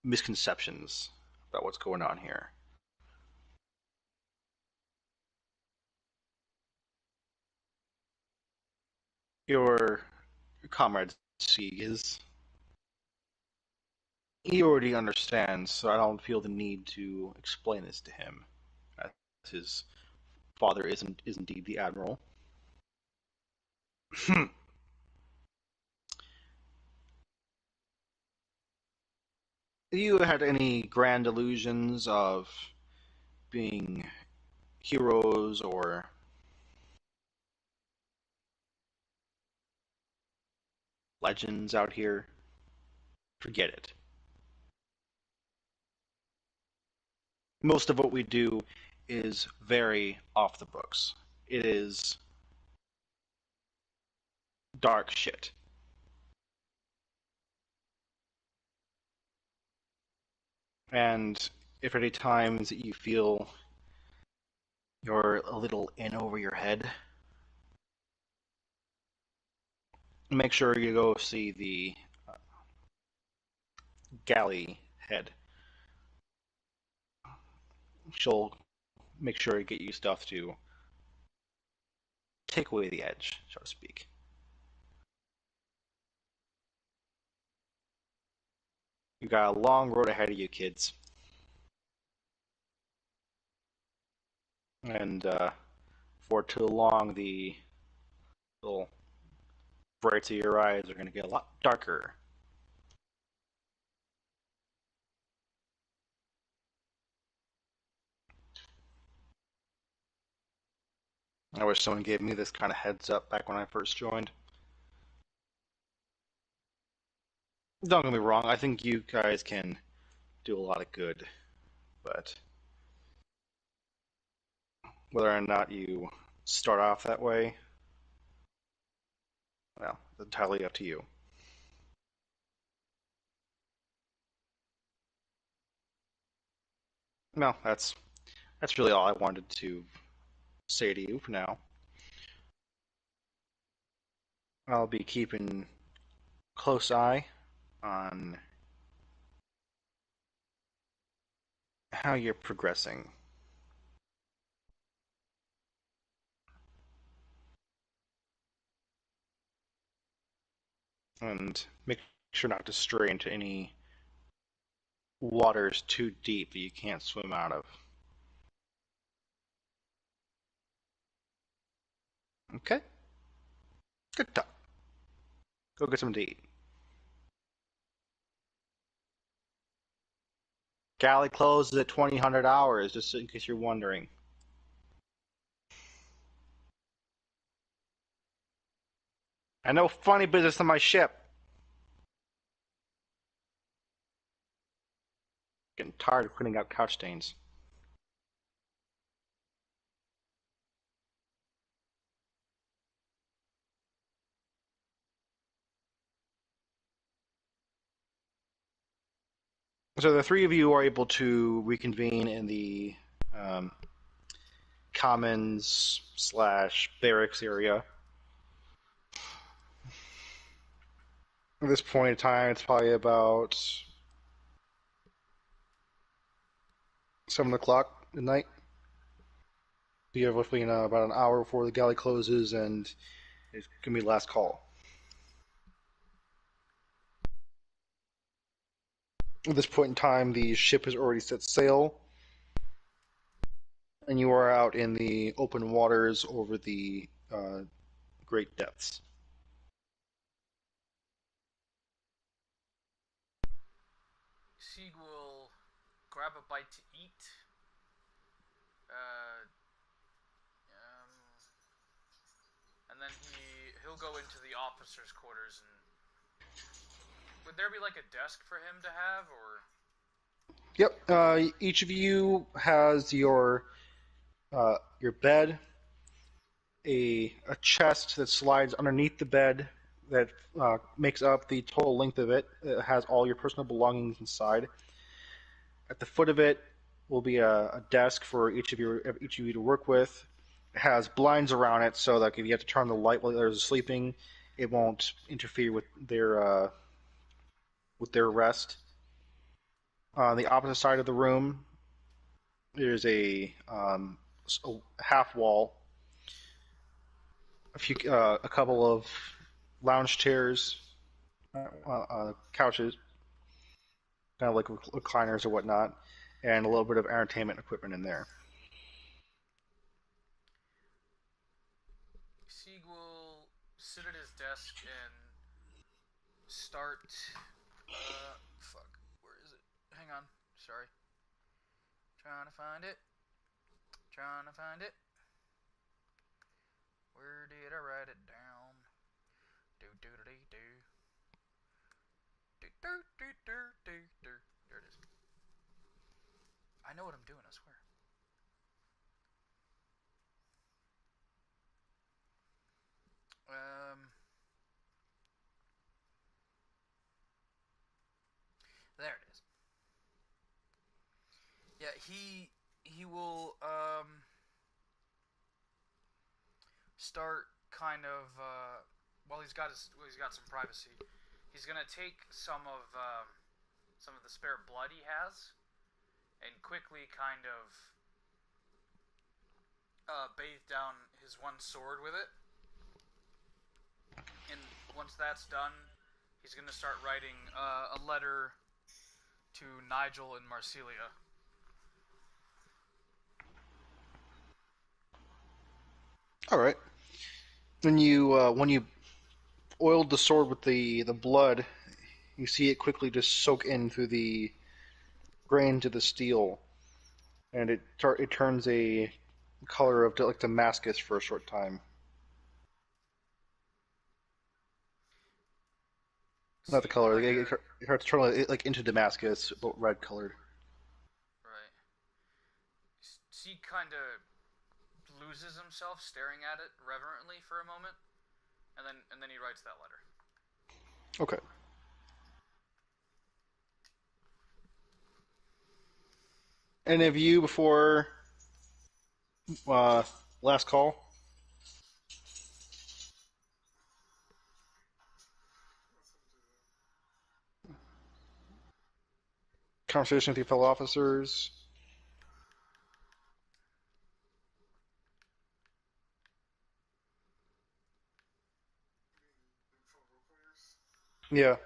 misconceptions about what's going on here. Your comrade Sieg is he already understands, so I don't feel the need to explain this to him. As his father is indeed the admiral. You had any grand illusions of being heroes or legends out here? Forget it. Most of what we do is very off the books. It is dark shit. And if at any times that you feel you're a little in over your head, make sure you go see the galley head. She'll make sure to get you stuff to take away the edge, so to speak. You got a long road ahead of you, kids. And For too long, the little brights of your eyes are going to get a lot darker. I wish someone gave me this kind of heads up back when I first joined. Don't get me wrong, I think you guys can do a lot of good, but whether or not you start off that way, well, it's entirely up to you. No, that's really all I wanted to say to you for now. I'll be keeping close eye on how you're progressing and make sure not to stray into any waters too deep that you can't swim out of. Okay? Good talk. Go get something to eat. Galley closes at 2000 hours, just in case you're wondering. I know funny business on my ship. Getting tired of cleaning out couch stains. So the three of you are able to reconvene in the um, commons slash barracks area. At this point in time, it's probably about 7 o'clock at night. You have roughly about an hour before the galley closes, and it's gonna be last call. At this point in time, the ship has already set sail, and you are out in the open waters over the great depths. Sieg will grab a bite to eat. Uh, and then he'll go into the officers' quarters. And would there be like a desk for him to have, or? Yep. Each of you has your bed, a chest that slides underneath the bed that makes up the total length of it. It has all your personal belongings inside. At the foot of it will be a desk for each of you to work with. It has blinds around it so that if you have to turn the light while others are sleeping, it won't interfere with their rest. On the opposite side of the room, there's a half wall, a couple of lounge chairs, couches, kind of like recliners or whatnot, and a little bit of entertainment equipment in there. Sieg will sit at his desk and start. Fuck. Where is it? Hang on. Sorry. Trying to find it. Trying to find it. Where did I write it down? Do do do do do do do do do do. There it is. I know what I'm doing. I swear. Um. There it is. Yeah. He will start kind of he's got some privacy. He's gonna take some of the spare blood he has and quickly kind of bathe down his one sword with it. And once that's done, he's gonna start writing a letter to Nigel and Marcelia. All right. When you oiled the sword with the blood, you see it quickly just soak in through the grain to the steel, and it turns a color of like Damascus for a short time. Not the See, color. kind of, It starts to turn like into Damascus, but red colored. right. See, kind of loses himself staring at it reverently for a moment, and then he writes that letter. Okay. Any of you before uh, last call? Conversation with your fellow officers? Yeah.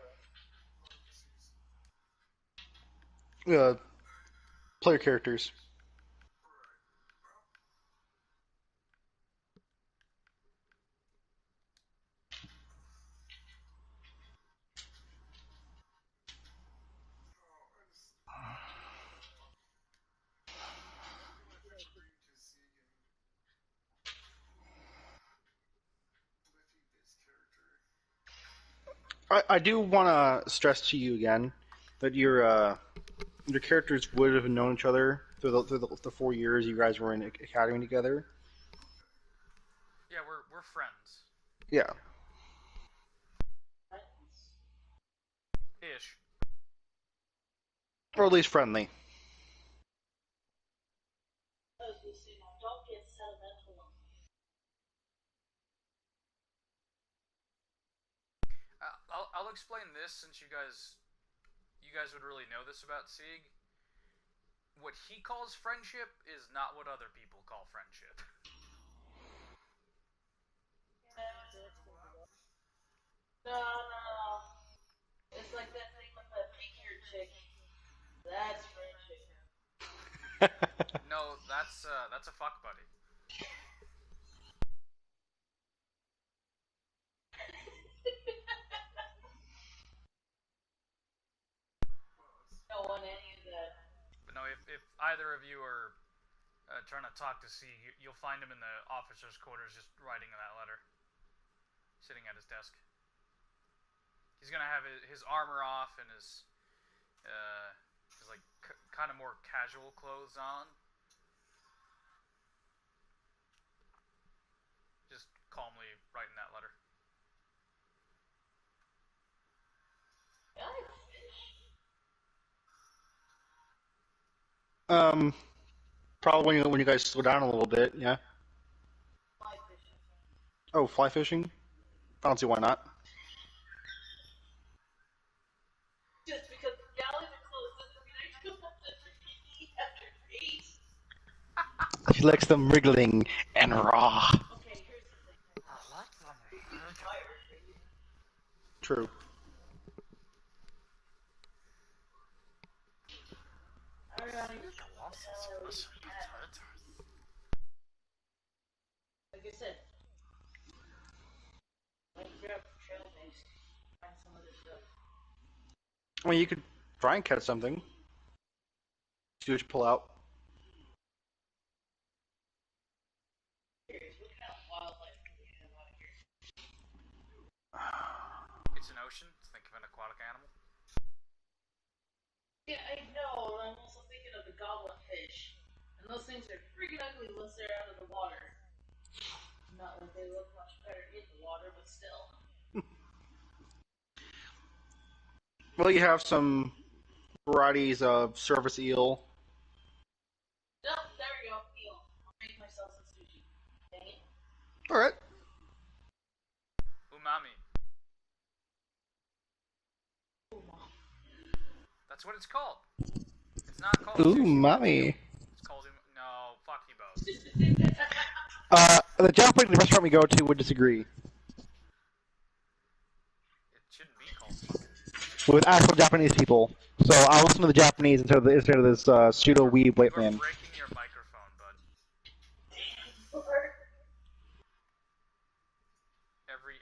Uh, Player characters. I do want to stress to you again that your characters would have known each other through the 4 years you guys were in academy together. Yeah, we're friends. Yeah. Ish. Or at least friendly. Don't get sentimental. I'll explain this since you guys would really know this about Sieg. What he calls friendship is not what other people call friendship. No, no, no. It's like that thing with the pink-haired chick. That's friendship. No, that's a fuck buddy. Don't want any of that. But no, if either of you are trying to talk to Sieg, you'll find him in the officers' quarters just writing that letter, sitting at his desk. He's gonna have his armor off and his like kind of more casual clothes on, just calmly writing that letter. I like fish. um, Probably when you guys slow down a little bit. Yeah. Fly fishing. Oh, fly fishing. I don't see why not. Just because the galleys are closed doesn't mean I don't have to eat after 8. She likes them wriggling and raw. Okay, here's the thing. I like them. True. I don't know. Like I said, like grab trail mix, find some other stuff. I mean, you could try and catch something. See what you pull out. Curious, what kind of wildlife do we have out here? It's an ocean. Think of an aquatic animal. Yeah, I know. I'm also thinking of the goblet fish. And those things are freaking ugly once they're out of the water. Not that they look much better in the water, but still. Well, you have some varieties of surface eel. No, there we go. Eel. I'll make myself some sushi. Dang it. All right. Umami. That's what it's called. It's not called Ooh, sushi. mommy. It's called no. Fuck you both. The Japanese restaurant we go to would disagree It shouldn't be called sushi. with actual Japanese people. So I'll listen to the Japanese instead of this pseudo weeb white You are man. breaking your microphone, bud.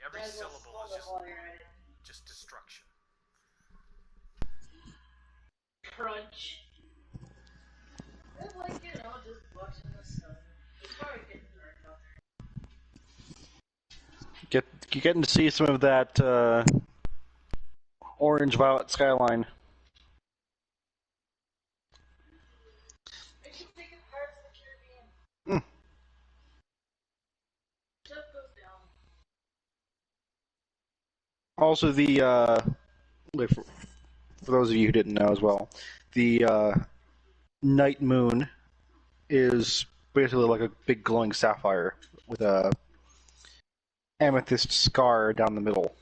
every Might as well syllable spell is it while you're at it. just destruction. Crunch. It's like, just watching the sun. It's probably getting dark out there. You're getting to see some of that orange-violet skyline. Makes you think of Pirates of the Caribbean. Mm. Ship goes down. Also, for those of you who didn't know as well, the night moon is basically like a big glowing sapphire with a amethyst scar down the middle.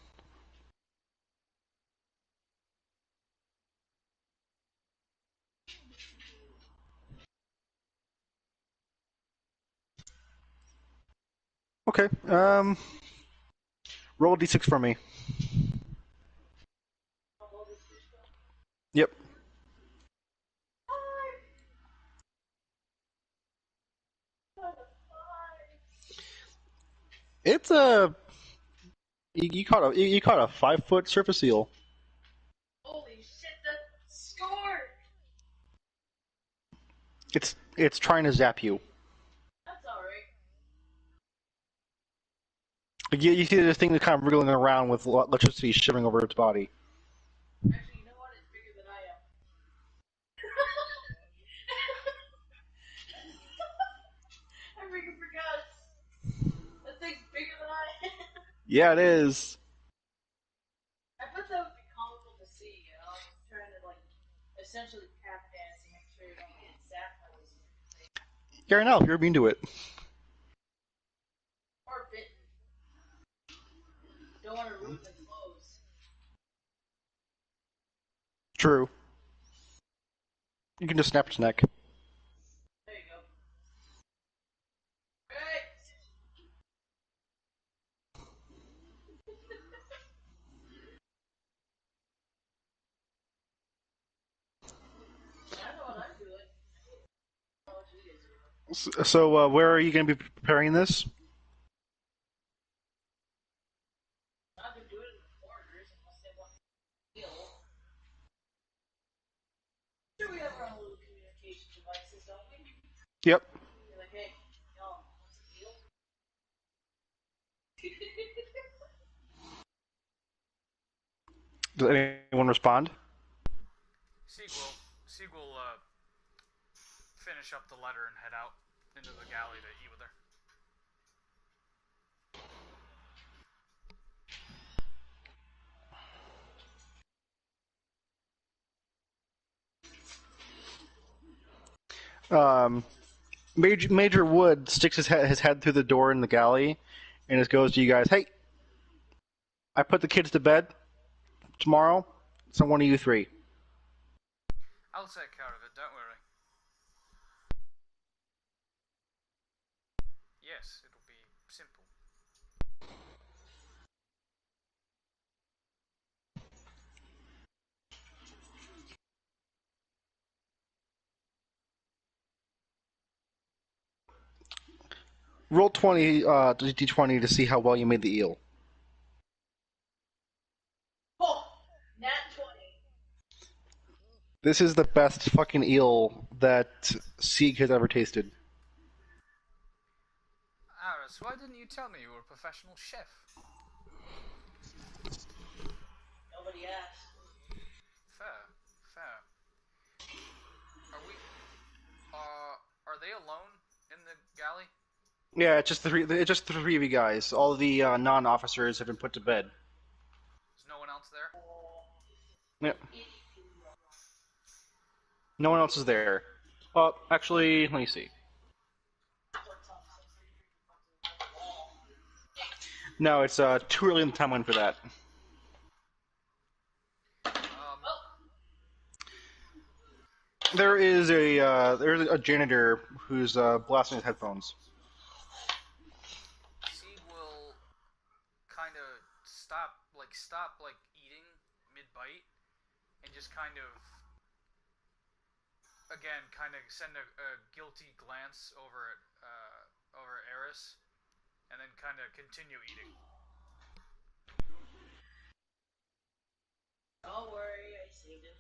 Okay. Roll a d6 for me. Yep. It's a you caught a 5-foot surface eel. Holy shit, that score! It's trying to zap you. That's alright. You see this thing that's kind of wriggling around with electricity shivering over its body. Actually, you know what? It's bigger than I am. I freaking forgot. That thing's bigger than I am. Yeah, it is. I thought that would be comical to see, I was trying to, essentially tap dancing, make sure you don't get zapped by those things. Fair enough. You're immune to it. Or bitten. Don't want to ruin the clothes. True. You can just snap its neck. There you go. Right! I know what I'm doing. I know what you guys are doing. So, where are you going to be preparing this? I've been doing it in the corners unless they want to heal. Sure, we have our own little communication devices, don't we? Yep. You're like, hey, y'all, want some heal? Does anyone respond? Sieg will finish up the letter and head out into the galley to eat with her. Major Wood sticks his head through the door in the galley, and just goes to you guys. Hey, I put the kids to bed. Tomorrow, it's on one of you three. I'll take care of it, don't worry. Yes, it'll be simple. Roll 20 d20 to see how well you made the eel. Oh, nat 20. This is the best fucking eel that Sieg has ever tasted. Aris, why didn't you tell me you were a professional chef? Nobody asked. Fair. Are we... are they alone in the galley? Yeah, it's just the three of you guys. All of the non-officers have been put to bed. There's no one else there? Yep. No one else is there. Actually, let me see. No, it's too early in the timeline for that. There's a janitor who's blasting his headphones. Sieg will kind of stop eating mid-bite and just kind of send a guilty glance over at Eris and then kind of continue eating. Don't worry, I saved it.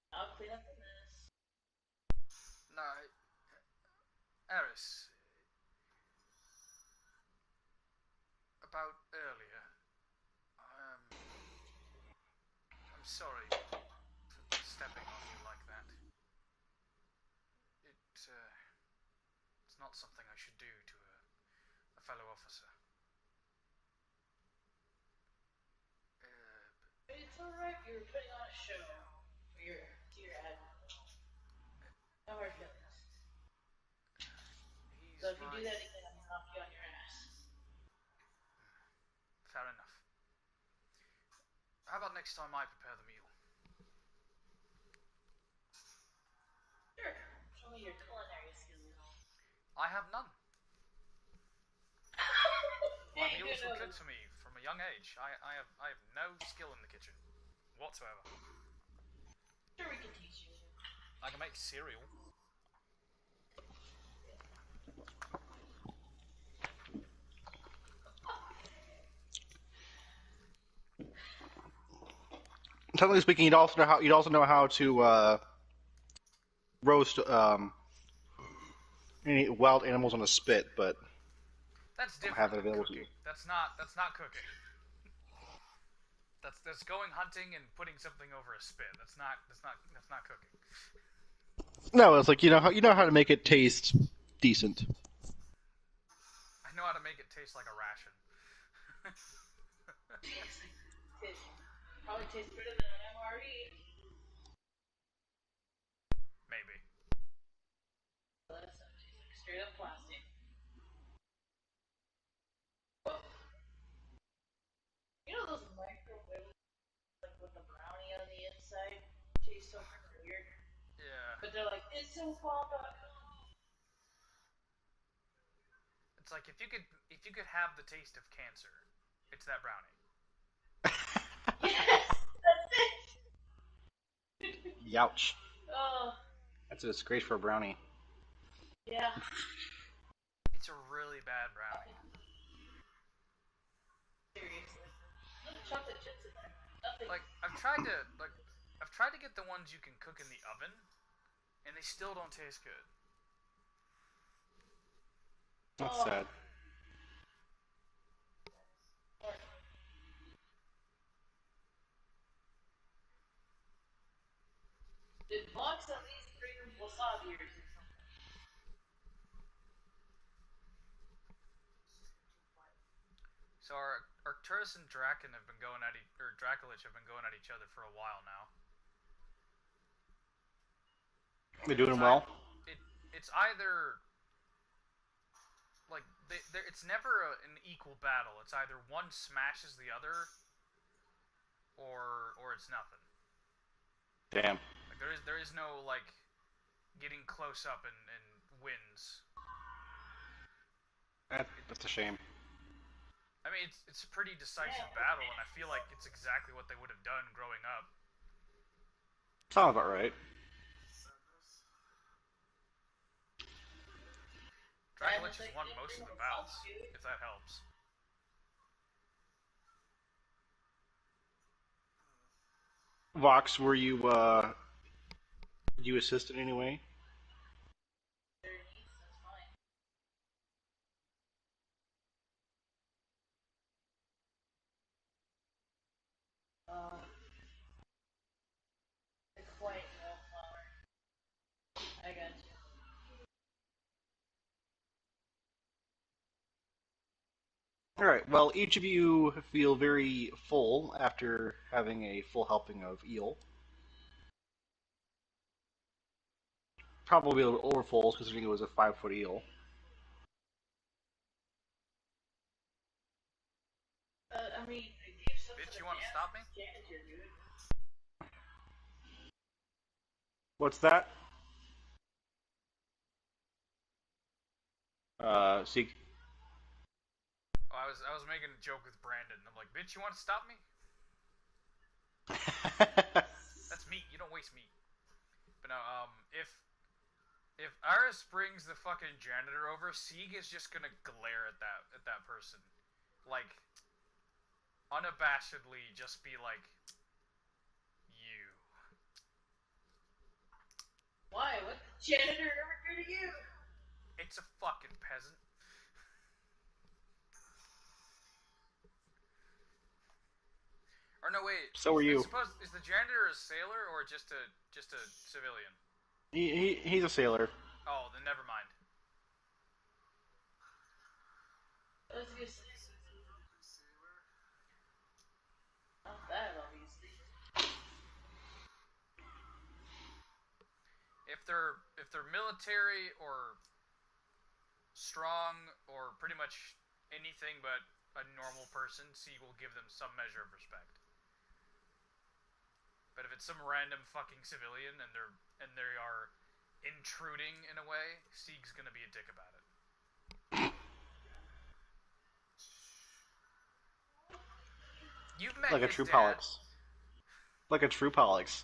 I'll clean up the mess. No, Eris, about earlier. Um, I'm sorry for stepping on you like that. It's not something I should do to a fellow officer. It's alright, you were putting on a show for your dear admiral. No hard feelings. He's So if you my... do that again, I'm gonna knock you on your ass. Fair enough. How about next time I prepare the meal? Sure. Show me your culinary skills. I have none. My Hey, meals were no. cooked for me from a young age. I have no skill in the kitchen whatsoever. Sure, we can teach you. I can make cereal. Technically speaking, you'd also know how to roast any wild animals on a spit, but That's I don't different have it than available to cooking. you. That's not cooking. That's going hunting and putting something over a spit. That's not cooking. No, it's like you know how to make it taste decent. I know how to make it taste like a ration. It probably tastes better than an MRE. Maybe. That's like straight up plastic. Whoa. You know those microwave like with the brownie on the inside? Tastes so weird. Yeah. But they're like, it's so bomb. It's like if you could have the taste of cancer, it's that brownie. Yes! That's it! Youch. Oh, That's a disgrace for a brownie. yeah. It's a really bad brownie. Seriously. No chocolate chips in there. Nothing. Like I've tried to get the ones you can cook in the oven, and they still don't taste good. That's Oh. sad. Did Vox at least bring wasabi or something? So Arcturus and Draken have been going at or Dracolich have been going at each other for a while now. They're And doing well. it's either like it's never an equal battle. It's either one smashes the other, or it's nothing. Damn. Like there is no like getting close up and wins. That's a shame. I mean, it's a pretty decisive Yeah. battle, and I feel like it's exactly what they would have done growing up. Sounds about right. Dracolich has won most of the bouts, if that helps. Vox, were you did you assist in any way? Uh, the white wallflower. I got you. All right. Well, each of you feel very full after having a full helping of eel. Probably a little overfull considering it was a 5 foot eel. I mean, I gave some to Bitch, the you want to stop me? janitor, dude. What's that? Seek. Oh, I was making a joke with Brandon. I'm like, bitch, you want to stop me? That's meat. You don't waste meat. But no, if Aris brings the fucking janitor over, Sieg is just gonna glare at that person, like unabashedly just be like, you. Why? What the janitor ever do to you? It's a fucking peasant. Or no, wait. So are I you. suppose is the janitor a sailor or just a civilian? He's a sailor. Oh, then never mind. I was gonna say, not that, obviously. If they're military or strong or pretty much anything but a normal person, Sieg will give them some measure of respect. But if it's some random fucking civilian and they are intruding in a way, Sieg's gonna be a dick about it. You've met Like a his true dad. Pollux. Like a true Pollux.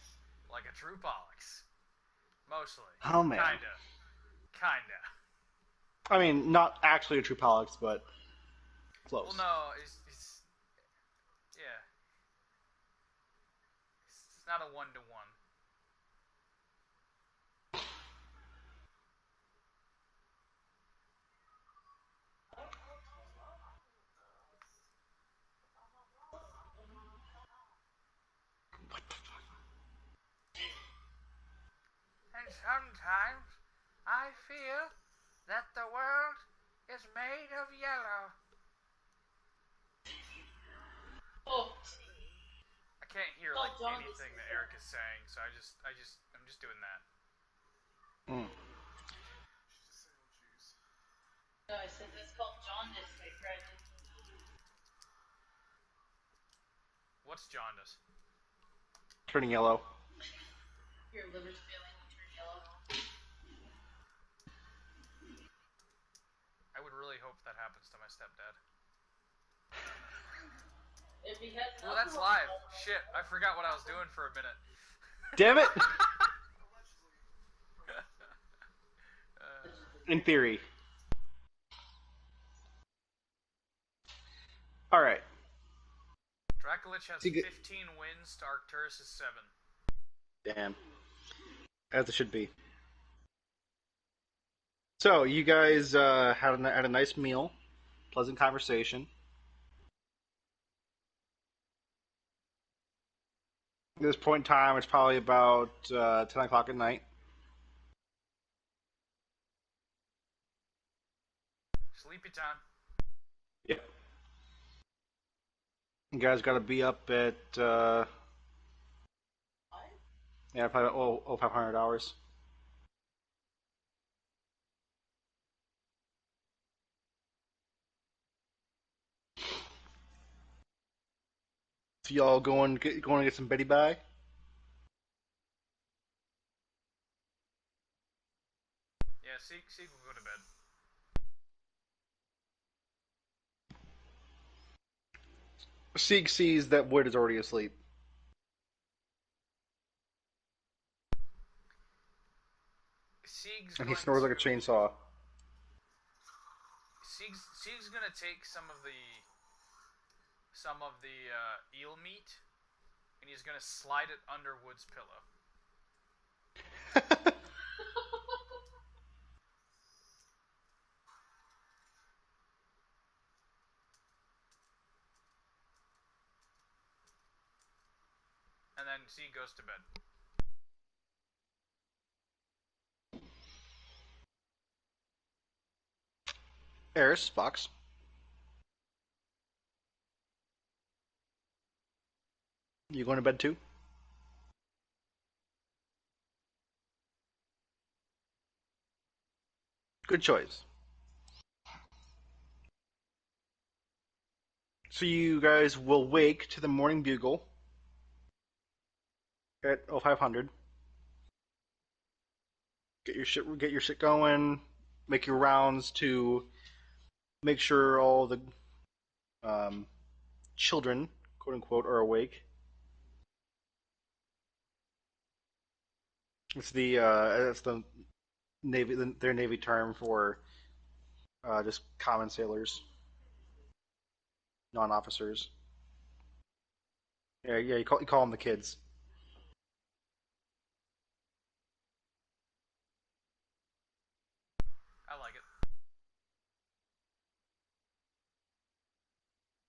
Like a true Pollux. Mostly. Oh man. Kinda. I mean, not actually a true Pollux, but close. Well, no, it's yeah. It's not a one-to-one. What the fuck? And sometimes I feel that the world is made of yellow. Oh, I can't hear Oh, like John anything that Eric is saying, so I'm just doing that. Mm. no, I said that's called jaundice, my friend. What's jaundice? Turning yellow. Your liver's failing to turn yellow. I would really hope that happens to my stepdad. If he has Oh, that's live. Shit, I forgot what I was doing for a minute. Damn it! In theory. All right. Draculich has 15 wins to Arcturus' 7. Damn. As it should be. So you guys had a nice meal, pleasant conversation. At this point in time, it's probably about 10 o'clock at night. Sleepy time. Yep. You guys got to be up at yeah, probably 500 hours. So y'all going to get some Betty Bye? Yeah, Sieg will go to bed. Sieg sees that Wood is already asleep, Sieg's and he going snores to like a chainsaw. Sieg's gonna take some of the eel meat, and he's gonna slide it under Wood's pillow. And then Sieg goes to bed. Eris, Fox, you going to bed too? Good choice. So you guys will wake to the morning bugle at 0500. Get your shit going. Make your rounds to make sure all the um, children, quote unquote, are awake. It's the navy their navy term for just common sailors, non-officers. Yeah, yeah. You call them the kids. I like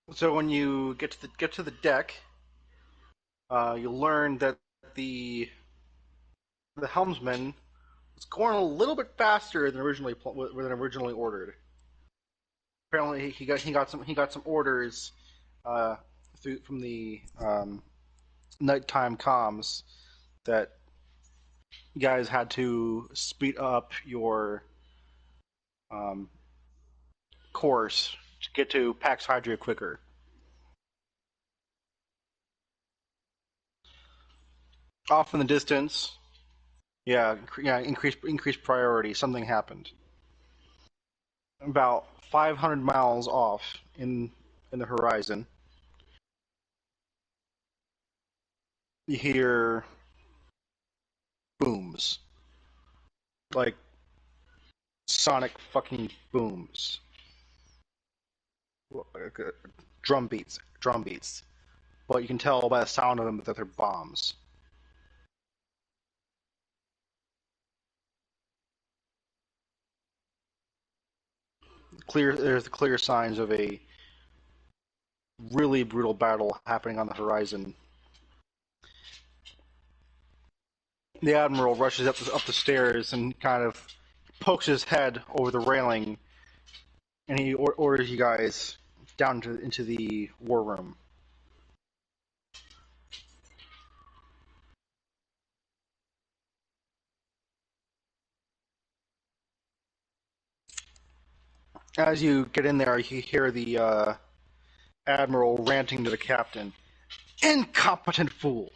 it. So when you get to the deck, you learn that the the helmsman was going a little bit faster than originally ordered. Apparently, he got some orders uh, from the nighttime comms that you guys had to speed up your um, course to get to Pax Hydra quicker. Off in the distance, yeah, yeah, increased priority. Something happened. About 500 miles off in the horizon, you hear booms, like sonic fucking booms, drum beats. But you can tell by the sound of them that they're bombs. There's clear signs of a really brutal battle happening on the horizon. The admiral rushes up the stairs and kind of pokes his head over the railing, and he orders you guys down into the war room. As you get in there, you hear the admiral ranting to the captain. Incompetent fool!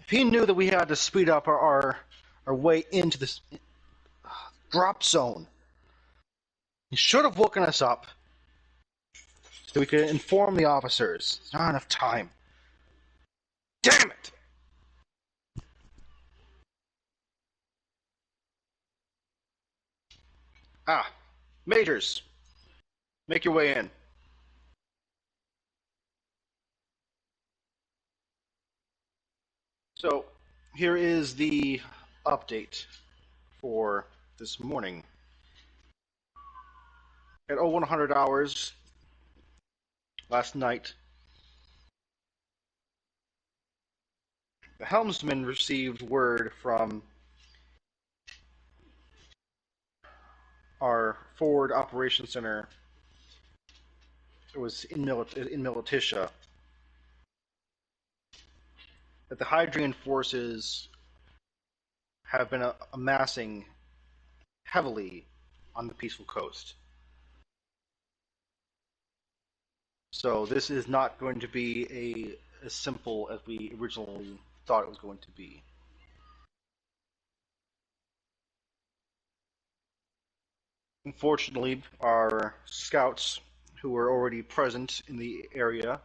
If he knew that we had to speed up our way into this drop zone, he should have woken us up so we could inform the officers. There's not enough time. Damn it! Ah, Majors, make your way in. So, here is the update for this morning. At 0100 hours last night, the helmsman received word from our forward operations center. It was in Militia that the Hydrian forces have been amassing heavily on the peaceful coast. So this is not going to be as simple as we originally thought it was going to be. Unfortunately, our scouts who were already present in the area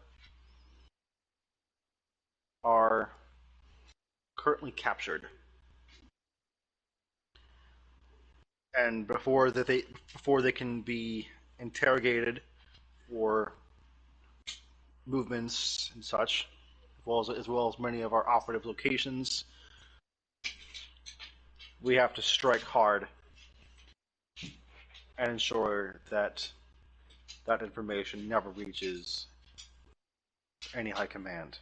are currently captured. And before they can be interrogated for movements and such, as well as many of our operative locations, we have to strike hard and ensure that that information never reaches any high command.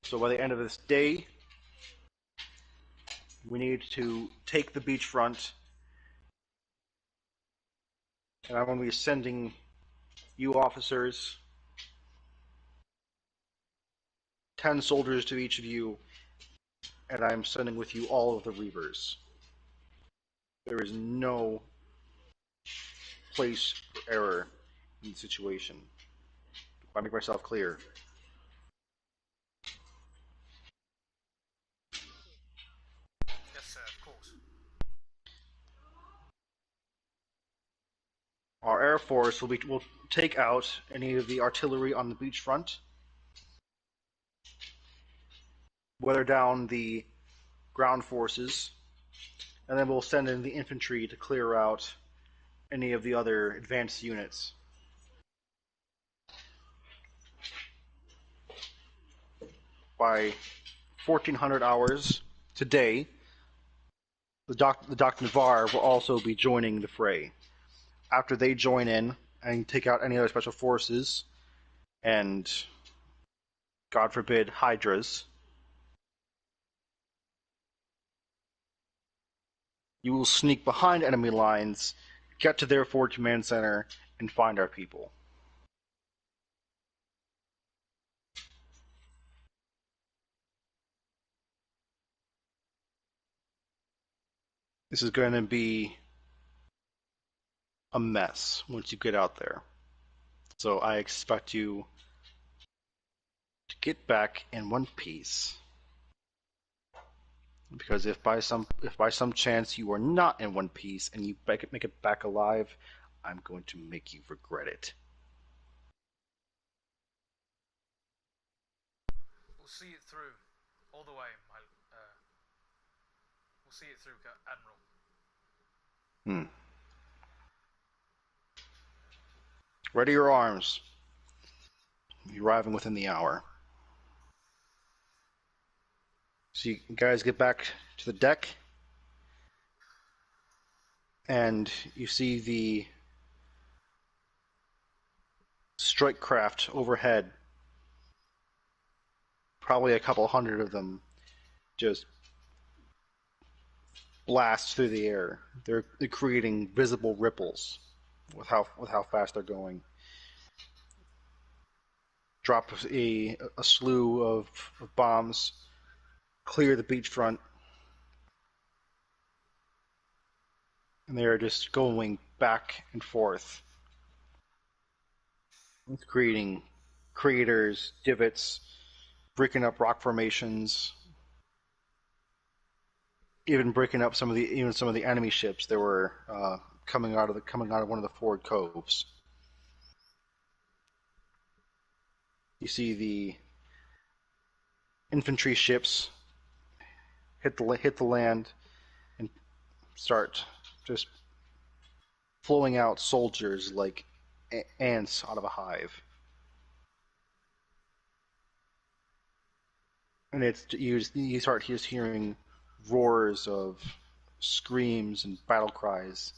So by the end of this day, we need to take the beachfront, and I'm going to be sending you officers 10 soldiers to each of you, and I'm sending with you all of the Reavers. There is no place for error in the situation. If I make myself clear. Yes, sir, of course. Our Air Force will take out any of the artillery on the beachfront, weather down the ground forces, and then we'll send in the infantry to clear out any of the other advanced units. By 1400 hours today, the Dr. Navarre will also be joining the fray. After they join in and take out any other special forces, and God forbid, Hydras, you will sneak behind enemy lines, get to their forward command center, and find our people. This is going to be a mess once you get out there. So I expect you to get back in one piece. Because if by some chance you are not in one piece and you make it back alive, I'm going to make you regret it. We'll see it through, all the way. We'll see it through, Admiral. Hmm. Ready your arms. You're arriving within the hour. So you guys get back to the deck, and you see the strike craft overhead. Probably a couple hundred of them just blast through the air. They're creating visible ripples with how fast they're going. Drop a slew of bombs, clear the beachfront, and they are just going back and forth, creating craters, divots, breaking up rock formations, even breaking up some of the enemy ships that were coming out of one of the forward coves. You see the infantry ships hit the land and start just flowing out soldiers like ants out of a hive. And you start just hearing roars of screams and battle cries,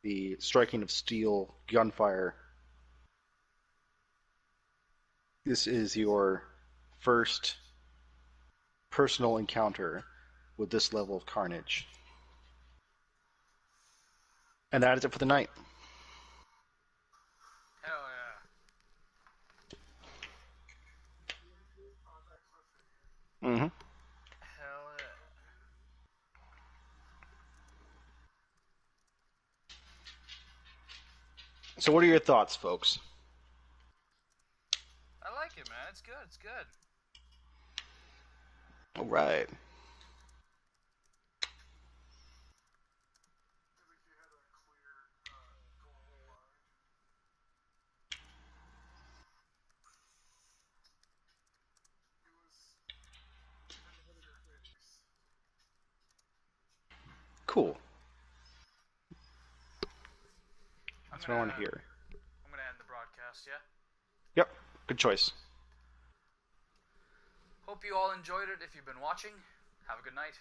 the striking of steel, gunfire. This is your first personal encounter with this level of carnage. And that is it for the night. Hell yeah. Mm-hmm. Hell yeah. So what are your thoughts, folks? I like it, man. It's good. It's good. All right. Cool. That's what I want to hear. I'm gonna end the broadcast. Yeah. Yep. Good choice. Hope you all enjoyed it. If you've been watching, have a good night.